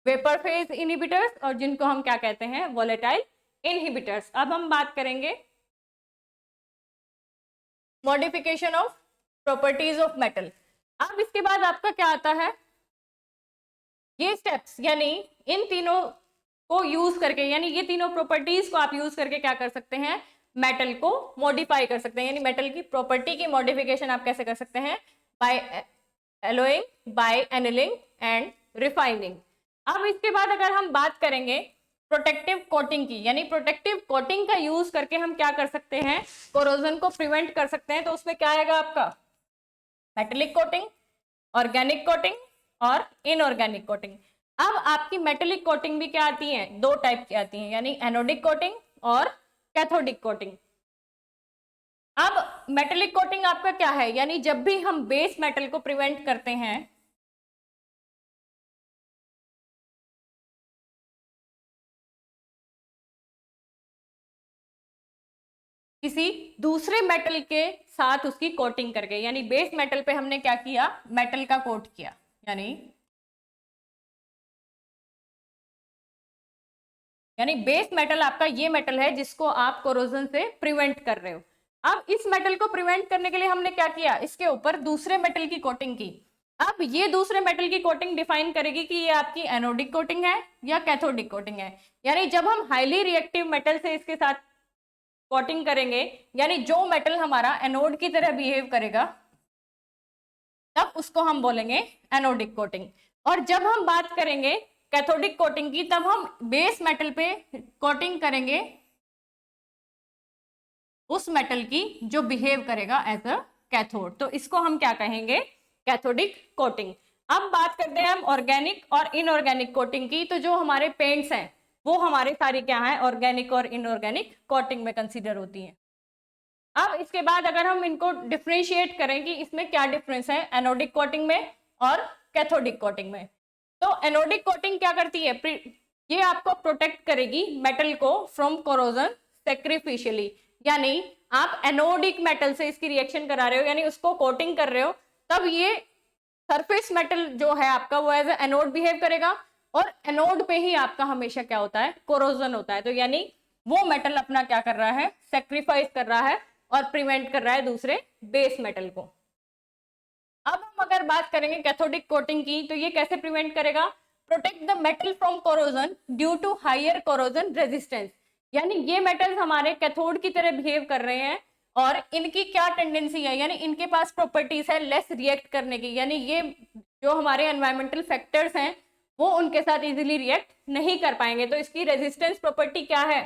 वेपर फेज इनहिबिटर्स, और जिनको हम क्या कहते हैं वोलेटाइल इनहिबिटर्स। अब हम बात करेंगे modification of properties of metal. अब इसके बाद आपका क्या आता है ये स्टेप्स, यानी इन तीनों को यूज करके, यानी ये तीनों प्रॉपर्टीज को आप यूज करके क्या कर सकते हैं मेटल को मॉडिफाई कर सकते हैं, यानी मेटल की प्रॉपर्टी की मॉडिफिकेशन आप कैसे कर सकते हैं by alloying, by annealing and refining. अब इसके बाद अगर हम बात करेंगे प्रोटेक्टिव कोटिंग की, यानी प्रोटेक्टिव कोटिंग का यूज करके हम क्या कर सकते हैं, कोरोजन को प्रिवेंट कर सकते हैं। तो उसमें क्या आएगा आपका, मेटेलिक कोटिंग, ऑर्गेनिक कोटिंग और इनऑर्गेनिक कोटिंग। अब आपकी मेटेलिक कोटिंग भी क्या आती है, दो टाइप की आती है, यानी एनोडिक कोटिंग और कैथोडिक कोटिंग। अब मेटेलिक कोटिंग आपका क्या है, यानी जब भी हम बेस मेटल को प्रिवेंट करते हैं, किसी दूसरे मेटल के साथ उसकी कोटिंग करके, यानी बेस मेटल पे हमने क्या किया, मेटल का कोट किया, यानी बेस मेटल आपका ये मेटल है जिसको आप कोरोजन से प्रिवेंट कर रहे हो। अब इस मेटल को प्रिवेंट करने के लिए हमने क्या किया, इसके ऊपर दूसरे मेटल की कोटिंग की। अब ये दूसरे मेटल की कोटिंग डिफाइन करेगी कि ये आपकी एनोडिक कोटिंग है या कैथोडिक कोटिंग है। यानी जब हम हाईली रिएक्टिव मेटल से इसके साथ कोटिंग करेंगे, यानी जो मेटल हमारा एनोड की तरह बिहेव करेगा, तब उसको हम बोलेंगे एनोडिक कोटिंग। और जब हम बात करेंगे कैथोडिक कोटिंग की, तब हम बेस मेटल पे कोटिंग करेंगे उस मेटल की जो बिहेव करेगा एज अ कैथोड। तो इसको हम क्या कहेंगे, कैथोडिक कोटिंग। अब बात करते हैं हम ऑर्गेनिक और इनऑर्गेनिक कोटिंग की। तो जो हमारे पेंट्स हैं वो हमारे सारे क्या हैं, ऑर्गेनिक और इनऑर्गेनिक कोटिंग में कंसीडर होती हैं। अब इसके बाद अगर हम इनको डिफ्रेंशिएट करें कि इसमें क्या डिफरेंस है एनोडिक कोटिंग में और कैथोडिक कोटिंग में, तो एनोडिक कोटिंग क्या करती है, ये आपको प्रोटेक्ट करेगी मेटल को फ्रॉम कोरोजन सैक्रिफिशियली। यानी आप एनोडिक मेटल से इसकी रिएक्शन करा रहे हो, यानी उसको कोटिंग कर रहे हो, तब ये सरफेस मेटल जो है आपका वो एज एनोड बिहेव करेगा, और एनोड पे ही आपका हमेशा क्या होता है, कोरोजन होता है। तो यानी वो मेटल अपना क्या कर रहा है, सेक्रीफाइस कर रहा है और प्रिवेंट कर रहा है दूसरे बेस मेटल को। अब हम अगर बात करेंगे कैथोडिक कोटिंग की, तो ये कैसे प्रिवेंट करेगा, protect the metal from corrosion due to higher corrosion resistance. यानी ये मेटल्स हमारे कैथोड की तरह बिहेव कर रहे हैं और इनकी क्या टेंडेंसी है, यानी इनके पास प्रॉपर्टीज है लेस रिएक्ट करने की, यानी ये जो हमारे एनवायरमेंटल फैक्टर्स हैं वो उनके साथ इजीली रिएक्ट नहीं कर पाएंगे। तो इसकी रेजिस्टेंस प्रॉपर्टी क्या है,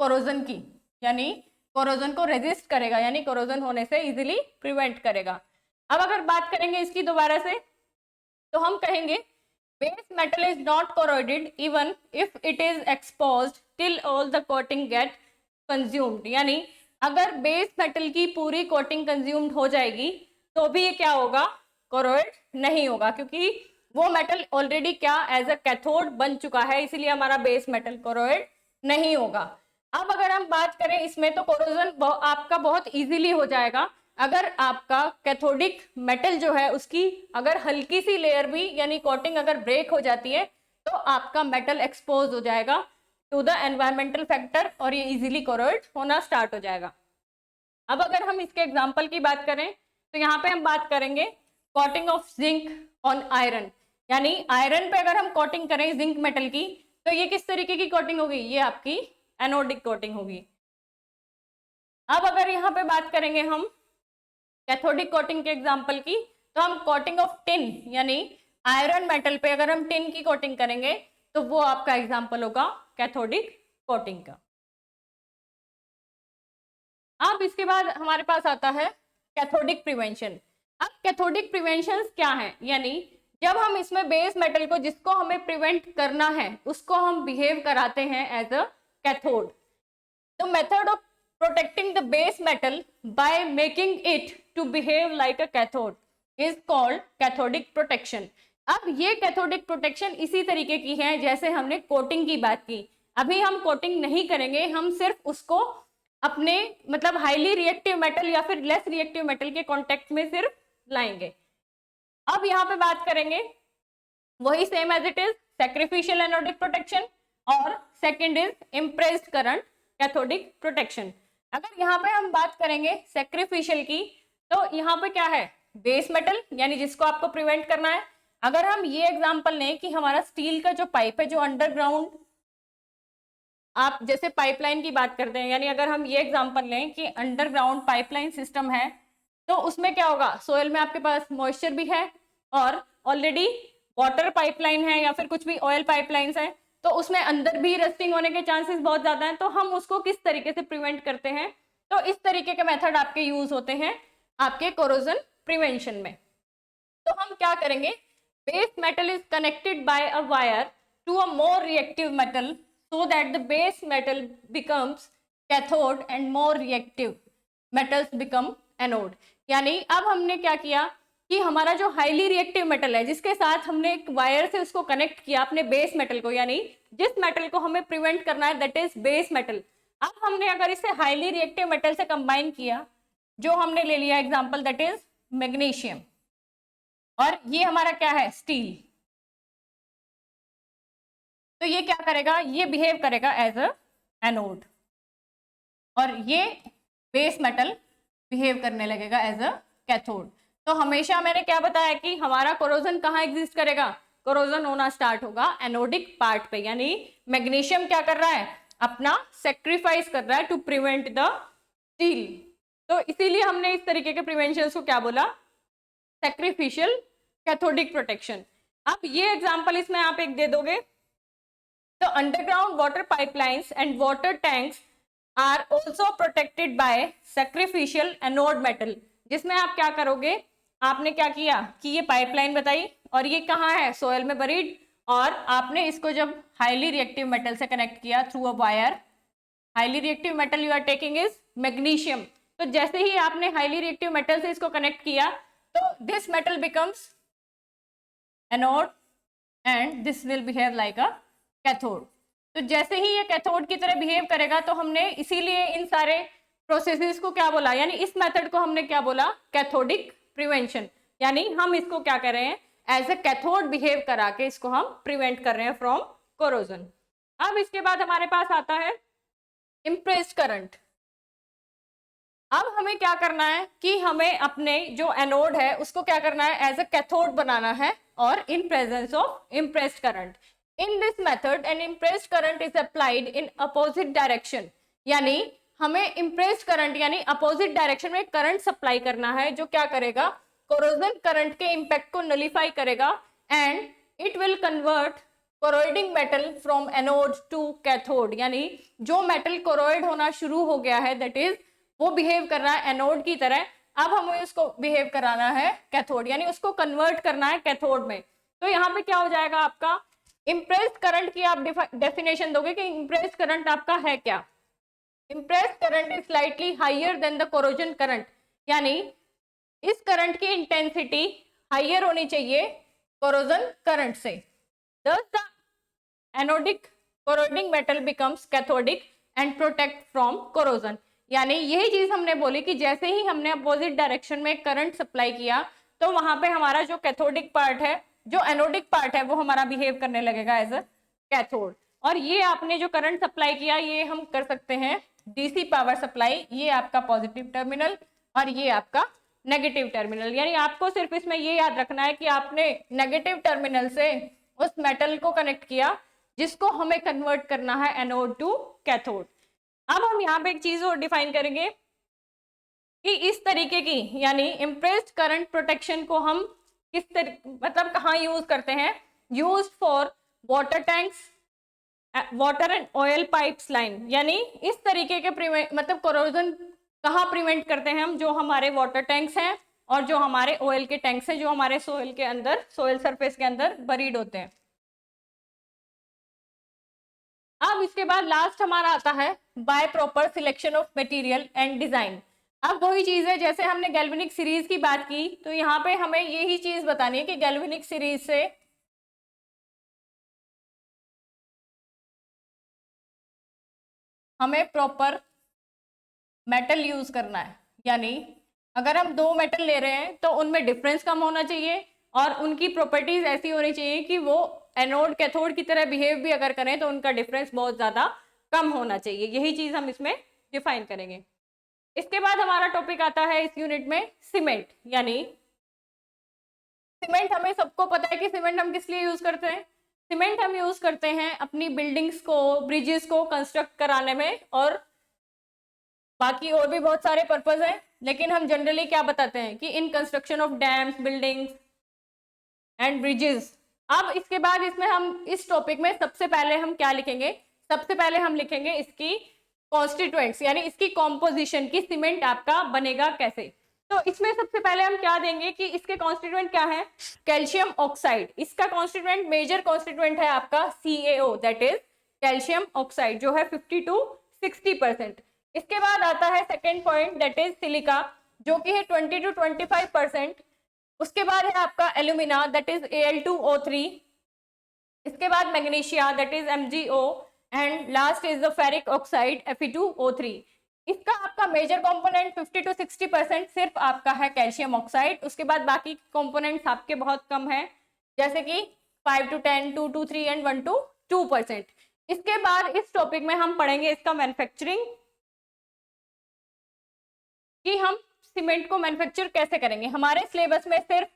कोरोजन की, यानी कोरोजन को रेजिस्ट करेगा, यानी कोरोजन होने से इजीली प्रिवेंट करेगा। अब अगर बात करेंगे इसकी दोबारा से, तो हम कहेंगे base metal is not corroded even if it is exposed till all the coating get consumed। यानी अगर बेस मेटल की पूरी कोटिंग कंज्यूम्ड हो जाएगी तो भी ये क्या होगा, कोरोड नहीं होगा, क्योंकि वो मेटल ऑलरेडी क्या एज अ कैथोड बन चुका है, इसीलिए हमारा बेस मेटल कोरोड नहीं होगा। अब अगर हम बात करें इसमें, तो कोरोजन आपका बहुत इजीली हो जाएगा अगर आपका कैथोडिक मेटल जो है उसकी अगर हल्की सी लेयर भी यानी कोटिंग अगर ब्रेक हो जाती है तो आपका मेटल एक्सपोज हो जाएगा टू द एनवायरमेंटल फैक्टर और ये इजीली कोरोड होना स्टार्ट हो जाएगा। अब अगर हम इसके एग्जांपल की बात करें, तो यहाँ पे हम बात करेंगे coating of zinc on iron. यानी आयरन पे अगर हम कोटिंग करें जिंक मेटल की, तो ये किस तरीके की कोटिंग होगी, ये आपकी एनोडिक कोटिंग होगी। अब अगर यहाँ पे बात करेंगे हम कैथोडिक कोटिंग के एग्जांपल की, तो हम कोटिंग ऑफ टिन यानी आयरन मेटल पे अगर हम टिन की कोटिंग करेंगे तो वो आपका एग्जांपल होगा कैथोडिक कोटिंग का। अब इसके बाद हमारे पास आता है कैथोडिक प्रिवेंशन। अब कैथोडिक प्रिवेंशन क्या है, यानी जब हम इसमें बेस मेटल को जिसको हमें प्रिवेंट करना है उसको हम बिहेव कराते हैं एज अ कैथोड। तो method of protecting the base metal by making it to behave like a cathode is called cathodic protection। अब ये कैथोडिक प्रोटेक्शन इसी तरीके की है जैसे हमने कोटिंग की बात की। अभी हम कोटिंग नहीं करेंगे, हम सिर्फ उसको अपने मतलब हाईली रिएक्टिव मेटल या फिर लेस रिएक्टिव मेटल के कांटेक्ट में सिर्फ लाएंगे। अब यहाँ पे बात करेंगे वही same as it is sacrificial anodic protection और second is impressed current cathodic protection. अगर यहाँ पे हम बात करेंगे सैक्रिफिशियल की, तो यहाँ पे क्या है, बेस मेटल यानी जिसको आपको प्रिवेंट करना है। अगर हम ये एग्जांपल लें कि हमारा स्टील का जो पाइप है जो अंडरग्राउंड, आप जैसे पाइपलाइन की बात करते हैं, यानी अगर हम ये एग्जांपल लें कि अंडरग्राउंड पाइपलाइन सिस्टम है, तो उसमें क्या होगा, सोयल में आपके पास मॉइस्चर भी है और ऑलरेडी वाटर पाइपलाइन है या फिर कुछ भी ऑयल पाइपलाइंस है, तो उसमें अंदर भी रस्टिंग होने के चांसेस बहुत ज़्यादा हैं। तो हम उसको किस तरीके से प्रिवेंट करते हैं, तो इस तरीके के मेथड आपके यूज होते हैं आपके कोरोजन प्रिवेंशन में। तो हम क्या करेंगे, base metal is connected by a wire to a more reactive metal so that the base metal becomes cathode and more reactive metals become anode। यानी अब हमने क्या किया कि हमारा जो हाईली रिएक्टिव मेटल है जिसके साथ हमने एक वायर से उसको कनेक्ट किया अपने बेस मेटल को, यानी जिस मेटल को हमें प्रिवेंट करना है दैट इज बेस मेटल। अब हमने अगर इसे हाईली रिएक्टिव मेटल से कंबाइन किया, जो हमने ले लिया एग्जांपल दैट इज मैग्नीशियम, और ये हमारा क्या है स्टील, तो ये क्या करेगा, ये बिहेव करेगा एज अ एनोड, और ये बेस मेटल बिहेव करने लगेगा एज अ कैथोड। तो हमेशा मैंने क्या बताया कि हमारा कोरोजन कहाँ एग्जिस्ट करेगा, कोरोजन होना स्टार्ट होगा एनोडिक पार्ट पे, यानी मैग्नीशियम क्या कर रहा है, अपना सेक्रीफाइस कर रहा है टू प्रिवेंट द स्टील। तो इसीलिए हमने इस तरीके के प्रिवेंशन को क्या बोला, सेक्रीफिशियल कैथोडिक प्रोटेक्शन। अब ये एग्जाम्पल इसमें आप एक दे दोगे, तो underground water pipelines and water tanks are also protected by sacrificial anode metal. जिसमें आप क्या करोगे, आपने क्या किया कि ये पाइपलाइन बताई और ये कहाँ है, सोयल में बरीड, और आपने इसको जब हाईली रिएक्टिव मेटल से कनेक्ट किया through a wire, highly reactive metal you are taking is magnesium. तो जैसे ही आपने हाईली रिएक्टिव मेटल से इसको कनेक्ट किया तो this metal becomes anode and this will behave like a cathode. तो जैसे ही ये कैथोड की तरह बिहेव करेगा, तो हमने इसीलिए इन सारे प्रोसेसेस को क्या बोला, यानी इस मेथड को हमने क्या बोला, कैथोडिक प्रिवेंशन। यानी हम इसको क्या कर रहे हैं, एज ए कैथोड बिहेव करा के इसको हम प्रिवेंट कर रहे हैं फ्रॉम कोरोजन। अब इसके बाद हमारे पास आता है इम्प्रेस्ड करंट। अब हमें क्या करना है कि हमें अपने जो एनोड है उसको क्या करना है, एज ए कैथोड बनाना है, और इन presence of impressed current. In this method, an impressed current is applied in opposite direction। यानी हमें impressed current यानी opposite direction में करंट सप्लाई करना है, जो क्या करेगा, कोरोजन करंट के इम्पैक्ट को नलीफाई करेगा, and it will convert corroding metal from anode to cathode. यानी जो मेटल कोरोइड होना शुरू हो गया है दैट इज वो बिहेव कर रहा है एनोड की तरह, अब हमें उसको बिहेव कराना है कैथोड, यानी उसको कन्वर्ट करना है कैथोड में। तो यहाँ पे क्या हो जाएगा आपका, इम्प्रेस्ड करंट की आप डेफिनेशन दोगे कि इम्प्रेस्ड करंट आपका है क्या, impressed current is slightly higher than the corrosion current. यानी इस करंट की इंटेंसिटी हायर होनी चाहिए कोरोजन करंट से। Thus the anodic corroding metal becomes cathodic and protect from corrosion। यानी यही चीज हमने बोली कि जैसे ही हमने अपोजिट डायरेक्शन में करंट सप्लाई किया, तो वहां पे हमारा जो कैथोडिक पार्ट है, जो एनोडिक पार्ट है, वो हमारा बिहेव करने लगेगा एज अ कैथोड। और ये आपने जो करंट सप्लाई किया, ये हम कर सकते हैं डीसी पावर सप्लाई, ये आपका पॉजिटिव टर्मिनल और ये आपका नेगेटिव टर्मिनल। यानी आपको सिर्फ इसमें ये याद रखना है कि आपने नेगेटिव टर्मिनल से उस मेटल को कनेक्ट किया जिसको हमें कन्वर्ट करना है एनोड टू कैथोड। अब हम यहाँ पे एक चीज और डिफाइन करेंगे कि इस तरीके की यानी इम्प्रेस्ड करंट प्रोटेक्शन को हम किस मतलब कहाँ यूज करते हैं, use for water tanks, water and oil pipes line. यानी इस तरीके के मतलब कोरोजन कहाँ प्रिवेंट करते हैं हम, जो हमारे वाटर टैंक्स हैं और जो हमारे ऑयल के टैंक्स हैं, जो हमारे सोयल के अंदर, सोयल सरफेस के अंदर बरीड होते हैं। अब इसके बाद लास्ट हमारा आता है by proper selection of material and design. अब वही चीज है जैसे हमने गैल्वेनिक सीरीज की बात की, तो यहाँ पे हमें यही चीज बतानी है कि गैल्वेनिक सीरीज से हमें प्रॉपर मेटल यूज करना है। यानी अगर हम दो मेटल ले रहे हैं तो उनमें डिफरेंस कम होना चाहिए और उनकी प्रॉपर्टीज ऐसी होनी चाहिए कि वो एनोड कैथोड की तरह बिहेव भी अगर करें तो उनका डिफरेंस बहुत ज्यादा कम होना चाहिए। यही चीज हम इसमें डिफाइन करेंगे। इसके बाद हमारा टॉपिक आता है इस यूनिट में सीमेंट। यानी सीमेंट हमें सबको पता है कि सीमेंट हम किस लिए यूज करते हैं। सीमेंट हम यूज करते हैं अपनी बिल्डिंग्स को, ब्रिजेस को कंस्ट्रक्ट कराने में, और बाकी और भी बहुत सारे पर्पज हैं, लेकिन हम जनरली क्या बताते हैं कि in construction of dams, buildings and bridges अब इसके बाद इसमें हम इस टॉपिक में सबसे पहले हम क्या लिखेंगे, सबसे पहले हम लिखेंगे इसकी कॉन्स्टिट्यूएंट्स, यानी इसकी कॉम्पोजिशन की सीमेंट आपका बनेगा कैसे। तो इसमें सबसे पहले हम क्या देंगे कि इसके कॉन्स्टिट्यूएंट क्या है, कैल्शियम ऑक्साइड। इसका कॉन्स्टिट्यूएंट, मेजर कॉन्स्टिट्यूएंट है आपका CaO, that is calcium oxide, जो है 50 to 60%। इसके बाद आता है second point, that is silica, जो कि है 20 to 25%। उसके बाद है आपका एल्यूमिना, दैट इज Al2O3। इसके बाद magnesia, that is MgO, and last is the ferric oxide Fe2O3। इसका आपका मेजर कंपोनेंट 50 to 60% सिर्फ आपका है कैल्शियम ऑक्साइड। उसके बाद बाकी कंपोनेंट्स आपके बहुत कम है, जैसे कि 5 to 10, 2 to 3 एंड 1 to 2%। इसके बाद इस टॉपिक में हम पढ़ेंगे इसका मैन्युफैक्चरिंग, कि हम सीमेंट को मैन्युफैक्चर कैसे करेंगे। हमारे सिलेबस में सिर्फ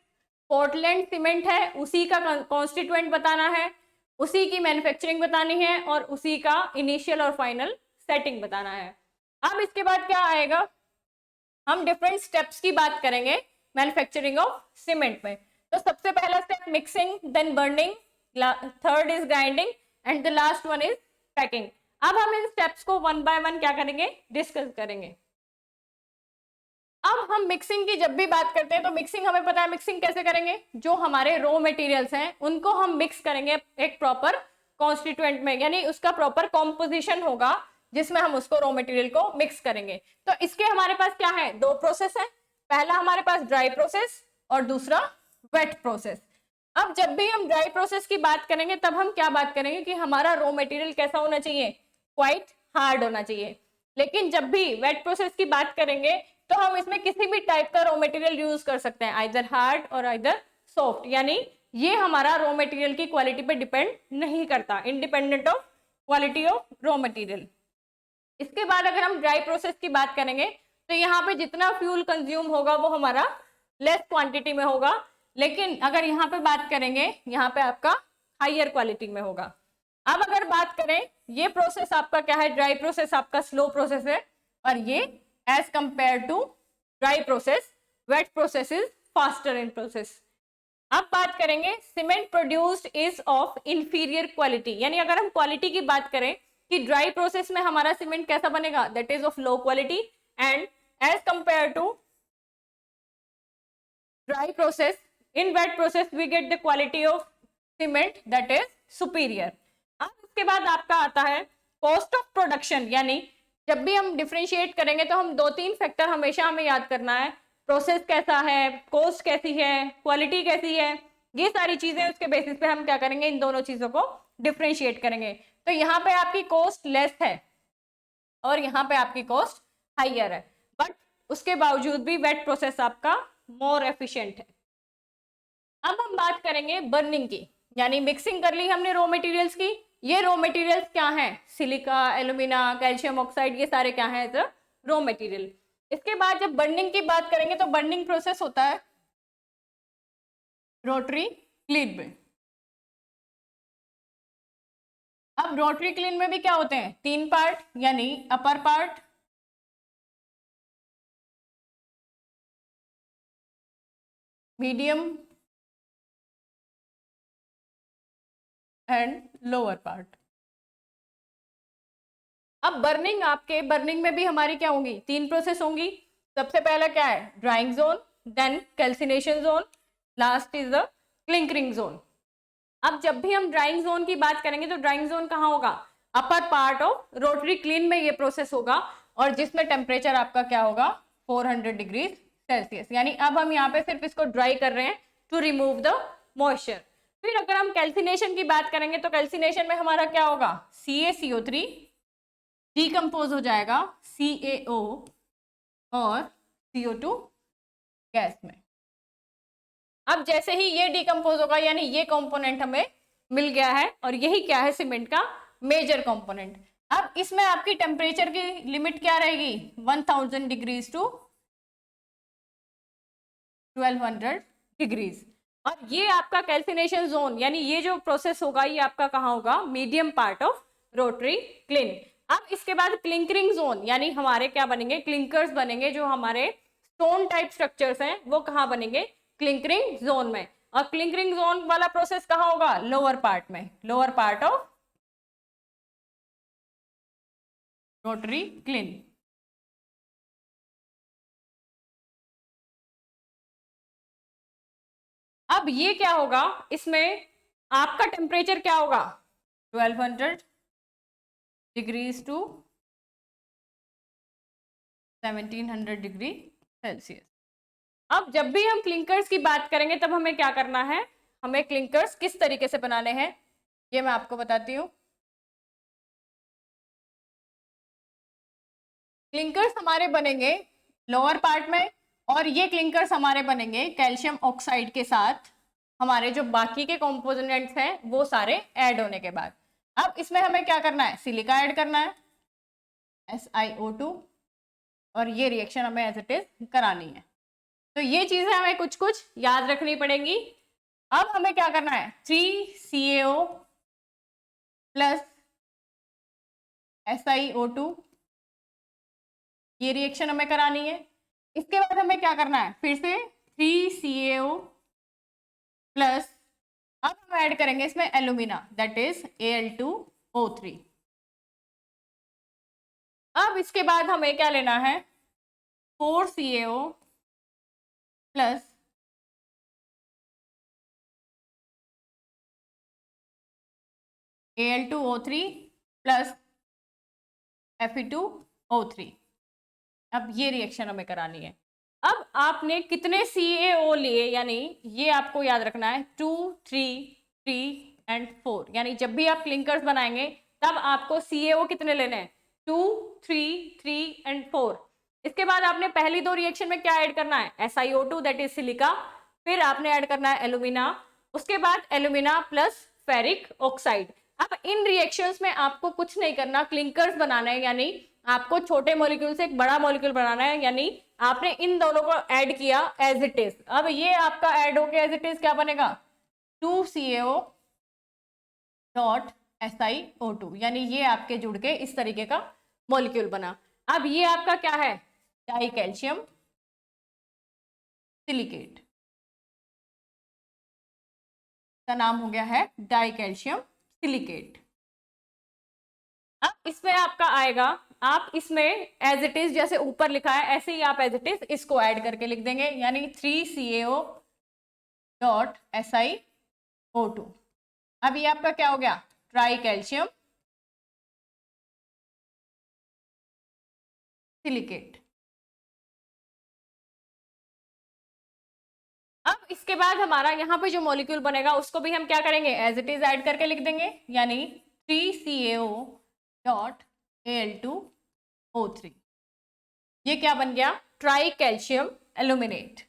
पोर्टलैंड सीमेंट है, उसी का कॉन्स्टिट्यूएंट बताना है, उसी की मैन्युफैक्चरिंग बतानी है, और उसी का इनिशियल और फाइनल सेटिंग बताना है। अब इसके बाद क्या आएगा, हम डिफरेंट स्टेप्स की बात करेंगे मैन्युफैक्चरिंग ऑफ सीमेंट में। तो सबसे पहला step mixing, then burning, third is grinding, and the last one is packing. अब हम इन स्टेप्स को वन बाय वन क्या करेंगे, डिस्कस करेंगे। अब हम मिक्सिंग की जब भी बात करते हैं तो मिक्सिंग हमें पता है मिक्सिंग कैसे करेंगे, जो हमारे रॉ मटेरियल्स हैं उनको हम मिक्स करेंगे एक प्रॉपर कॉन्स्टिट्यूएंट में, यानी उसका प्रॉपर कॉम्पोजिशन होगा जिसमें हम उसको रॉ मटेरियल को मिक्स करेंगे। तो इसके हमारे पास क्या है, दो प्रोसेस है, पहला हमारे पास ड्राई प्रोसेस और दूसरा वेट प्रोसेस। अब जब भी हम ड्राई प्रोसेस की बात करेंगे तब हम क्या बात करेंगे कि हमारा रॉ मटेरियल कैसा होना चाहिए, क्वाइट हार्ड होना चाहिए। लेकिन जब भी वेट प्रोसेस की बात करेंगे तो हम इसमें किसी भी टाइप का रॉ मटेरियल यूज कर सकते हैं, आइदर हार्ड और आइदर सॉफ्ट, यानी ये हमारा रॉ मटेरियल की क्वालिटी पे डिपेंड नहीं करता, independent of quality of raw material. इसके बाद अगर हम ड्राई प्रोसेस की बात करेंगे तो यहाँ पे जितना फ्यूल कंज्यूम होगा वो हमारा लेस क्वांटिटी में होगा, लेकिन अगर यहाँ पे बात करेंगे यहाँ पे आपका हायर क्वालिटी में होगा। अब अगर बात करें, ये प्रोसेस आपका क्या है, ड्राई प्रोसेस आपका स्लो प्रोसेस है, और ये as compare to dry process wet process is faster in process. अब बात करेंगे cement produced is of inferior quality, यानी अगर हम क्वालिटी की बात करें कि ड्राई प्रोसेस में हमारा सीमेंट कैसा बनेगा, that is of low quality, and as compare to dry process in wet process we get the quality of cement that is superior. अब इसके बाद आपका आता है कॉस्ट ऑफ प्रोडक्शन, यानी जब भी हम डिफरेंशिएट करेंगे तो हम दो तीन फैक्टर हमेशा हमें याद करना है, प्रोसेस कैसा है, कॉस्ट कैसी है, क्वालिटी कैसी है, ये सारी चीजें उसके बेसिस पे हम क्या करेंगे, इन दोनों चीजों को डिफरेंशिएट करेंगे। तो यहाँ पे आपकी कॉस्ट लेस है और यहाँ पे आपकी कॉस्ट हाइयर है, बट उसके बावजूद भी वेट प्रोसेस आपका मोर एफिशिएंट है। अब हम बात करेंगे बर्निंग की, यानी मिक्सिंग कर ली हमने रॉ मटेरियल्स की। ये रॉ मटेरियल्स क्या हैं, सिलिका, एल्यूमिना, कैल्शियम ऑक्साइड, ये सारे क्या हैं, एज रॉ मटेरियल। इसके बाद जब बर्निंग की बात करेंगे तो बर्निंग प्रोसेस होता है रोटरी क्लीन में। अब रोटरी क्लीन में भी क्या होते हैं, तीन पार्ट, यानी upper part, medium and lower part. अब बर्निंग में भी हमारी क्या होंगी, तीन प्रोसेस होंगी। सबसे पहला क्या है, drying zone, then calcination zone, last is the clinkering zone. अब जब भी हम ड्राइंग जोन की बात करेंगे तो ड्राइंग जोन कहाँ होगा, upper part of rotary clean में ये प्रोसेस होगा, और जिसमें टेम्परेचर आपका क्या होगा, 400 डिग्री सेल्सियस। यानी अब हम यहाँ पे सिर्फ इसको ड्राई कर रहे हैं टू रिमूव द मॉइस्चर। फिर अगर हम कैल्सिनेशन की बात करेंगे तो कैल्सिनेशन में हमारा क्या होगा, CaCO3 डिकम्पोज हो जाएगा CaO और CO2 गैस में। अब जैसे ही ये डिकम्पोज होगा, यानी ये कंपोनेंट हमें मिल गया है, और यही क्या है, सीमेंट का मेजर कंपोनेंट। अब इसमें आपकी टेम्परेचर की लिमिट क्या रहेगी, 1000 डिग्रीज टू 1200 डिग्रीज। और ये आपका कैल्सिनेशन जोन, यानी ये जो प्रोसेस होगा ये आपका कहाँ होगा, medium part of rotary clean. अब इसके बाद क्लिंकरिंग जोन, यानी हमारे क्या बनेंगे, क्लिंकर्स बनेंगे, जो हमारे स्टोन टाइप स्ट्रक्चर्स हैं वो कहाँ बनेंगे, क्लिंकरिंग जोन में। और क्लिंकरिंग जोन वाला प्रोसेस कहाँ होगा? लोअर पार्ट में, lower part of rotary clean. अब ये क्या होगा, इसमें आपका टेम्परेचर क्या होगा? 1200 डिग्रीज टू 1700 डिग्री सेल्सियस। अब जब भी हम क्लिंकर्स की बात करेंगे तब हमें क्या करना है, हमें क्लिंकर्स किस तरीके से बनाने हैं ये मैं आपको बताती हूँ। क्लिंकर्स हमारे बनेंगे लोअर पार्ट में, और ये क्लिंकर्स हमारे बनेंगे कैल्शियम ऑक्साइड के साथ, हमारे जो बाकी के कंपोनेंट्स हैं वो सारे ऐड होने के बाद। अब इसमें हमें क्या करना है, सिलिका ऐड करना है SiO2, और ये रिएक्शन हमें एज इट इज करानी है। तो ये चीजें हमें कुछ कुछ याद रखनी पड़ेंगी। अब हमें क्या करना है, 3CaO प्लस SiO2, ये रिएक्शन हमें करानी है। इसके बाद हमें क्या करना है, फिर से 3CaO प्लस, अब हम ऐड करेंगे इसमें एल्यूमिना, दैट इज Al2O3। अब इसके बाद हमें क्या लेना है, 4CaO plus Al2O3 plus Fe2O3। अब ये रिएक्शन हमें करानी है। अब आपने कितने CaO लिए, यानी ये आपको याद रखना है 2, 3, 3 एंड 4, यानी जब भी आप क्लिंकर्स बनाएंगे तब आपको CaO कितने लेने हैं, 2, 3, 3 एंड 4। इसके बाद आपने पहली दो रिएक्शन में क्या ऐड करना है, SiO2 दैट इज सिलिका, फिर आपने ऐड करना है एल्यूमिना, उसके बाद एल्यूमिना प्लस फेरिक ऑक्साइड। अब इन रिएक्शंस में आपको कुछ नहीं करना, क्लिंकर्स बनाना है, यानी आपको छोटे मॉलिक्यूल से एक बड़ा मॉलिक्यूल बनाना है, यानी आपने इन दोनों को ऐड किया एज इट इज। अब ये आपका ऐड होके एज इट इज क्या बनेगा, 2CaO डॉट SiO2, यानी ये आपके जुड़ के इस तरीके का मॉलिक्यूल बना। अब ये आपका क्या है, डाई कैल्शियम सिलिकेट, का नाम हो गया है डाई कैल्शियम सिलिकेट। अब इसमें आपका आएगा, आप इसमें एज इट इज जैसे ऊपर लिखा है ऐसे ही आप एज इट इज इसको ऐड करके लिख देंगे, यानी 3CaO डॉट SiO2। अब ये आपका क्या हो गया, ट्राई कैल्शियम सिलिकेट। अब इसके बाद हमारा यहाँ पे जो मॉलिक्यूल बनेगा उसको भी हम क्या करेंगे, एज इट इज ऐड करके लिख देंगे, यानी 3CaO डॉट Al2O3। ये क्या बन गया, ट्राई कैल्शियम एल्यूमिनेट।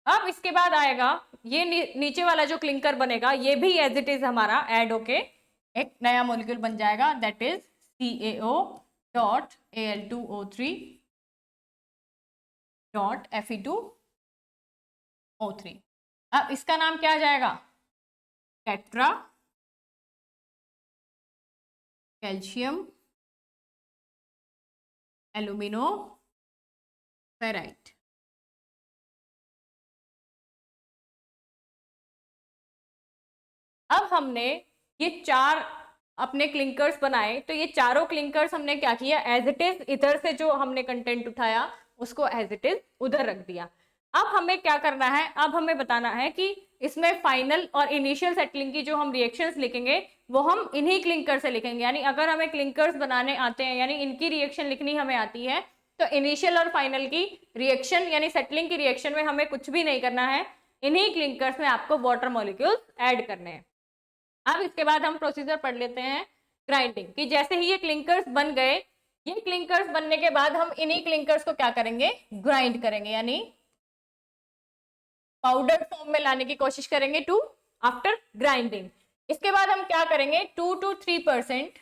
अब इसके बाद आएगा ये नीचे वाला जो क्लिंकर बनेगा, ये भी एज इट इज हमारा ऐड होके एक नया मॉलिक्यूल बन जाएगा, that is CaO dot Al2O3 dot Fe2O3। अब इसका नाम क्या आ जाएगा, टेट्रा कैल्शियम एल्यूमिनो फेराइट। अब हमने ये चार अपने क्लिंकर्स बनाए, तो ये चारों क्लिंकर्स हमने क्या किया, एज इट इज इधर से जो हमने कंटेंट उठाया उसको एज इट इज उधर रख दिया। अब हमें क्या करना है, अब हमें बताना है कि इसमें फाइनल और इनिशियल सेटलिंग की जो हम रिएक्शंस लिखेंगे वो हम इन्हीं क्लिंकर से लिखेंगे, यानी अगर हमें क्लिंकर्स बनाने आते हैं यानी इनकी रिएक्शन लिखनी हमें आती है, तो इनिशियल और फाइनल की रिएक्शन यानी सेटलिंग की रिएक्शन में हमें कुछ भी नहीं करना है, इन्हीं क्लिंकर्स में आपको वाटर मॉलिक्यूल्स ऐड करने हैं। अब इसके बाद हम प्रोसीजर पढ़ लेते हैं ग्राइंडिंग की। जैसे ही ये क्लिंकर्स बन गए, ये क्लिंकर्स बनने के बाद हम इन्हीं क्लिंकर्स को क्या करेंगे, ग्राइंड करेंगे, यानी पाउडर फॉर्म में लाने की कोशिश करेंगे टू आफ्टर ग्राइंडिंग। इसके बाद हम क्या करेंगे, 2 to 3%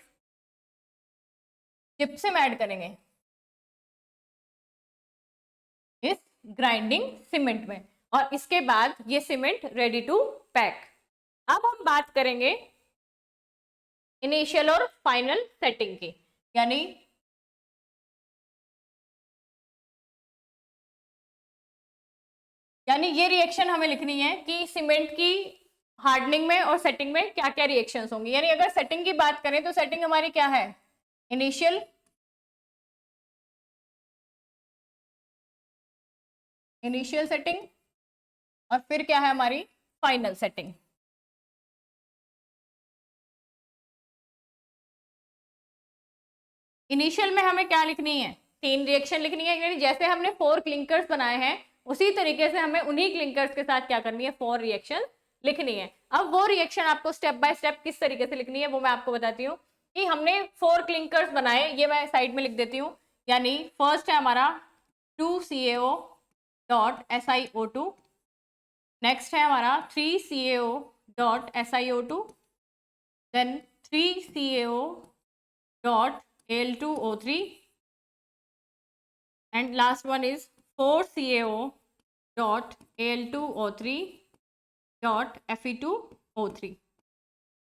जिप्सम ऐड करेंगे इस ग्राइंडिंग सीमेंट में, और इसके बाद ये सीमेंट रेडी टू पैक। अब हम बात करेंगे इनिशियल और फाइनल सेटिंग की, यानी ये रिएक्शन हमें लिखनी है कि सीमेंट की हार्डनिंग में और सेटिंग में क्या क्या रिएक्शंस होंगी। यानी अगर सेटिंग की बात करें तो सेटिंग हमारी क्या है, इनिशियल, सेटिंग, और फिर क्या है हमारी फाइनल सेटिंग। इनिशियल में हमें क्या लिखनी है, 3 रिएक्शन लिखनी है, यानी जैसे हमने 4 क्लिंकर्स बनाए हैं उसी तरीके से हमें उन्हीं क्लिंकर्स के साथ क्या करनी है, 4 रिएक्शन लिखनी है। अब वो रिएक्शन आपको स्टेप बाय स्टेप किस तरीके से लिखनी है वो मैं आपको बताती हूँ। कि हमने 4 क्लिंकर्स बनाए, ये मैं साइड में लिख देती हूँ। यानी फर्स्ट है हमारा 2CaO डॉट SiO2, नेक्स्ट है हमारा 3CaO dot SiO2, then 3CaO dot Al2O3, and last one is 4CaO dot Al2O3 dot Fe2O3।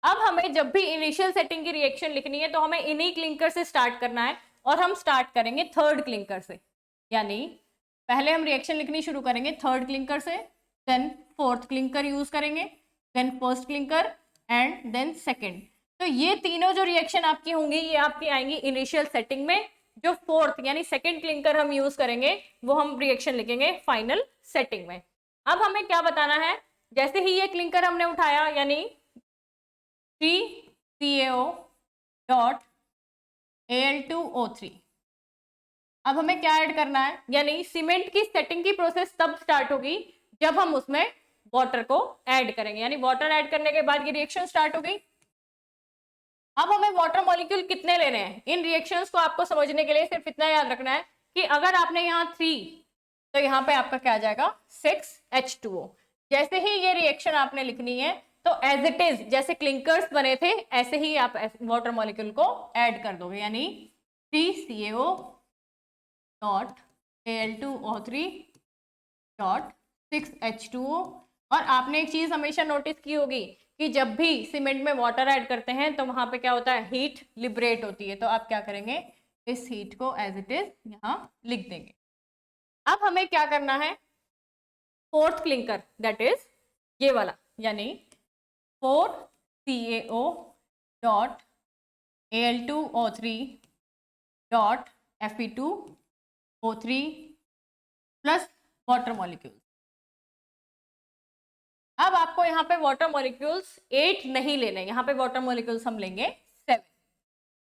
अब हमें जब भी इनिशियल सेटिंग की रिएक्शन लिखनी है तो हमें इन्हीं क्लिंकर से स्टार्ट करना है, और हम स्टार्ट करेंगे थर्ड क्लिंकर से। यानी पहले हम रिएक्शन लिखनी शुरू करेंगे थर्ड क्लिंकर से, देन फोर्थ क्लिंकर यूज करेंगे, then first clinker, and then second. तो ये तीनों जो रिएक्शन आपकी होंगी ये आपकी आएंगी इनिशियल सेटिंग में। जो फोर्थ यानी सेकेंड क्लिंकर हम यूज करेंगे वो हम रिएक्शन लिखेंगे फाइनल सेटिंग में। अब हमें क्या बताना है, जैसे ही ये क्लिंकर हमने उठाया यानी 3CaO डॉट Al2O3, अब हमें क्या ऐड करना है, यानी सीमेंट की सेटिंग की प्रोसेस तब स्टार्ट होगी जब हम उसमें वाटर को ऐड करेंगे। यानी वाटर ऐड करने के बाद ये रिएक्शन स्टार्ट हो गई। अब हमें वाटर मॉलिक्यूल कितने लेने हैं, इन रिएक्शंस को आपको समझने के लिए सिर्फ इतना याद रखना है कि अगर आपने यहाँ 3 तो यहाँ पे आपका क्या आ जाएगा 6H2O। जैसे ही ये रिएक्शन आपने लिखनी है तो एज इट इज जैसे क्लिंकर्स बने थे ऐसे ही आप वाटर मॉलिक्यूल को ऐड कर दोगे। यानी 3CaO dot Al2O3 dot 6H2O। और आपने एक चीज हमेशा नोटिस की होगी कि जब भी सीमेंट में वाटर ऐड करते हैं तो वहां पे क्या होता है, हीट लिबरेट होती है। तो आप क्या करेंगे, इस हीट को एज इट इज यहाँ लिख देंगे। अब हमें क्या करना है, फोर्थ क्लिंकर दैट इज ये वाला, यानी 4CaO dot Al2O3 dot Fe2O3 plus water molecules. अब आपको यहाँ पे वाटर मॉलिक्यूल्स 8 नहीं लेने, यहाँ पे वाटर मॉलिक्यूल्स हम लेंगे 7।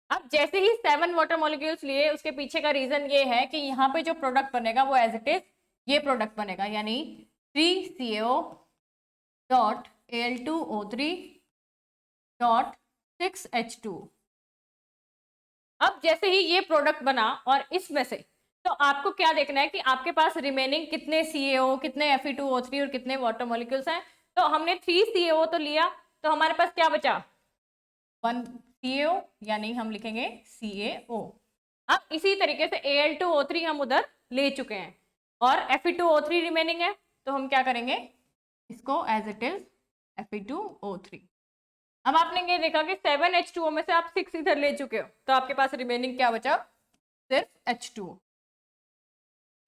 अब जैसे ही 7 वाटर मॉलिक्यूल्स लिए उसके पीछे का रीजन ये है कि यहाँ पे जो प्रोडक्ट बनेगा वो एज इट इज ये प्रोडक्ट बनेगा। यानी 3CaO dot Al2O3 dot 6H2। अब जैसे ही ये प्रोडक्ट बना और इसमें से तो आपको क्या देखना है कि आपके पास रिमेनिंग कितने CaO, कितने Fe2O3 और कितने वाटर मॉलिक्यूल्स हैं। तो हमने 3CaO तो लिया, तो हमारे पास क्या बचा 1CaO, यानी हम लिखेंगे CaO। अब इसी तरीके से Al2O3 हम उधर ले चुके हैं और Fe2O3 रिमेनिंग है, तो हम क्या करेंगे इसको एज इट इज Fe2O3। अब आपने ये देखा कि 7H2O में से आप 6 इधर ले चुके हो, तो आपके पास रिमेनिंग क्या बचा, सिर्फ H2O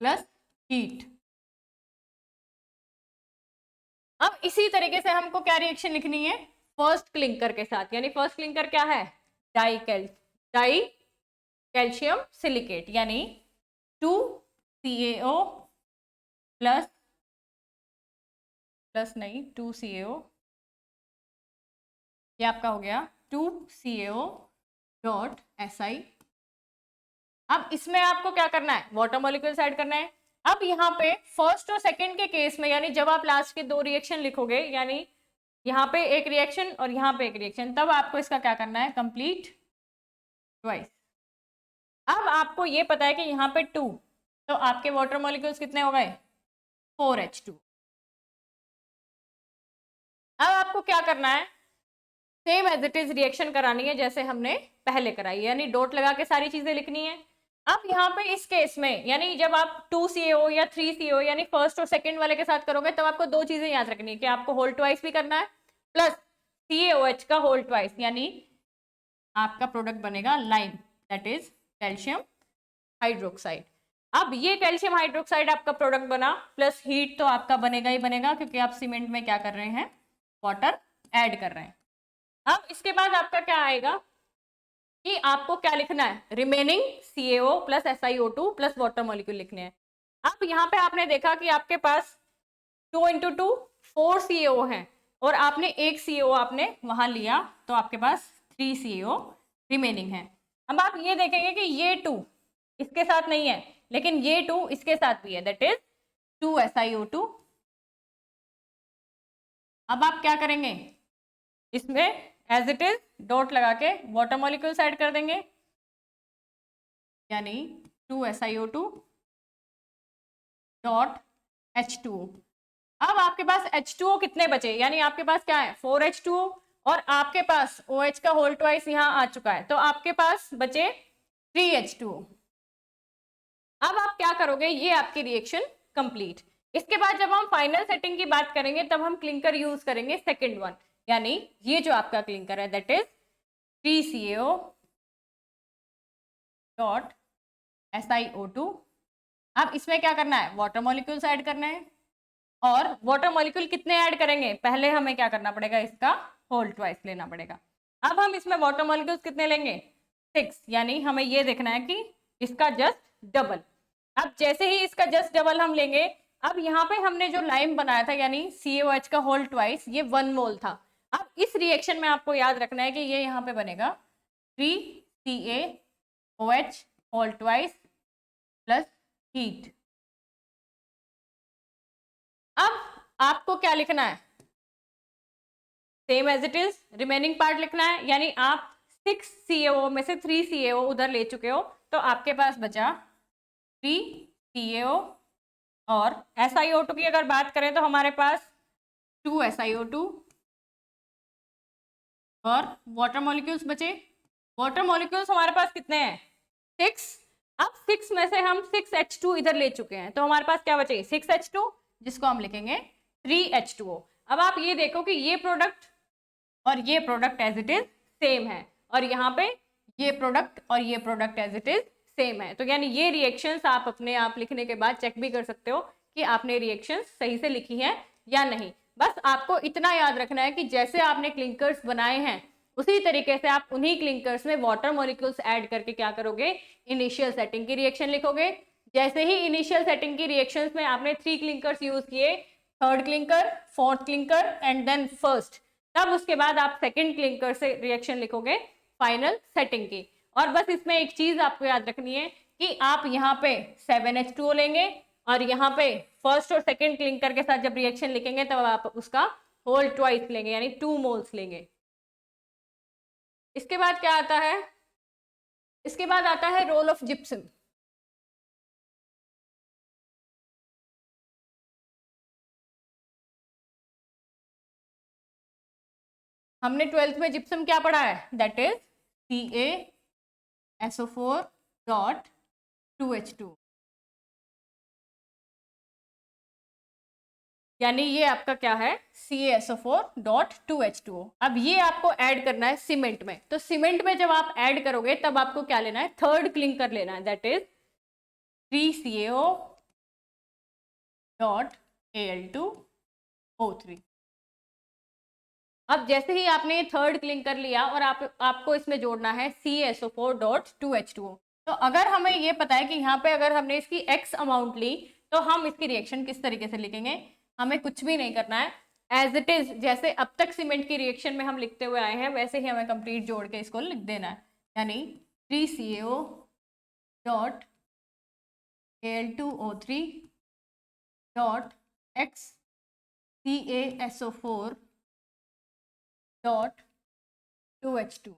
प्लस हीट। अब इसी तरीके से हमको क्या रिएक्शन लिखनी है फर्स्ट क्लिंकर के साथ। यानी फर्स्ट क्लिंकर क्या है, डाई कैल्शियम सिलिकेट, यानी 2CaO प्लस 2CaO, ये आपका हो गया 2CaO डॉट Si। अब इसमें आपको क्या करना है, वाटर मॉलिक्यूल्स ऐड करना है। अब यहाँ पे फर्स्ट और सेकंड के केस में, यानी जब आप लास्ट के 2 रिएक्शन लिखोगे, यानी यहाँ पे एक रिएक्शन और यहाँ पे एक रिएक्शन, तब आपको इसका क्या करना है, कंप्लीट ट्वाइस। अब आपको ये पता है कि यहाँ पे 2, तो आपके वाटर मॉलिक्यूल्स कितने हो गए 4H2। अब आपको क्या करना है, same as it is reaction करानी है जैसे हमने पहले कराई, यानी डॉट लगा के सारी चीजें लिखनी है। अब यहाँ पे इस केस में, यानी जब आप 2CaO या 3CaO यानी फर्स्ट और सेकंड वाले के साथ करोगे तब आपको 2 चीजें याद रखनी है कि आपको होल ट्वाइस भी करना है प्लस CaOH का होल ट्वाइस, यानी आपका प्रोडक्ट बनेगा lime, that is calcium hydroxide. अब ये कैल्शियम हाइड्रोक्साइड आपका प्रोडक्ट बना, प्लस हीट तो आपका बनेगा ही बनेगा, क्योंकि आप सीमेंट में क्या कर रहे हैं, वाटर ऐड कर रहे हैं। अब इसके बाद आपका क्या आएगा कि आपको क्या लिखना है, remaining CaO plus SiO2 plus water molecule लिखने हैं। अब यहाँ पे आपने देखा कि आपके पास 2 इंटू 2 4 CaO है, और आपने एक CaO आपने वहां लिया, तो आपके पास 3 CaO रिमेनिंग है। अब आप ये देखेंगे कि ये 2 इसके साथ नहीं है, लेकिन ये 2 इसके साथ भी है, दैट इज 2 SiO2। अब आप क्या करेंगे, इसमें एज इट इज डॉट लगा के वाटर मॉलिक्यूल्स ऐड कर देंगे, यानी 2 SiO2 डॉट H2O। अब आपके पास H2O कितने बचे, यानी आपके पास क्या है 4H2O, और आपके पास OH का होल ट्वाइस यहाँ आ चुका है, तो आपके पास बचे 3H2O। अब आप क्या करोगे, ये आपकी रिएक्शन कंप्लीट। इसके बाद जब हम फाइनल सेटिंग की बात करेंगे तब हम क्लिंकर यूज करेंगे सेकेंड वन, यानी ये जो आपका क्लिंकर है that is 3CaO dot SiO2। अब इसमें क्या करना है, वाटर मॉलिक्यूल्स ऐड करना है, और वाटर मॉलिक्यूल कितने ऐड करेंगे, पहले हमें क्या करना पड़ेगा, इसका होल ट्वाइस लेना पड़ेगा। अब हम इसमें वाटर मॉलिक्यूल्स कितने लेंगे, 6, यानी हमें ये देखना है कि इसका जस्ट डबल। अब जैसे ही इसका जस्ट डबल हम लेंगे, अब यहाँ पे हमने जो लाइम बनाया था यानी CaOH का होल ट्वाइस, ये 1 मोल था। अब इस रिएक्शन में आपको याद रखना है कि ये यहाँ पे बनेगा 3CaOH whole twice plus heat. अब आपको क्या लिखना है, same as it is remaining part लिखना है, यानी आप 6 CaO में से 3 CaO उधर ले चुके हो, तो आपके पास बचा 3 CaO, और SiO2 की अगर बात करें तो हमारे पास 2 SiO2, और वाटर मॉलिक्यूल्स बचे। वाटर मॉलिक्यूल्स हमारे पास कितने हैं, 6। अब 6 में से हम 6H2 इधर ले चुके हैं, तो हमारे पास क्या बचे 6H2, जिसको हम लिखेंगे 3H2O। अब आप ये देखो कि ये प्रोडक्ट और ये product as it is same है, और यहाँ पे ये प्रोडक्ट और ये product as it is same है। तो यानी ये रिएक्शंस आप अपने आप लिखने के बाद चेक भी कर सकते हो कि आपने रिएक्शंस सही से लिखी है या नहीं। बस आपको इतना याद रखना है कि जैसे आपने क्लिंकर्स बनाए हैं उसी तरीके से आप उन्हीं क्लिंकर्स में वाटर मॉलिक्यूल्स ऐड करके क्या करोगे, इनिशियल सेटिंग की रिएक्शन लिखोगे। जैसे ही इनिशियल सेटिंग की रिएक्शंस में आपने 3 क्लिंकर्स यूज किए, third clinker, fourth clinker and then first, तब उसके बाद आप सेकंड क्लिंकर से रिएक्शन लिखोगे फाइनल सेटिंग की। और बस इसमें एक चीज आपको याद रखनी है कि आप यहाँ पे 7H2O लेंगे, और यहाँ पे फर्स्ट और सेकंड क्लिंकर के साथ जब रिएक्शन लिखेंगे तब आप उसका होल ट्वाइस लेंगे, यानी 2 मोल्स लेंगे। इसके बाद क्या आता है, इसके बाद आता है रोल ऑफ जिप्सम। हमने 12th में जिप्सम क्या पढ़ा है, that is CaSO4 dot 2H2, यानी ये आपका क्या है CaSO4 डॉट 2H2O। अब ये आपको ऐड करना है सीमेंट में, तो सीमेंट में जब आप ऐड करोगे तब आपको क्या लेना है, थर्ड क्लिंकर लेना है, that is 3CaO dot Al2O3। अब जैसे ही आपने थर्ड क्लिंकर लिया और आपको इसमें जोड़ना है CaSO4 डॉट 2H2O। तो अगर हमें ये पता है कि यहाँ पे अगर हमने इसकी X अमाउंट ली तो हम इसकी रिएक्शन किस तरीके से लिखेंगे, हमें कुछ भी नहीं करना है, एज इट इज जैसे अब तक सीमेंट की रिएक्शन में हम लिखते हुए आए हैं वैसे ही हमें कंप्लीट जोड़ के इसको लिख देना है, यानी 3CaO dot Al2O3 dot X CaSO4 dot 2H2।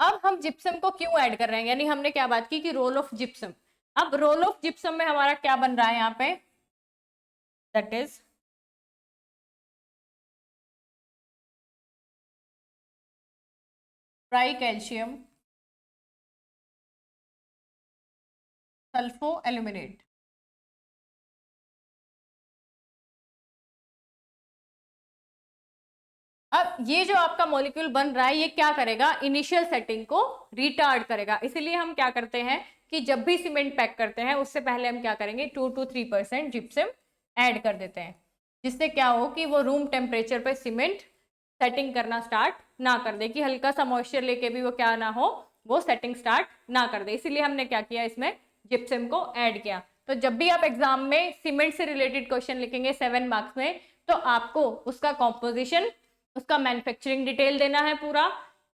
अब हम जिप्सम को क्यों ऐड कर रहे हैं, यानी हमने क्या बात की कि रोल ऑफ जिप्सम। अब रोल ऑफ जिप्सम में हमारा क्या बन रहा है यहाँ पे, that is try calcium sulpho aluminate. अब ये जो आपका मॉलिक्यूल बन रहा है ये क्या करेगा, इनिशियल सेटिंग को रिटार्ड करेगा। इसीलिए हम क्या करते हैं कि जब भी सीमेंट पैक करते हैं उससे पहले हम क्या करेंगे, 2 to 3% जिप्सम ऐड कर देते हैं, जिससे क्या हो कि वो रूम टेम्परेचर पे सीमेंट सेटिंग करना स्टार्ट ना कर दे, कि हल्का सा मॉइस्चर लेके भी वो क्या ना हो, वो सेटिंग स्टार्ट ना कर दे। इसीलिए हमने क्या किया, इसमें जिप्सम को ऐड किया। तो जब भी आप एग्जाम में सीमेंट से रिलेटेड क्वेश्चन लिखेंगे 7 मार्क्स में, तो आपको उसका कॉम्पोजिशन, उसका मैन्युफैक्चरिंग डिटेल देना है पूरा,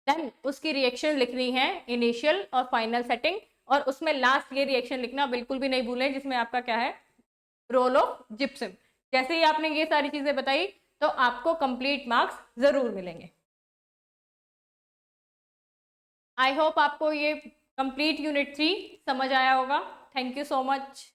देन उसकी रिएक्शन लिखनी है, इनिशियल और फाइनल सेटिंग, और उसमें लास्ट ये रिएक्शन लिखना बिल्कुल भी नहीं भूलें जिसमें आपका क्या है, रोल ऑफ जिप्सम। जैसे ही आपने ये सारी चीजें बताई तो आपको कंप्लीट मार्क्स जरूर मिलेंगे। आई होप आपको ये कंप्लीट यूनिट 3 समझ आया होगा। Thank you so much.